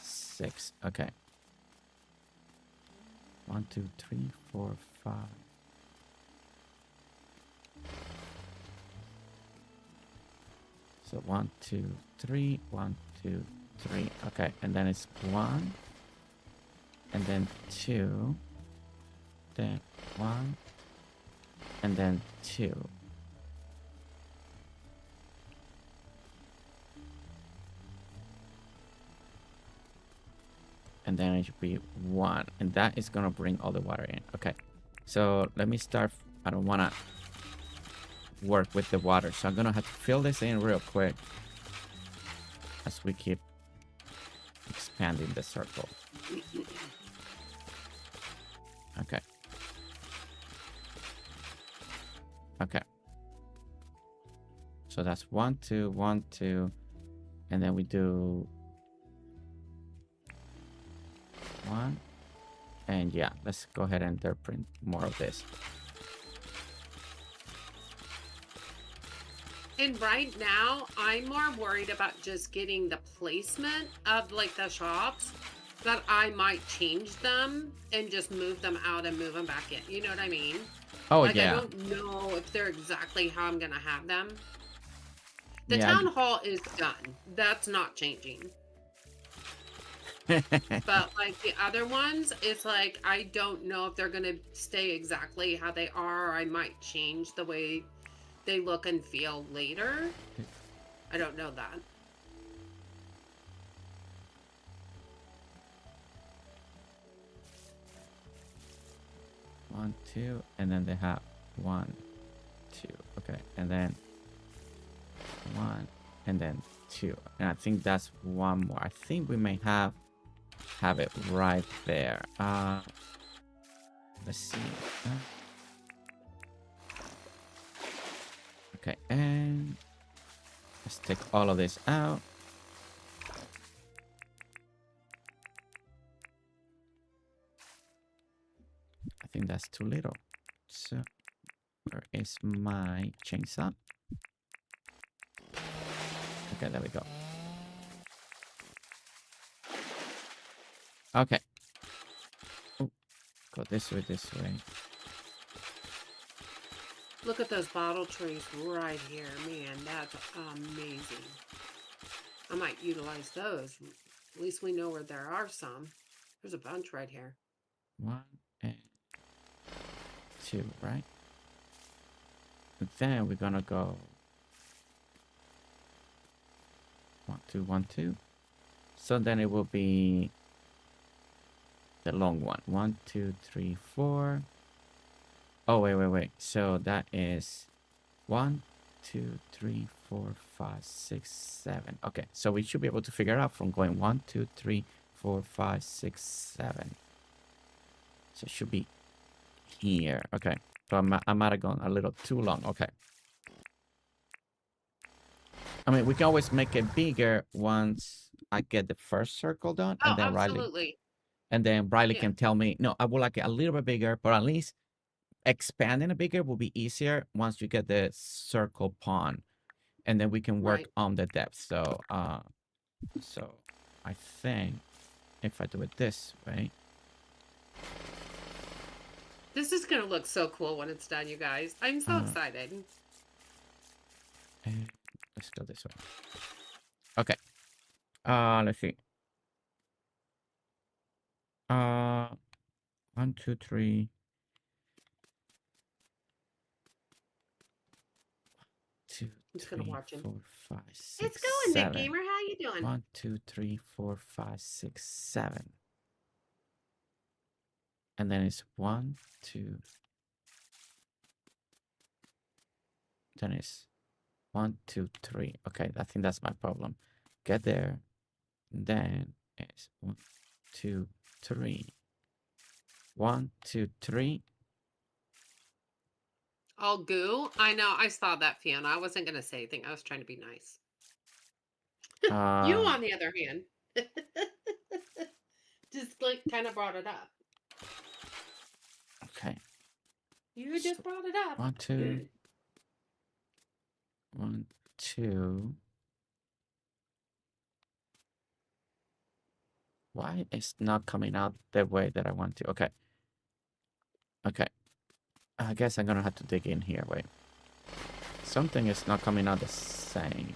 6. Okay. 1, 2, 3, 4, 5. So 1, 2, 3, 1, 2, 3. Okay, and then it's 1, and then 2, then 1, and then 2. And then it should be 1, and that is gonna bring all the water in. Okay, so let me start. I don't wanna work with the water. So I'm gonna have to fill this in real quick as we keep expanding the circle. Okay. Okay. So that's 1, 2, 1, 2, and then we do 1, and yeah, let's go ahead and print more of this. And right now, I'm more worried about just getting the placement of like the shops, that I might change them and just move them out and move them back in. You know what I mean? Oh, like, yeah. I don't know if they're exactly how I'm going to have them. The Yeah, town hall is done. That's not changing. But like the other ones, it's like, I don't know if they're going to stay exactly how they are, or I might change the way they look and feel later. I don't know that. One, 2, and then they have 1, 2. Okay, and then 1, and then 2. And I think that's one more. I think we may have it right there. Let's see. Okay, and let's take all of this out. I think that's too little. So where is my chainsaw? Okay, there we go. Okay. Oh, go this way, this way. Look at those bottle trees right here. Man, that's amazing. I might utilize those. At least we know where there are some. There's a bunch right here. 1 and 2, right? And then we're gonna go 1, 2, 1, 2. So then it will be the long one. 1, 2, 3, 4. Oh, wait. So that is 1, 2, 3, 4, 5, 6, 7. Okay, so we should be able to figure out from going 1, 2, 3, 4, 5, 6, 7. So it should be here. Okay, so I might have gone a little too long. Okay. I mean, we can always make it bigger once I get the first circle done, and then absolutely. Riley can tell me, no, I would like it a little bit bigger, but at least expanding it bigger will be easier once you get the circle pawn, and then we can work on the depth. So so I think if I do it this way, this is gonna look so cool when it's done, you guys. I'm so excited. And let's go this way. Okay, let's see. 1, 2, 3. 2, I'm just 3, gonna watch him. 4, 5, 6, It's going, 7. Nick Gamer. How you doing? 1, 2, 3, 4, 5, 6, 7. And then it's 1, 2. Then it's 1, 2, 3. Okay, I think that's my problem. Get there. Then it's 1, 2, 3. 1, 2, 3. All goo. I know. I saw that, Fiona. I wasn't gonna say anything. I was trying to be nice. You, on the other hand, just like kind of brought it up. Okay. You just brought it up. 1, 2. 1, 2. Why is not coming out the way that I want to? Okay. Okay. I guess I'm gonna have to dig in here. Wait. Something is not coming out the same.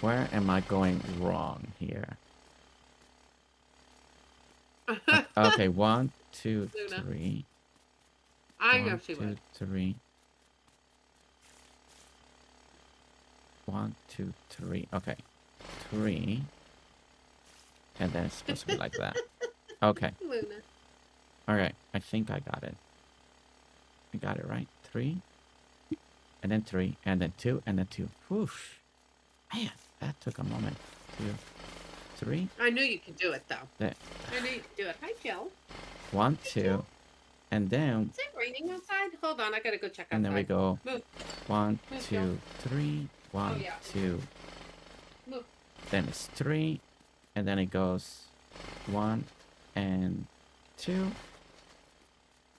Where am I going wrong here? Okay, 1, 2, 3. I know she 2, would. 3. 1, 2, 3. Okay, 3. And then it's supposed to be like that. Okay. Luna. All right. I think I got it. I got it right. 3, and then 3, and then 2, and then 2. Whoosh. Man, that took a moment. 2, 3. I knew you could do it, though. There. I knew you could do it. Hi, Jill. 1, 2, and then. Is it raining outside? Hold on, I gotta go check outside. And then we go. Move. 1, Move, 2, 3. 1, yeah. 2. Move. Then it's 3, and then it goes 1 and 2,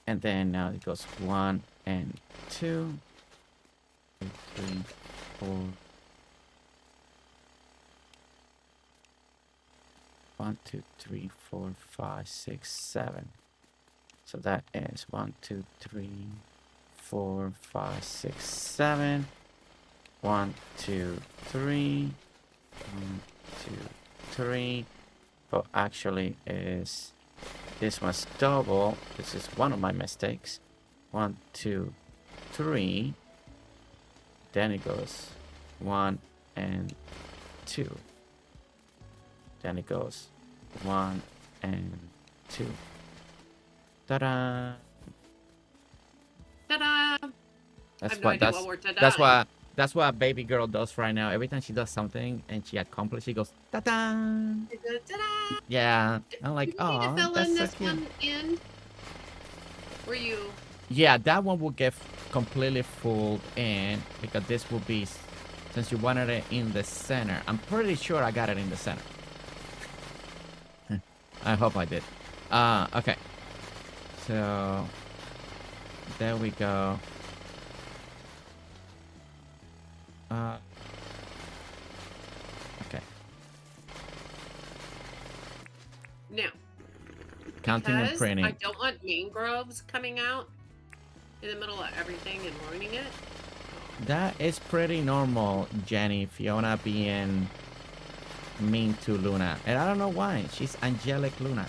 and then now it goes 1 and 2, 3, 4. 1, 2, 3, 4, 5, 6, 7. So that is 1, 2, 3, 4, 5, 6, 7. 1, 2, 3. 1, 2, 3. But actually is this was double. This is one of my mistakes. 1, 2, 3. Then it goes 1 and 2. Then it goes 1 and 2. Ta-da! Ta-da! That's what a baby girl does right now. Every time she does something and she accomplishes, she goes ta-da! Ta-da! Yeah, I'm like, oh, oh, that's so cute. One in? Were you? Yeah, that one will get completely full in because this will be, since you wanted it in the center. I'm pretty sure I got it in the center. I hope I did. Okay. So there we go. Okay. Now. Counting and printing. I don't want mangroves coming out in the middle of everything and ruining it. That is pretty normal, Jenny. Fiona being mean to Luna. And I don't know why. She's angelic Luna.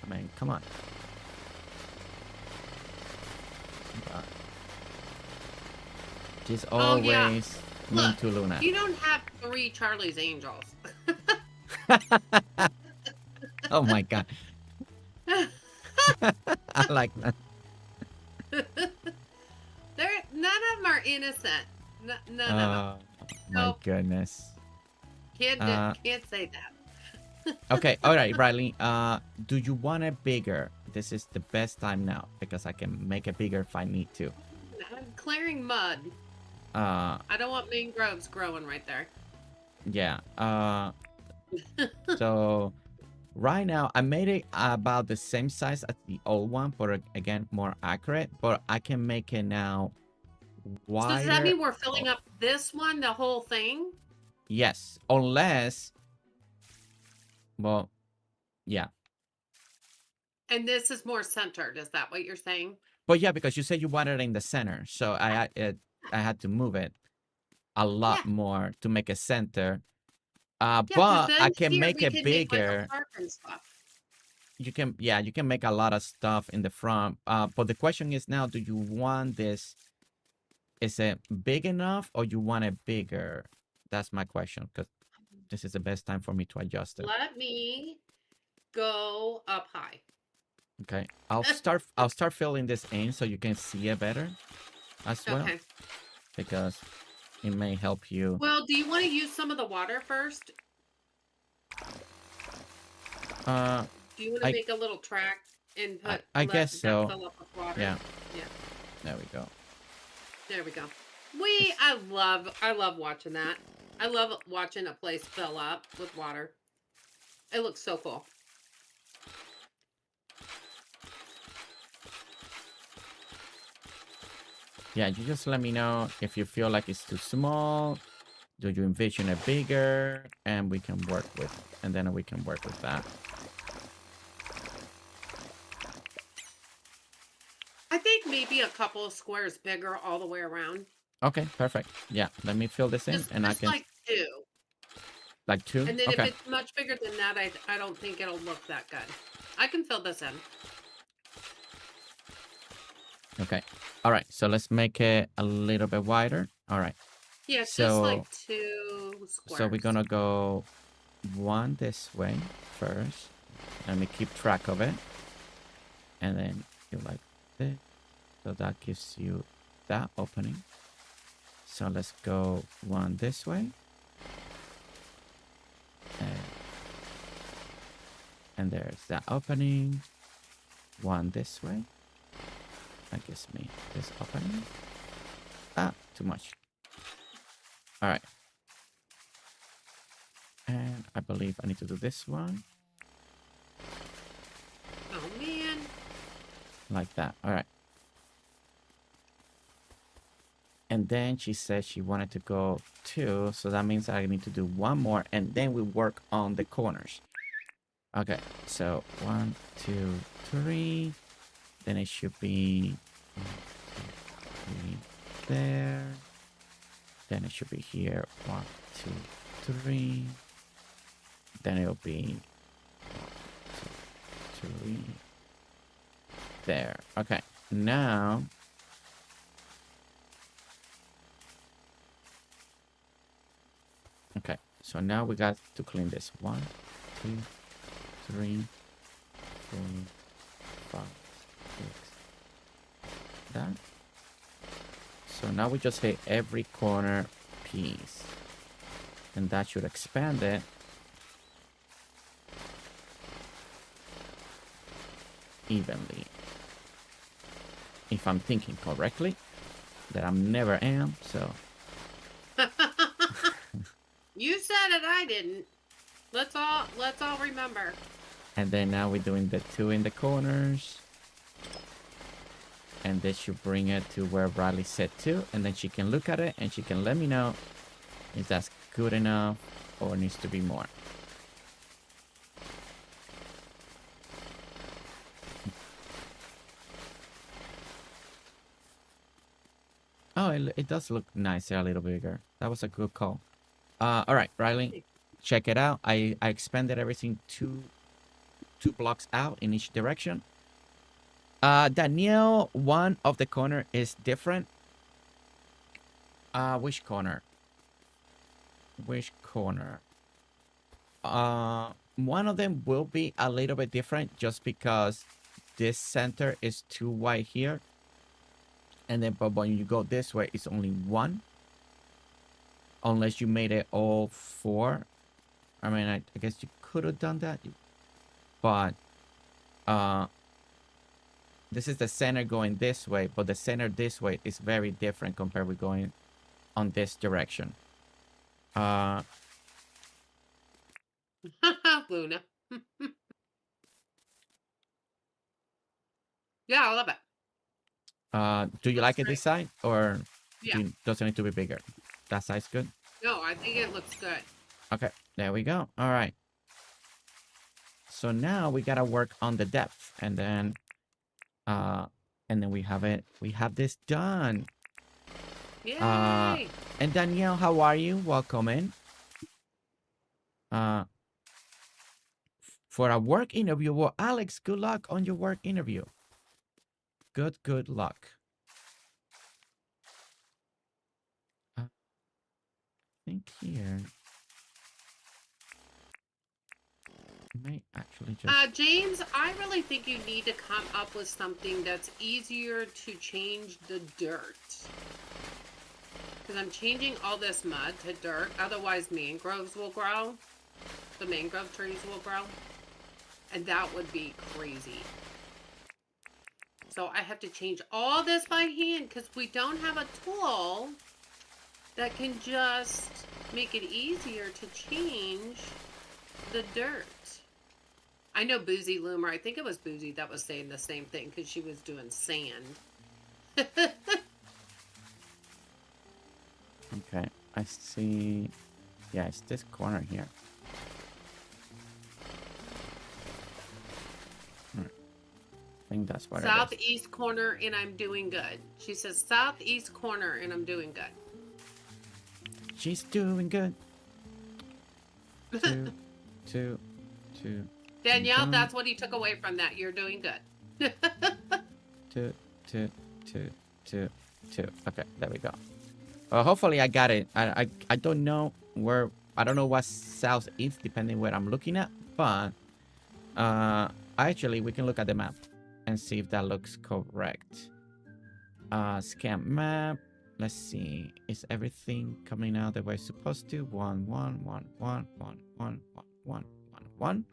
I mean, come on. She's always mean to Luna. You don't have 3 Charlie's Angels. Oh my god. I like that. None of them are innocent. None of them. My goodness. Can't say that. Okay, all right, Riley. Do you want it bigger? This is the best time now because I can make it bigger if I need to. I'm clearing mud. I don't want mangroves growing right there. Yeah. So right now I made it about the same size as the old one, but again more accurate. But I can make it now wider. So does that mean we're filling up this one, the whole thing? Yes, unless. Well, yeah. And this is more centered. Is that what you're saying? But yeah, because you said you wanted it in the center, so I had to move it a lot more to make a center. But I can make it bigger. You can make a lot of stuff in the front. But the question is now, do you want this? Is it big enough or you want it bigger? That's my question, because this is the best time for me to adjust it. Let me go up high. Okay, I'll start filling this in so you can see it better as well. Okay. Because it may help you. Well, do you want to use some of the water first? Do you want to make a little track and put? I guess so. Fill up with water? Yeah. Yeah. There we go. There we go. I love watching that. I love watching a place fill up with water. It looks so cool. Yeah, you just let me know if you feel like it's too small. Do you envision it bigger? And we can work with, and then we can work with that. I think maybe a couple of squares bigger all the way around. Okay, perfect. Yeah, let me fill this in, and I can. Like 2. Like 2? And then okay. if it's much bigger than that, I don't think it'll look that good. I can fill this in. Okay. All right. So let's make it a little bit wider. All right. Yeah, so, just like 2 squares. So we're going to go 1 this way first. Let me keep track of it. And then you like this. So that gives you that opening. So let's go one this way. And there's that opening. One this way. That gives me this opening. Ah, too much. All right. And I believe I need to do this one. Oh, man. Like that. All right. And then she said she wanted to go 2. So that means I need to do 1 more. And then we work on the corners. Okay. So 1, 2, 3. Then it should be 1, 2, 3 there. Then it should be here. 1, 2, 3. Then it'll be 1, 2, 3. There. Okay. Now. Okay. So now we got to clean this. 1, 2, 3, 4, 5, 6. That. So now we just hit every corner piece. And that should expand it. Evenly. If I'm thinking correctly. That I never am, so. You said it, I didn't. Let's all remember. And then now we're doing the 2 in the corners. And this should bring it to where Riley said 2. And then she can look at it and she can let me know if that's good enough or needs to be more. Oh, it does look nicer, a little bigger. That was a good call. All right, Riley, check it out. I expanded everything two blocks out in each direction. Danielle, one of the corner is different. Which corner? Which corner? One of them will be a little bit different just because this center is too wide here. And then, but when you go this way, it's only 1. Unless you made it all 4. I mean, I guess you could have done that. But, this is the center going this way. But the center this way is very different compared with going on this direction. Luna. Yeah, I love it. Do you like it this side? Or Yeah. does it need to be bigger? That side's good? No, I think it looks good. Okay, there we go. All right. So now we gotta work on the depth, and then we have it. We have this done. Yay! And Danielle, how are you? Welcome in. For a work interview. Well, Alex, good luck on your work interview. Good luck. I think here. May actually just. James, I really think you need to come up with something that's easier to change the dirt. Because I'm changing all this mud to dirt. Otherwise, mangroves will grow. The mangrove trees will grow. And that would be crazy. So I have to change all this by hand because we don't have a tool that can just make it easier to change the dirt. I know Boozy Loomer. I think it was Boozy that was saying the same thing because she was doing sand. Okay, I see. Yeah, it's this corner here. I think that's what Southeast corner and I'm doing good. She says southeast corner and I'm doing good. She's doing good. Two. Danielle, that's what he took away from that. You're doing good. Two. Okay, there we go. Hopefully I got it. I don't know where. I don't know what's southeast depending where I'm looking at. But actually we can look at the map and see if that looks correct. Scan map. Let's see. Is everything coming out the way it's supposed to? 1, 1, 1, 1, 1, 1, 1, 1, 1, 1.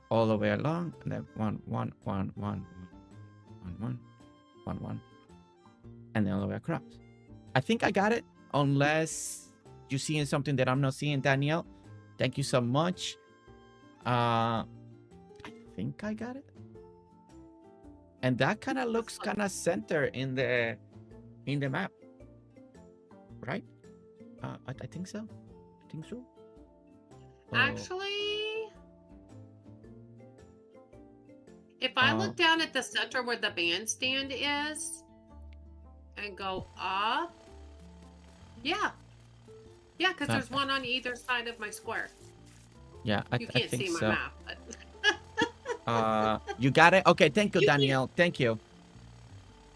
All the way along. And then 1, 1, 1, 1, 1, 1, 1, 1. And then all the way across. I think I got it. Unless you're seeing something that I'm not seeing, Danielle. Thank you so much. I think I got it. And that kind of looks kind of center in the map. Right? I think so. I think so. Actually, if I look down at the center where the bandstand is and go up, yeah, because there's one on either side of my square. Yeah, I You can't think see my so. map, but You got it? Okay, thank you, Danielle. Thank you.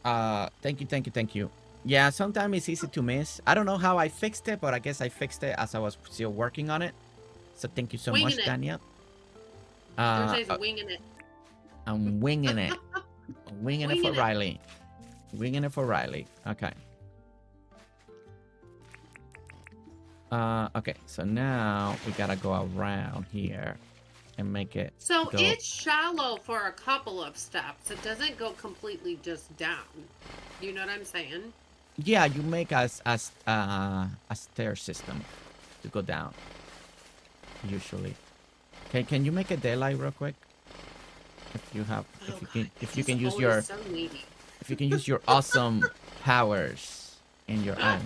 Thank you. Yeah, sometimes it's easy to miss. I don't know how I fixed it, but I guess I fixed it as I was still working on it. So thank you so much, Danielle. Thursday's winging it. I'm winging it. I'm winging it for Riley. Winging it for Riley. Okay. Okay, so now we gotta go around here and make it So go. it's shallow for a couple of steps. It doesn't go completely just down. You know what I'm saying? Yeah, you make a stair system to go down. Usually. Okay, can you make a daylight real quick? If you have, if you can use your, so needy. if you can use your awesome powers in your own.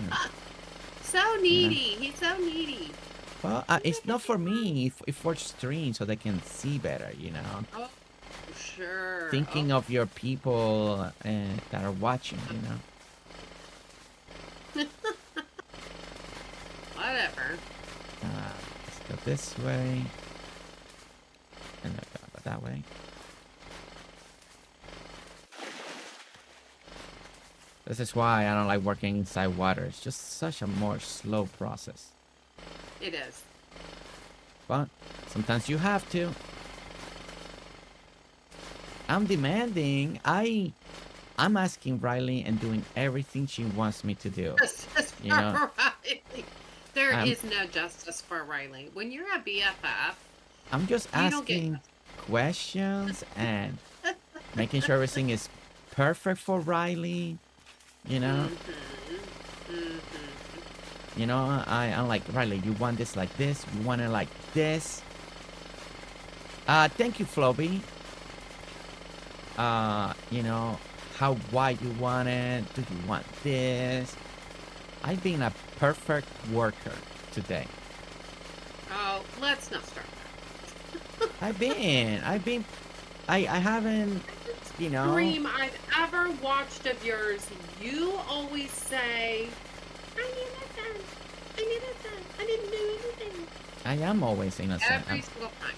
So needy. He's so needy. Well, it's not for me. It's for stream so they can see better. You know. Oh, sure. Thinking of your people that are watching. You know. Whatever. Let's go this way. And then go that way. This is why I don't like working inside water. It's just such a more slow process. It is. But sometimes you have to. I'm demanding. I'm asking Riley and doing everything she wants me to do. Justice You for know, Riley. There is no justice for Riley. When you're a BFF, I'm just you don't get asking questions and making sure everything is perfect for Riley. You know? You know, I'm like, Riley, you want this like this? You want it like this? Thank you, Floby. You know, how wide you want it? Do you want this? I've been a perfect worker today. Oh, let's not start that. I haven't, you know. Dream I've ever watched of yours, you always say, I need a son. I need a son. I didn't do anything. I am always innocent. Every single time.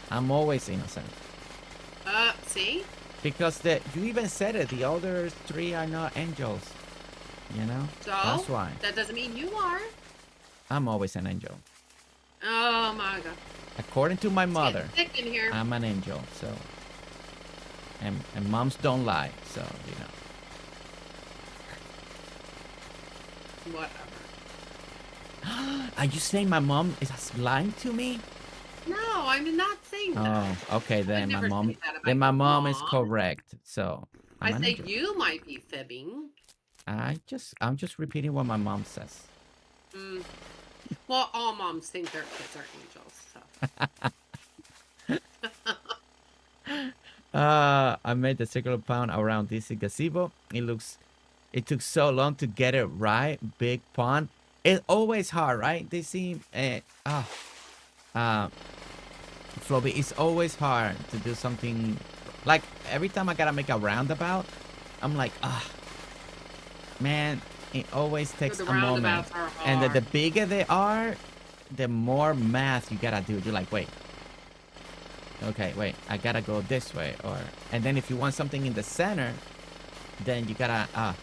I'm always innocent. See? Because you even said it, the other three are not angels. You know? So, that's why. That doesn't mean you are. I'm always an angel. Oh my god. According to my mother, It's thick in here. I'm an angel, so. And moms don't lie, so, you know. Whatever. Are you saying my mom is lying to me? No, I'm not saying that. Oh, okay, then my never mom. say that about Then my your mom is mom. correct. So I'm I an say angel. you might be fibbing. I'm just repeating what my mom says. Well, all moms think their kids are angels. So. I made the circular pond around this gazebo. It took so long to get it right. Big pond. It's always hard, right? They seem Floby, it's always hard to do something. Like every time I gotta make a roundabout, I'm like, man, it always takes The a moment. roundabouts are And hard. the bigger they are, the more math you gotta do. You're like, wait, okay, wait, I gotta go this way, and then if you want something in the center, then you gotta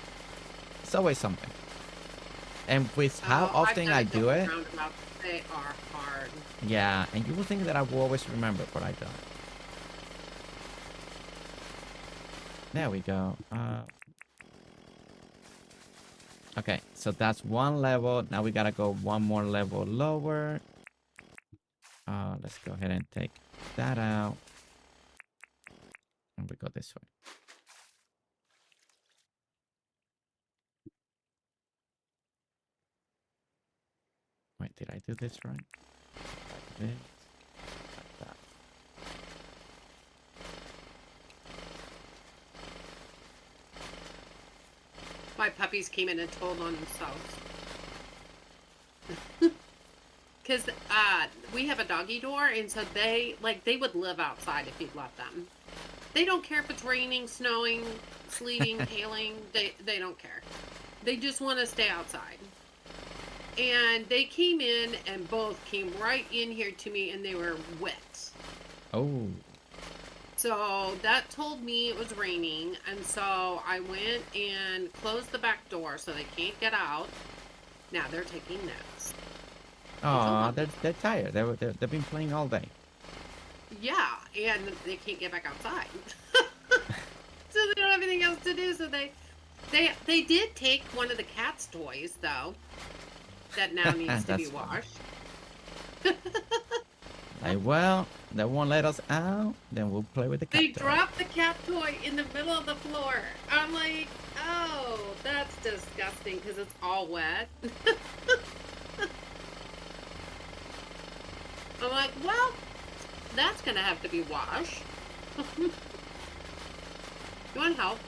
it's always something. And with how often I do it, Roundabouts, they are hard. yeah, and you will think that I will always remember, but I don't. There we go. Okay, so that's one level. Now we gotta go one more level lower. Let's go ahead and take that out. And we go this way. Wait, did I do this right? Like this, like that. My puppies came in and told on themselves. Because we have a doggy door, and so they would live outside if you'd let them. They don't care if it's raining, snowing, sleeting, hailing. They don't care. They just want to stay outside. And they came in and both came right in here to me, and they were wet. Oh. So that told me it was raining, and so I went and closed the back door so they can't get out. Now they're taking naps. Oh, they're tired. They've been playing all day. Yeah, and they can't get back outside. So they don't have anything else to do. So they did take one of the cat's toys though. That now needs to be washed. Like, well, they won't let us out. Then we'll play with the cat. They toy. dropped the cat toy in the middle of the floor. I'm like, oh, that's disgusting because it's all wet. I'm like, well, that's gonna have to be washed. You want help?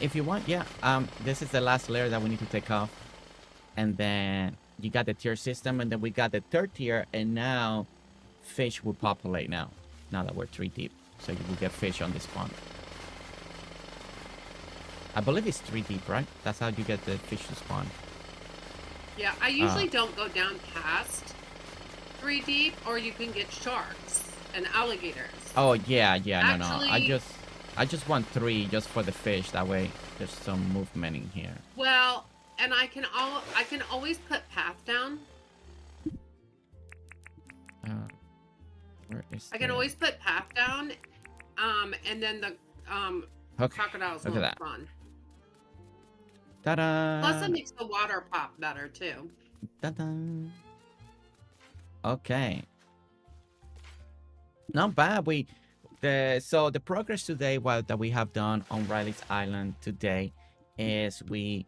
If you want, yeah. This is the last layer that we need to take off, and then you got the tier system, and then we got the third tier, and now fish will populate now that we're 3 deep. So you will get fish on this pond. I believe it's 3 deep, right? That's how you get the fish to spawn. Yeah, I usually don't go down past 3 deep, or you can get sharks and alligators. Oh yeah, no. Actually, I just want 3 just for the fish. That way there's some movement in here. well, and I can always put path down. Where is I can always put path down, and then the okay. crocodiles Look at won't that. spawn. Ta-da! Plus, it makes the water pop better too. Ta-da! Okay. Not bad. So the progress today, that we have done on Riley's Island today, is we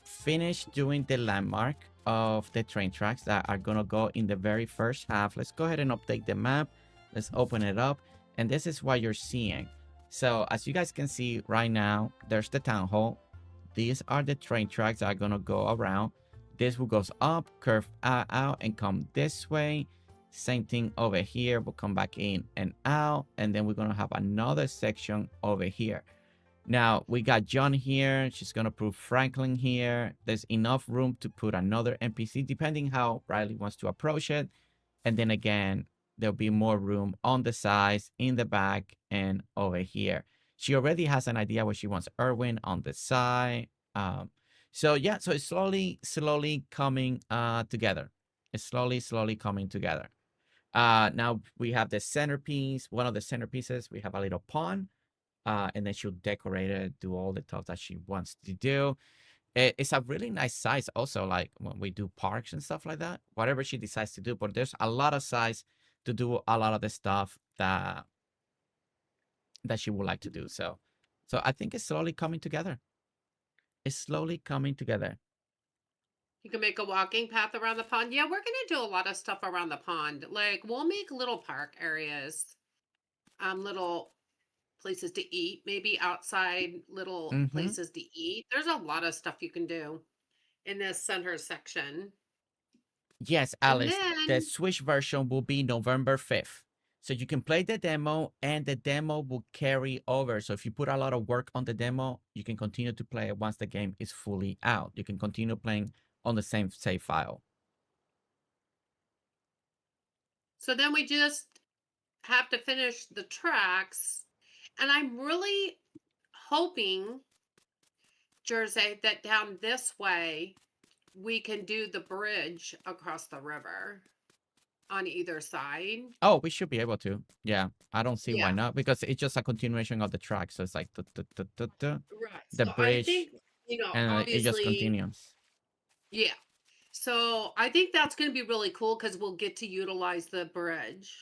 finished doing the landmark of the train tracks that are gonna go in the very first half. Let's go ahead and update the map. Let's open it up, and this is what you're seeing. So as you guys can see right now, there's the town hall. These are the train tracks that are gonna go around. This will goes up, curve out, and come this way. Same thing over here. We'll come back in and out, and then we're gonna have another section over here. Now we got John here. She's gonna put Franklin here. There's enough room to put another NPC, depending how Riley wants to approach it. And then again, there'll be more room on the sides, in the back, and over here. She already has an idea where she wants Erwin on the side. So yeah, so it's slowly coming together. It's slowly coming together. Now we have the centerpiece. One of the centerpieces, we have a little pond. And then she'll decorate it, do all the stuff that she wants to do. It's a really nice size also, like when we do parks and stuff like that, whatever she decides to do. But there's a lot of size to do a lot of the stuff that she would like to do. So I think it's slowly coming together. It's slowly coming together. You can make a walking path around the pond. Yeah, we're gonna do a lot of stuff around the pond. Like we'll make little park areas, little places to eat, maybe outside little places to eat. There's a lot of stuff you can do in this center section. Yes, Alice, the Switch version will be November 5th. So you can play the demo, and the demo will carry over. So if you put a lot of work on the demo, you can continue to play it once the game is fully out. You can continue playing on the same save file. So then we just have to finish the tracks. And I'm really hoping, Jersey, that down this way, we can do the bridge across the river on either side. Oh, we should be able to. Yeah, I don't see why not, because it's just a continuation of the track. So it's like Right. the So bridge. and it just obviously, continues. yeah. So I think that's going to be really cool because we'll get to utilize the bridge.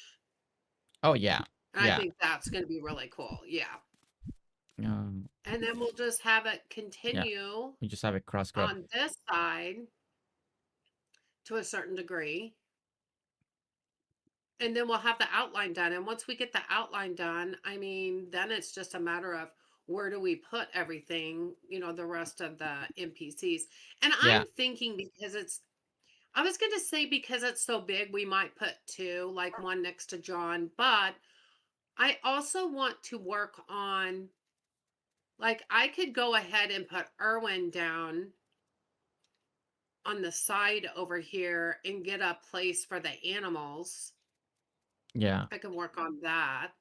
Oh yeah, And I yeah. think that's going to be really cool. Yeah. Um, And then we'll just have it yeah. continue We just have a cross grab. on this side to a certain degree. And then we'll have the outline done. And once we get the outline done, I mean, then it's just a matter of where do we put everything, the rest of the NPCs. And Yeah, I'm thinking I was going to say because it's so big, we might put two, like one next to John. But I also want to work on, like, I could go ahead and put Erwin down on the side over here and get a place for the animals. yeah, I can work on that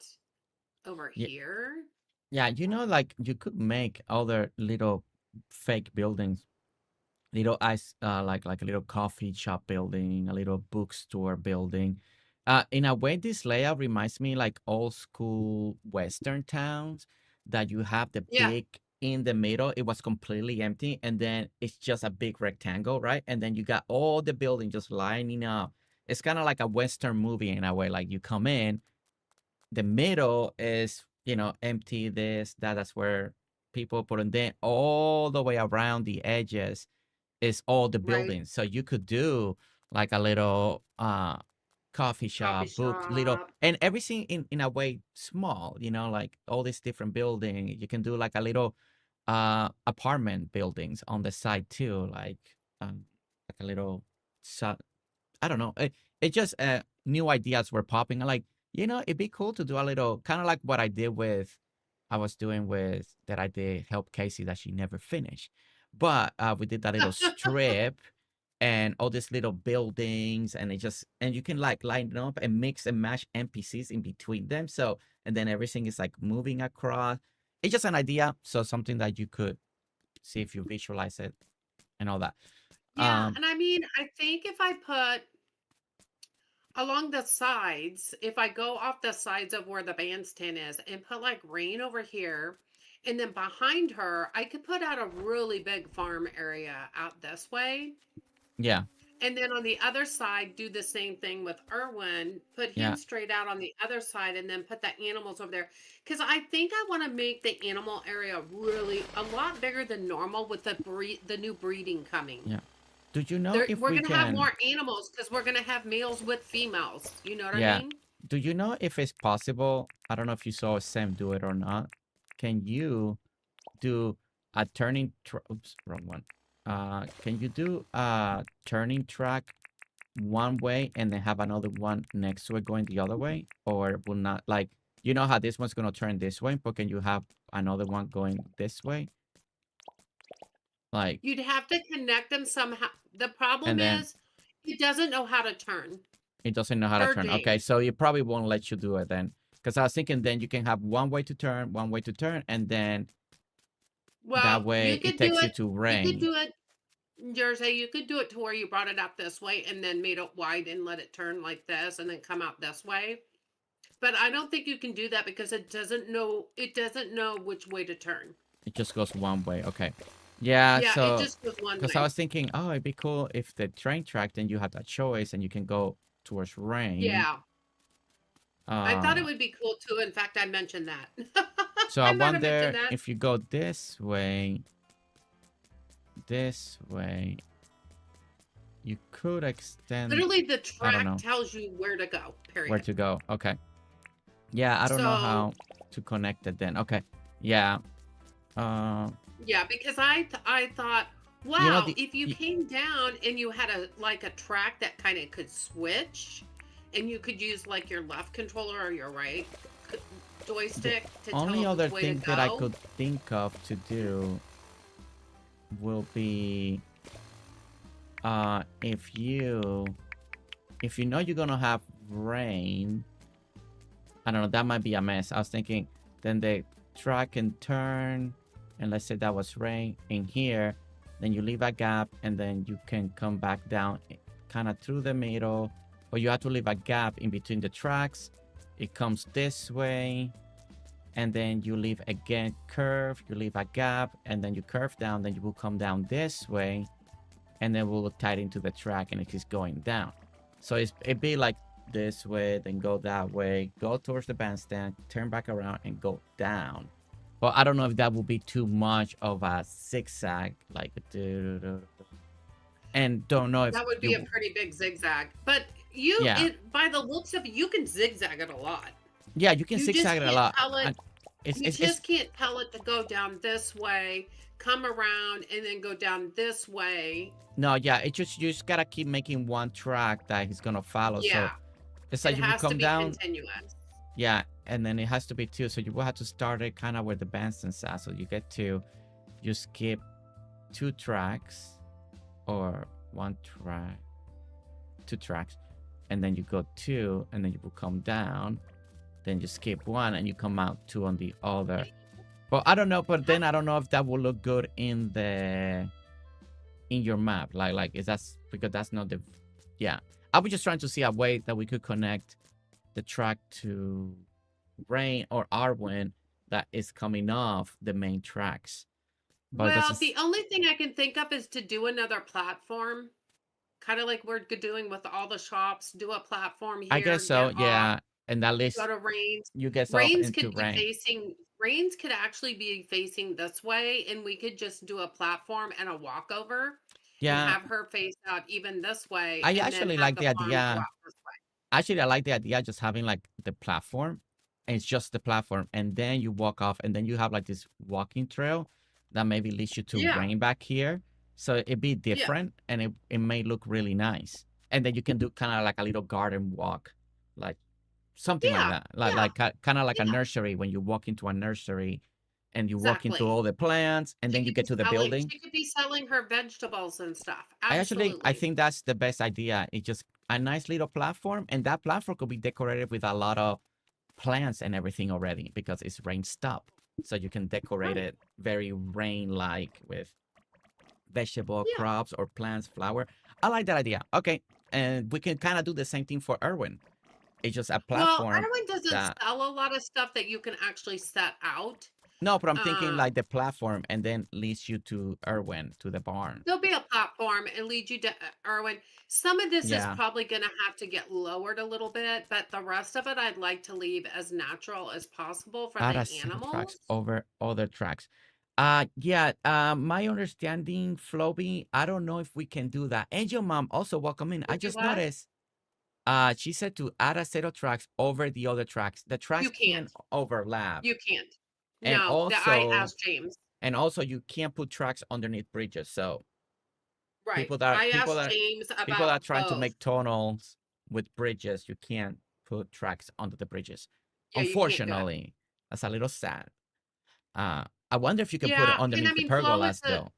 over yeah, here. yeah. Like you could make other little fake buildings, little ice, like a little coffee shop building, a little bookstore building. In a way, this layout reminds me like old school Western towns that you have the Yeah, big in the middle. It was completely empty, and then it's just a big rectangle, right? And then you got all the building just lining up. It's kind of like a Western movie in a way. Like you come in, the middle is empty. This that that's where people put, and then all the way around the edges is all the right. buildings. So you could do like a little coffee Coffee shop, book, little, shop. and everything in a way small, like all these different buildings. You can do like a little apartment buildings on the side too, like a little I don't know. It just new ideas were popping. Like, it'd be cool to do a little kind of like what I was doing with that I did help Casey that she never finished. But we did that little strip and all these little buildings, and and you can like line it up and mix and match NPCs in between them. So, and then everything is like moving across. It's just an idea. So something that you could see if you visualize it and all that. Yeah, Um, and I mean, I think if I put along the sides, if I go off the sides of where the bandstand is and put like rain over here, and then behind her, I could put out a really big farm area out this way. yeah, And then on the other side, do the same thing with Irwin, put him yeah. straight out on the other side, and then put the animals over there. Because I think I want to make the animal area really a lot bigger than normal with the new breeding coming. Yeah. Do you know if We're we going to have can? more animals because we're going to have males with females. You know what I Yeah. mean? Do you know if it's possible? I don't know if you saw Sam do it or not. Can you do a turning oops, wrong one. Can you do a turning track one way and then have another one next to it going the other way? Or will not, like, how this one's gonna turn this way, but can you have another one going this way? Like, You'd have to connect them somehow. The problem and then is he doesn't know how to turn it doesn't know how to or turn. Okay, dance. so it probably won't let you do it then. Because I was thinking then you can have one way to turn, and then that Well, way it takes you to You could rain. do it, Jersey. You could do it to where you brought it up this way and then made it wide and let it turn like this and then come out this way. But I don't think you can do that because it doesn't know. It doesn't know which way to turn. It just goes one way. Okay. Yeah, Yeah, it so just goes one because I way. was thinking, oh, it'd be cool if the train track, then you have that choice and you can go towards rain. Yeah, I thought it Uh, would be cool too. In fact, I mentioned that. so I I might have mentioned wonder that. if you go this way, you could extend, Literally, the I don't track know, tells you where to go. where Period. to go. Okay. Yeah, I don't know So how to connect it then. Okay. Yeah. Uh, yeah, because I thought, you know wow, the if you came down and you had a track that kind of could switch, and you could use like your left controller or your right c- the joystick to tell only it other which way to thing that I go. could think of to do will be if you know you're gonna have rain. I don't know, that might be a mess. I was thinking then the track can turn, and let's say that was rain in here, then you leave a gap and then you can come back down kind of through the middle, or you have to leave a gap in between the tracks. It comes this way, and then you leave again curve, you leave a gap, and then you curve down, then you will come down this way, and then we'll tie it into the track, and it keeps going down. So it'd be like this way, then go that way, go towards the bandstand, turn back around, and go down. Well, I don't know if that will be too much of a zigzag, like, and don't know if that would be a pretty big zigzag. But by the looks of it, you can zigzag it a lot. Yeah, you can zigzag it a lot. You just can't tell it to go down this way, come around, and then go down this way. No, yeah, you just gotta keep making one track that he's gonna follow. Yeah, so it's like it you has come to be down. continuous. Yeah, and then it has to be two. So you will have to start it kind of where the bandstand's at. So you get to, you skip 2 tracks, or 1 track, 2 tracks, and then you go 2, and then you will come down. Then you skip 1, and you come out 2 on the other. But I don't know. But then I don't know if that will look good in your map. Like is that, because that's not the. Yeah, I was just trying to see a way that we could connect the track to Rain or Arwen that is coming off the main tracks. But well, the only thing I can think of is to do another platform, kind of like we're doing with all the shops. Do a platform here. I guess so. Yeah, and that least go to Rain's. You get Rain's into could be Rain. facing. Rain's could actually be facing this way, and we could just do a platform and a walkover. Yeah, and have her face out even this way. I actually like the idea. Actually, I like the idea just having like the platform, and it's just the platform, and then you walk off, and then you have like this walking trail that maybe leads you to Rain back here. So it'd be different, and it may look really nice. And then you can do kind of like a little garden walk, like something like that, like kind of like a nursery, when you walk into a nursery and you walk into all the plants, and then you get to the building. She could be selling her vegetables and stuff. I think that's the best idea. It's just a nice little platform, and that platform could be decorated with a lot of plants and everything already, because it's rain stop. So you can decorate it very rain-like with vegetable crops or plants, flower. I like that idea. Okay, and we can kind of do the same thing for Erwin. It's just a platform. Well, Erwin doesn't sell a lot of stuff that you can actually set out. No, but I'm thinking like the platform, and then leads you to Erwin, to the barn. There'll be a platform and lead you to Erwin. Some of this is probably going to have to get lowered a little bit, but the rest of it I'd like to leave as natural as possible for the animals. Tracks over other tracks. My understanding, Floby, I don't know if we can do that. Angel Mom, also welcome in. I just noticed. She said to add a set of tracks over the other tracks. The tracks can't overlap. You can't. And no, also, I asked James. And also, you can't put tracks underneath bridges. So, people I asked James about people that are trying to make tunnels with bridges, you can't put tracks under the bridges. Unfortunately, that's a little sad. I wonder if you can put it underneath the pergolas, though.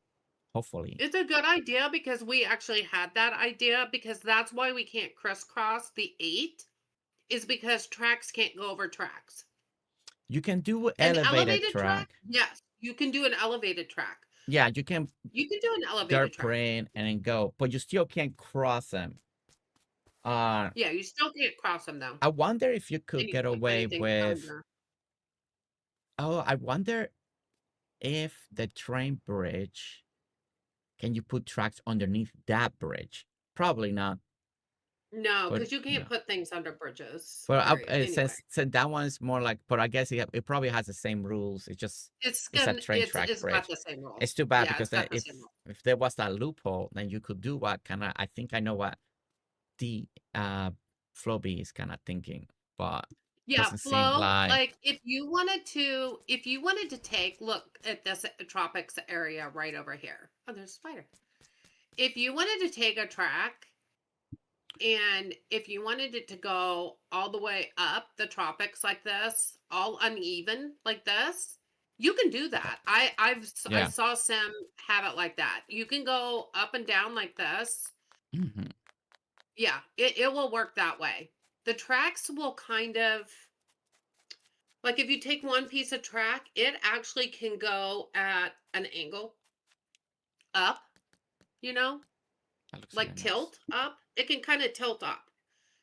Hopefully. It's a good idea, because we actually had that idea, because that's why we can't crisscross the 8, is because tracks can't go over tracks. You can do an elevated track. Yes, you can do an elevated track. Yeah, you can. You can do an elevated track. And then go, but you still can't cross them. Yeah, you still can't cross them though. I wonder if you could get away with. Oh, I wonder if the train bridge. Can you put tracks underneath that bridge? Probably not. No, because you can't put things under bridges. But since that one's more like, but I guess it probably has the same rules. It's a train track bridge. Got the same rules. It's too bad, because then if there was that loophole, then you could do what kind of. I think I know what the Floby is kind of thinking, but Flo, like if you wanted to take look at this tropics area right over here. Oh, there's a spider. If you wanted to take a track, and if you wanted it to go all the way up the tropics like this, all uneven like this, you can do that. I saw Sim have it like that. You can go up and down like this. Mm-hmm. Yeah, it will work that way. The tracks will kind of, like if you take one piece of track, it actually can go at an angle up, like tilt up. It can kind of tilt up,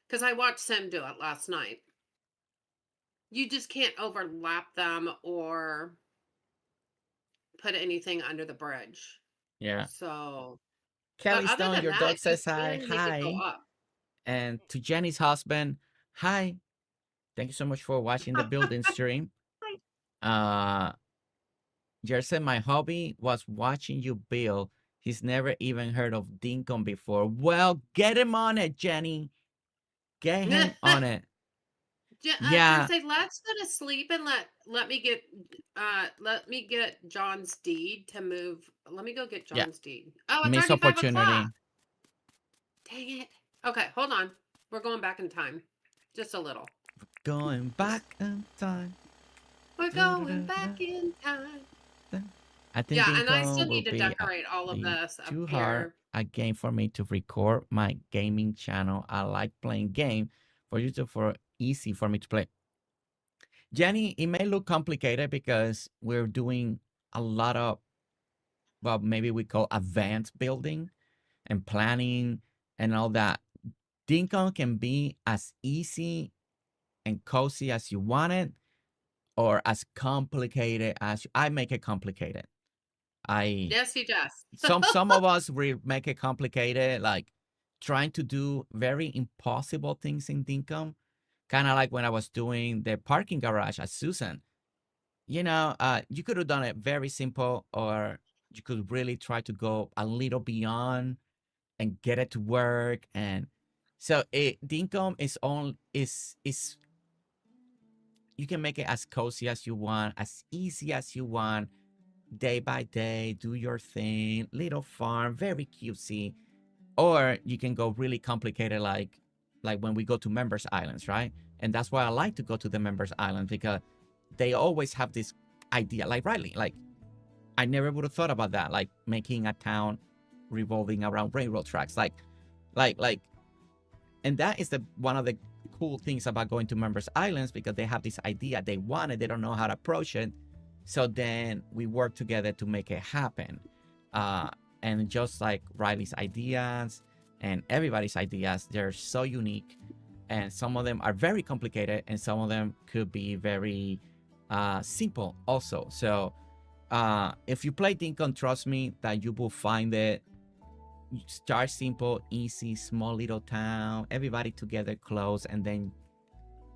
because I watched Sim do it last night. you just can't overlap them or put anything under the bridge. Yeah. So, but Kelly other Stone, than your that, dog you says hi. can make it go Hi. up. And to Jenny's husband, hi. Thank you so much for watching the building stream. Jersey, my hobby was watching you build. He's never even heard of Dinkum before. Well, get him on it, Jenny. Get him on it. Yeah. Jersey, let's go to sleep and let me get John's deed to move. Let me go get Yeah. John's deed. Oh, it's Miss already 5 opportunity. o'clock. Dang it. Okay, hold on. We're going back in time. Just a little. Going back in time. We're going back in time. I think Yeah, and I Dinkum still will need to be decorate all of be this up too hard here. a game for me to record my gaming channel. I like playing game for YouTube for easy for me to play. Jenny, it may look complicated because we're doing a lot of, well, maybe we call advanced building and planning and all that. Dinkum can be as easy and cozy as you want it, or as complicated as I make it complicated. Yes, he does. Some of us make it complicated, like trying to do very impossible things in Dinkum. Kind of like when I was doing the parking garage at Susan. You know, you could have done it very simple, or you could really try to go a little beyond and get it to work. And so Dinkum is you can make it as cozy as you want, as easy as you want, day by day, do your thing, little farm, very cutesy. Or you can go really complicated, like when we go to members islands, right? And that's why I like to go to the members island, because they always have this idea, like Riley, like I never would have thought about that, like making a town revolving around railroad tracks, like, and that is one of the cool things about going to members islands, because they have this idea, they want it, they don't know how to approach it, so then we work together to make it happen. And just like Riley's ideas and everybody's ideas, they're so unique, and some of them are very complicated, and some of them could be very simple also. So if you play Dinkum, trust me that you will find it. Start simple, easy, small little town, everybody together, close, and then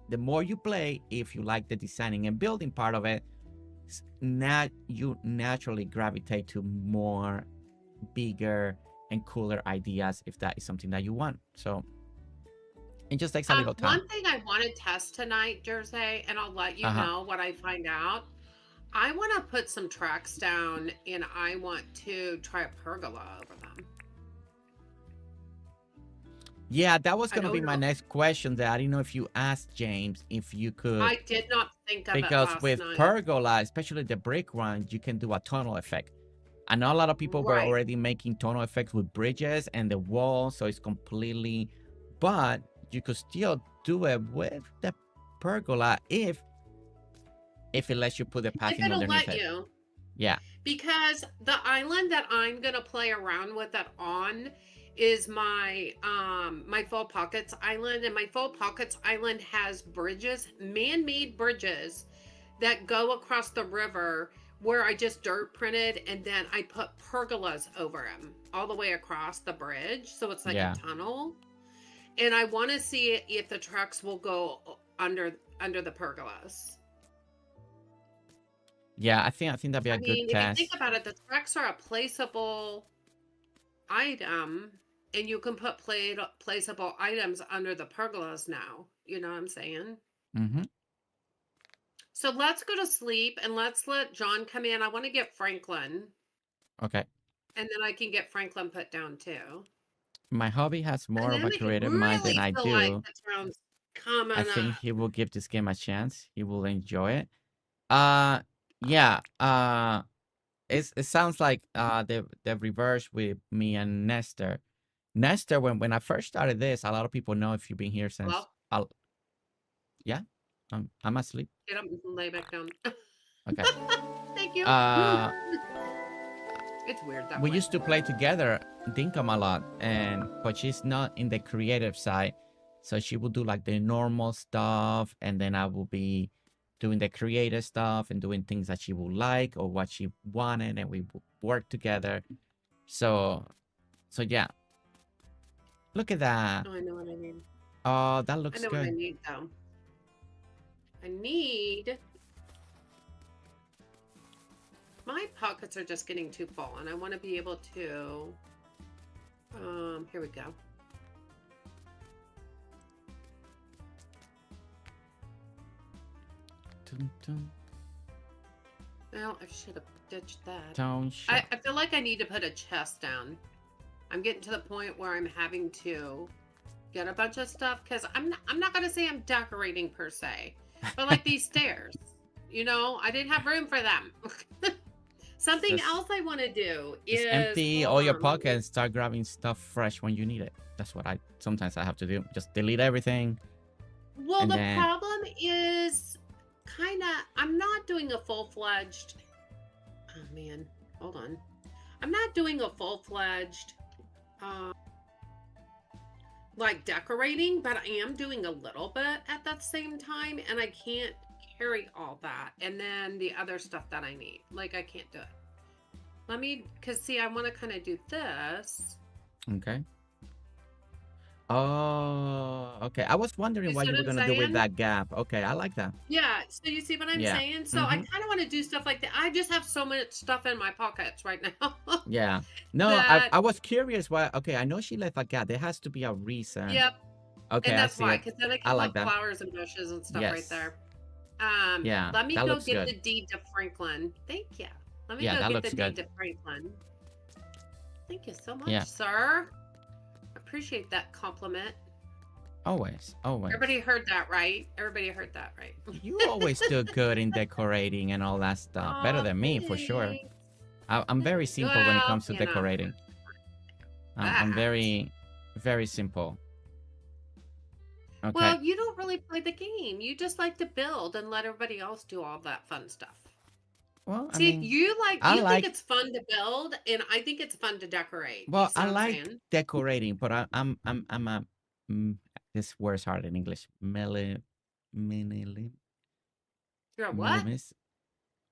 the more you play, if you like the designing and building part of it, you naturally gravitate to more bigger and cooler ideas, if that is something that you want. So it just takes a little time. One thing I want to test tonight, Jersey, and I'll let you know what I find out. I want to put some tracks down, and I want to try a pergola over them. Yeah, that was going to be my next question. That I didn't know if you asked James if you could. I did not think of it because last with night. pergola, especially the brick one, you can do a tonal effect. I know a lot of people were already making tonal effects with bridges and the wall, so it's completely, but you could still do it with the pergola if it lets you put the pathing underneath it. You. Yeah. Because the island that I'm gonna play around with that on is my my Full Pockets island, and my Full Pockets island has bridges, man-made bridges that go across the river, where I just dirt printed, and then I put pergolas over them all the way across the bridge, so it's like a tunnel. And I want to see if the trucks will go under the pergolas. Yeah, I think that'd be a good test. If you think about it, the trucks are a placeable item, and you can put placeable items under the pergolas now. You know what I'm saying? Mm-hmm. So let's go to sleep, and let's let John come in. I want to get Franklin. Okay. And then I can get Franklin put down too. My hobby has more of a creative mind than I do. Like I think he will give this game a chance. He will enjoy it. Yeah. It sounds like the reverse with me and Nestor. Nestor, when I first started this, a lot of people know, if you've been here since. Yeah, I'm asleep. Get up and lay back down. Okay. Thank you. It's weird that we used to play together Dinkum a lot, but she's not in the creative side, so she will do like the normal stuff, and then I will be doing the creative stuff and doing things that she would like or what she wanted, and we work together. So yeah, look at that. Oh, I know what I need. Oh, that I looks know what I good. need though. I need. My pockets are just getting too full, and I want to be able to. Here we go. Dun, dun, Well, I should have ditched that. down, I feel like I need to put a chest down. I'm getting to the point where I'm having to get a bunch of stuff because I'm not gonna say I'm decorating per se, but like these stairs, I didn't have room for them. Something Just- else I want to do Just is empty hold all your on, pockets, start grabbing stuff fresh when you need it. That's what I sometimes have to do. Just delete everything. Well, and the then- problem is I'm not doing a full-fledged. Oh man, hold on. I'm not doing a full-fledged like decorating, but I am doing a little bit at that same time, and I can't carry all that and then the other stuff that I need. Like, I can't do it. Because see, I want to kind of do this. Okay. Oh, okay. I was wondering You what see you what were I'm gonna do with saying? that gap. Okay, I like that. Yeah, so you see what I'm Yeah. saying? So I kind of want to do stuff like that. I just have so much stuff in my pockets right now. Yeah. No, That- I was curious why. Okay, I know she left a gap. There has to be a reason. Yep. Okay, And I that's see why, it. because then I I can like put that. flowers and bushes and stuff right Yes. there. Yeah, Let me that go looks get good. the deed to Franklin. Thank you. Let me Yeah, go that get looks the good. deed to Franklin. Thank you so much, Yeah. sir. Appreciate that compliment. Always, always. Everybody heard that, right? Everybody heard that, right? You always do good in decorating and all that stuff. Better Aw, than me, for sure. thanks. I'm very simple when it Well, comes to decorating. I'm that. very, very simple. Okay. Well, you don't really play the game. You just like to build and let everybody else do all that fun stuff. Well, I See, mean, you I like- think it's fun to build, and I think it's fun to decorate. well, You see I what I'm like saying? decorating, but I'm a this word's hard in English. Minimalist. You're a what?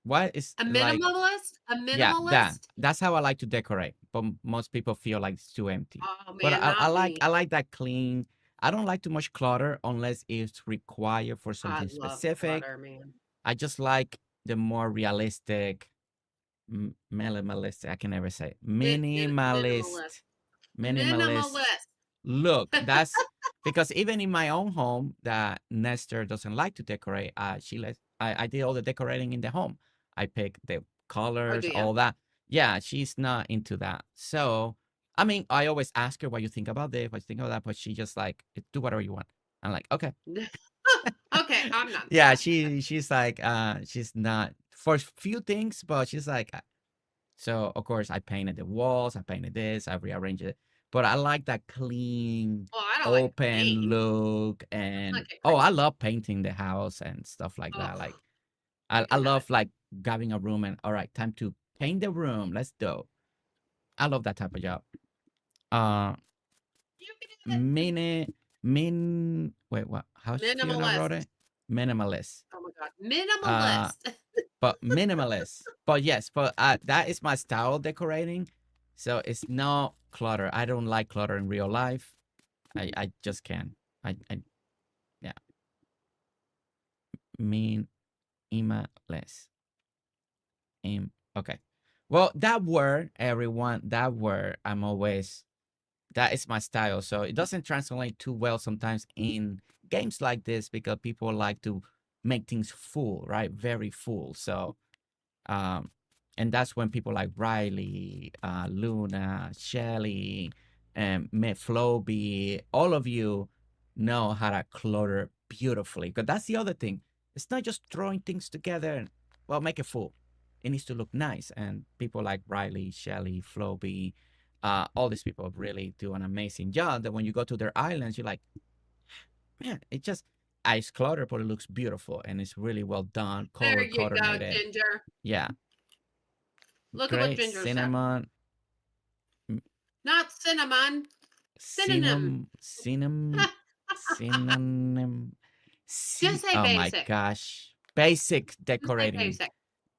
What is A like? minimalist? A Yeah, minimalist? that's how I like to decorate. But most people feel like it's too empty. Oh But man, I not me. like that clean. I don't like too much clutter unless it's required for I something love specific. clutter, man. I just like the more realistic, minimalist. I can never say minimalist. Minimalist. Look, that's because even in my own home, that Nestor doesn't like to decorate. I did all the decorating in the home. I picked the colors, do you? all that. Yeah, she's not into that. So, I mean, I always ask her what you think about this, what you think about that, but she just like, do whatever you want. I'm like, okay. Okay, I'm not. Yeah, she's like, she's not for few things, but she's like, so of course I painted the walls, I painted this, I rearranged it, but I like that clean, Well, I don't like open paint. look, and like it oh, I love painting the house and stuff like that. Ugh, Like I I cannot. love like grabbing a room and all right, time to paint the room. Let's go. I love that type of job. You can do that. Wait, what? How Fiona wrote Minimalist. it? Minimalist. Oh my god, minimalist. But minimalist. But yes, but that is my style of decorating. So it's not clutter. I don't like clutter in real life. I just can't. Yeah. Minimalist. Okay. Well, that word, everyone, that word, that is my style. So it doesn't translate too well sometimes in games like this because people like to make things full, right? Very full. So, and that's when people like Riley, Luna, Shelly, and Floby, all of you know how to clutter beautifully. Because that's the other thing. It's not just throwing things together and, well, make it full. It needs to look nice. And people like Riley, Shelly, Floby, all these people really do an amazing job that when you go to their islands, you're like, man, it just, ice clutter, but it looks beautiful and it's really well done, There color you go, coordinated. Ginger. Yeah. Look at what Great. Ginger said. Cinnamon. Not cinnamon. Synonym. Synonym. Just say Oh my basic. gosh. Basic Just say decorating. basic.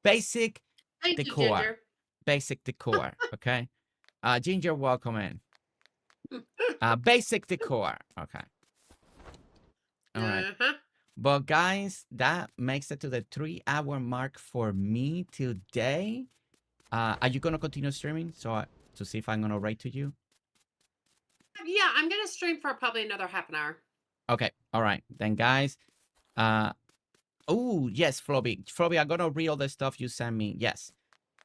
Basic Thank you, decor. Ginger. Basic decor. Okay. Ginger, welcome in. Basic decor. Okay. All right. But guys, that makes it to the 3-hour mark for me today. Are you gonna continue streaming to see if I'm gonna write to you? Yeah, I'm gonna stream for probably another half an hour. Okay. All right. Then guys, oh yes, Floby. Floby, I'm gonna read all the stuff you sent me. Yes.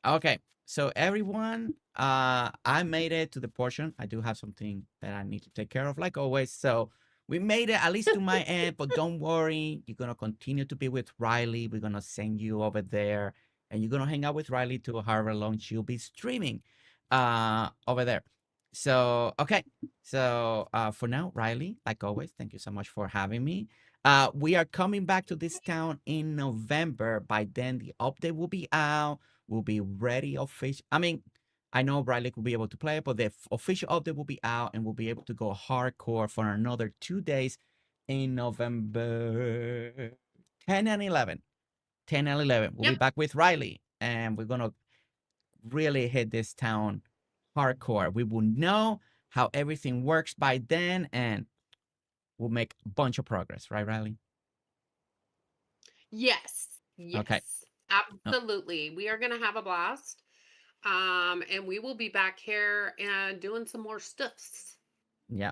Okay. So everyone, I made it to the portion. I do have something that I need to take care of, like always. So we made it at least to my end, but don't worry. You're gonna continue to be with Riley. We're gonna send you over there, and you're gonna hang out with Riley to however long she'll be streaming, over there. So okay. So for now, Riley, like always, thank you so much for having me. We are coming back to this town in November. By then, the update will be out. We'll be ready official. I mean, I know Riley will be able to play it, but the official update will be out, and we'll be able to go hardcore for another 2 days in November 10 and 11. 10 and 11. We'll be back with Riley, and we're gonna really hit this town hardcore. We will know how everything works by then, and we'll make a bunch of progress, right, Riley? Yes. Yes. Okay. Absolutely. We are gonna have a blast. And we will be back here and doing some more stuffs. Yeah.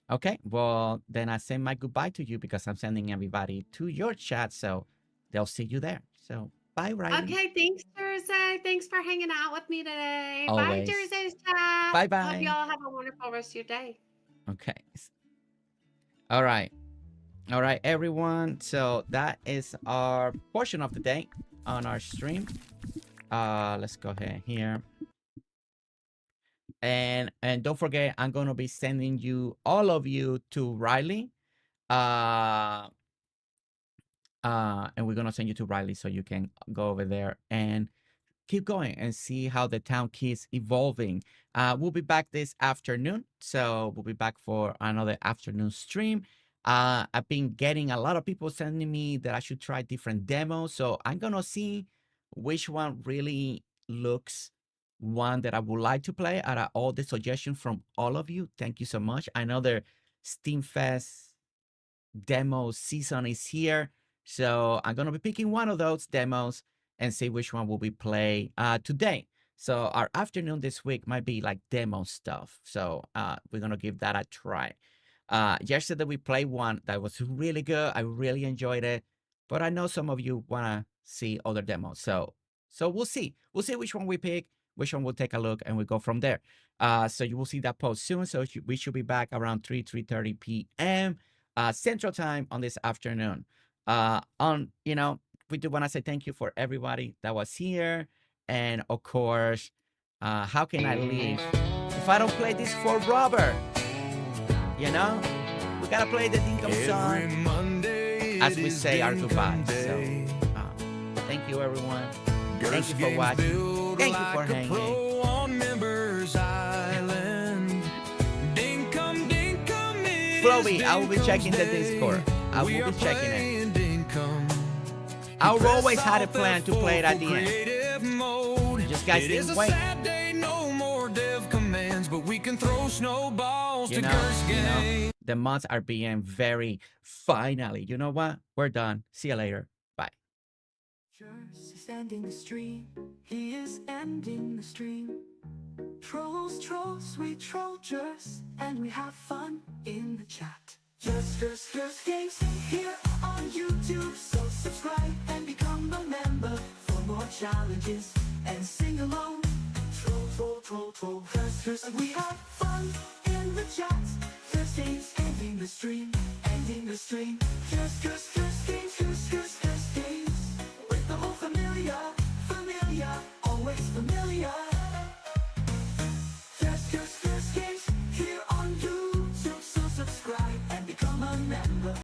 Okay. Well, then I say my goodbye to you because I'm sending everybody to your chat, so they'll see you there. So bye, Riley. Okay, thanks, Jersey. Thanks for hanging out with me today. Always. Bye, Jersey's chat. Bye-bye. Hope y'all have a wonderful rest of your day. Okay. All right. All right, everyone. So that is our portion of the day on our stream. Let's go ahead here. And don't forget, I'm gonna be sending you all of you to Riley. And we're gonna send you to Riley so you can go over there and keep going and see how the town keeps evolving. We'll be back this afternoon, so we'll be back for another afternoon stream. I've been getting a lot of people sending me that I should try different demos, so I'm gonna see which one really looks one that I would like to play out of all the suggestions from all of you. Thank you so much. I know the Steamfest demo season is here, so I'm gonna be picking one of those demos and see which one will be played today. So our afternoon this week might be like demo stuff, so we're gonna give that a try. Yesterday we played one that was really good. I really enjoyed it, but I know some of you wanna see other demos, so we'll see which one we pick, which one we'll take a look, and we go from there. So you will see that post soon. So we should be back around 3:30 p.m. Central Time on this afternoon. We do want to say thank you for everybody that was here, and of course, how can I leave if I don't play this for Robert? You know, we gotta play the Dinkum song as we say our goodbyes. So, thank you, everyone. Thank you for watching. Thank you for hanging. Floby, I will be checking the Discord. I will be checking it. I always had a plan to play it at the end. Just guys didn't wait. But we can throw snowballs to GerseGames. The mods are being very finally. You know what? We're done. See you later. Bye. Gerse is ending the stream. He is ending the stream. Trolls, we troll Gerse, and we have fun in the chat. GerseGames here on YouTube. So subscribe and become a member for more challenges and sing along. Troll, Gerse, and we have fun in the chat. GerseGames ending the stream, Gerse, Gerse, Gerse, Gerse, Gerse, Gerse.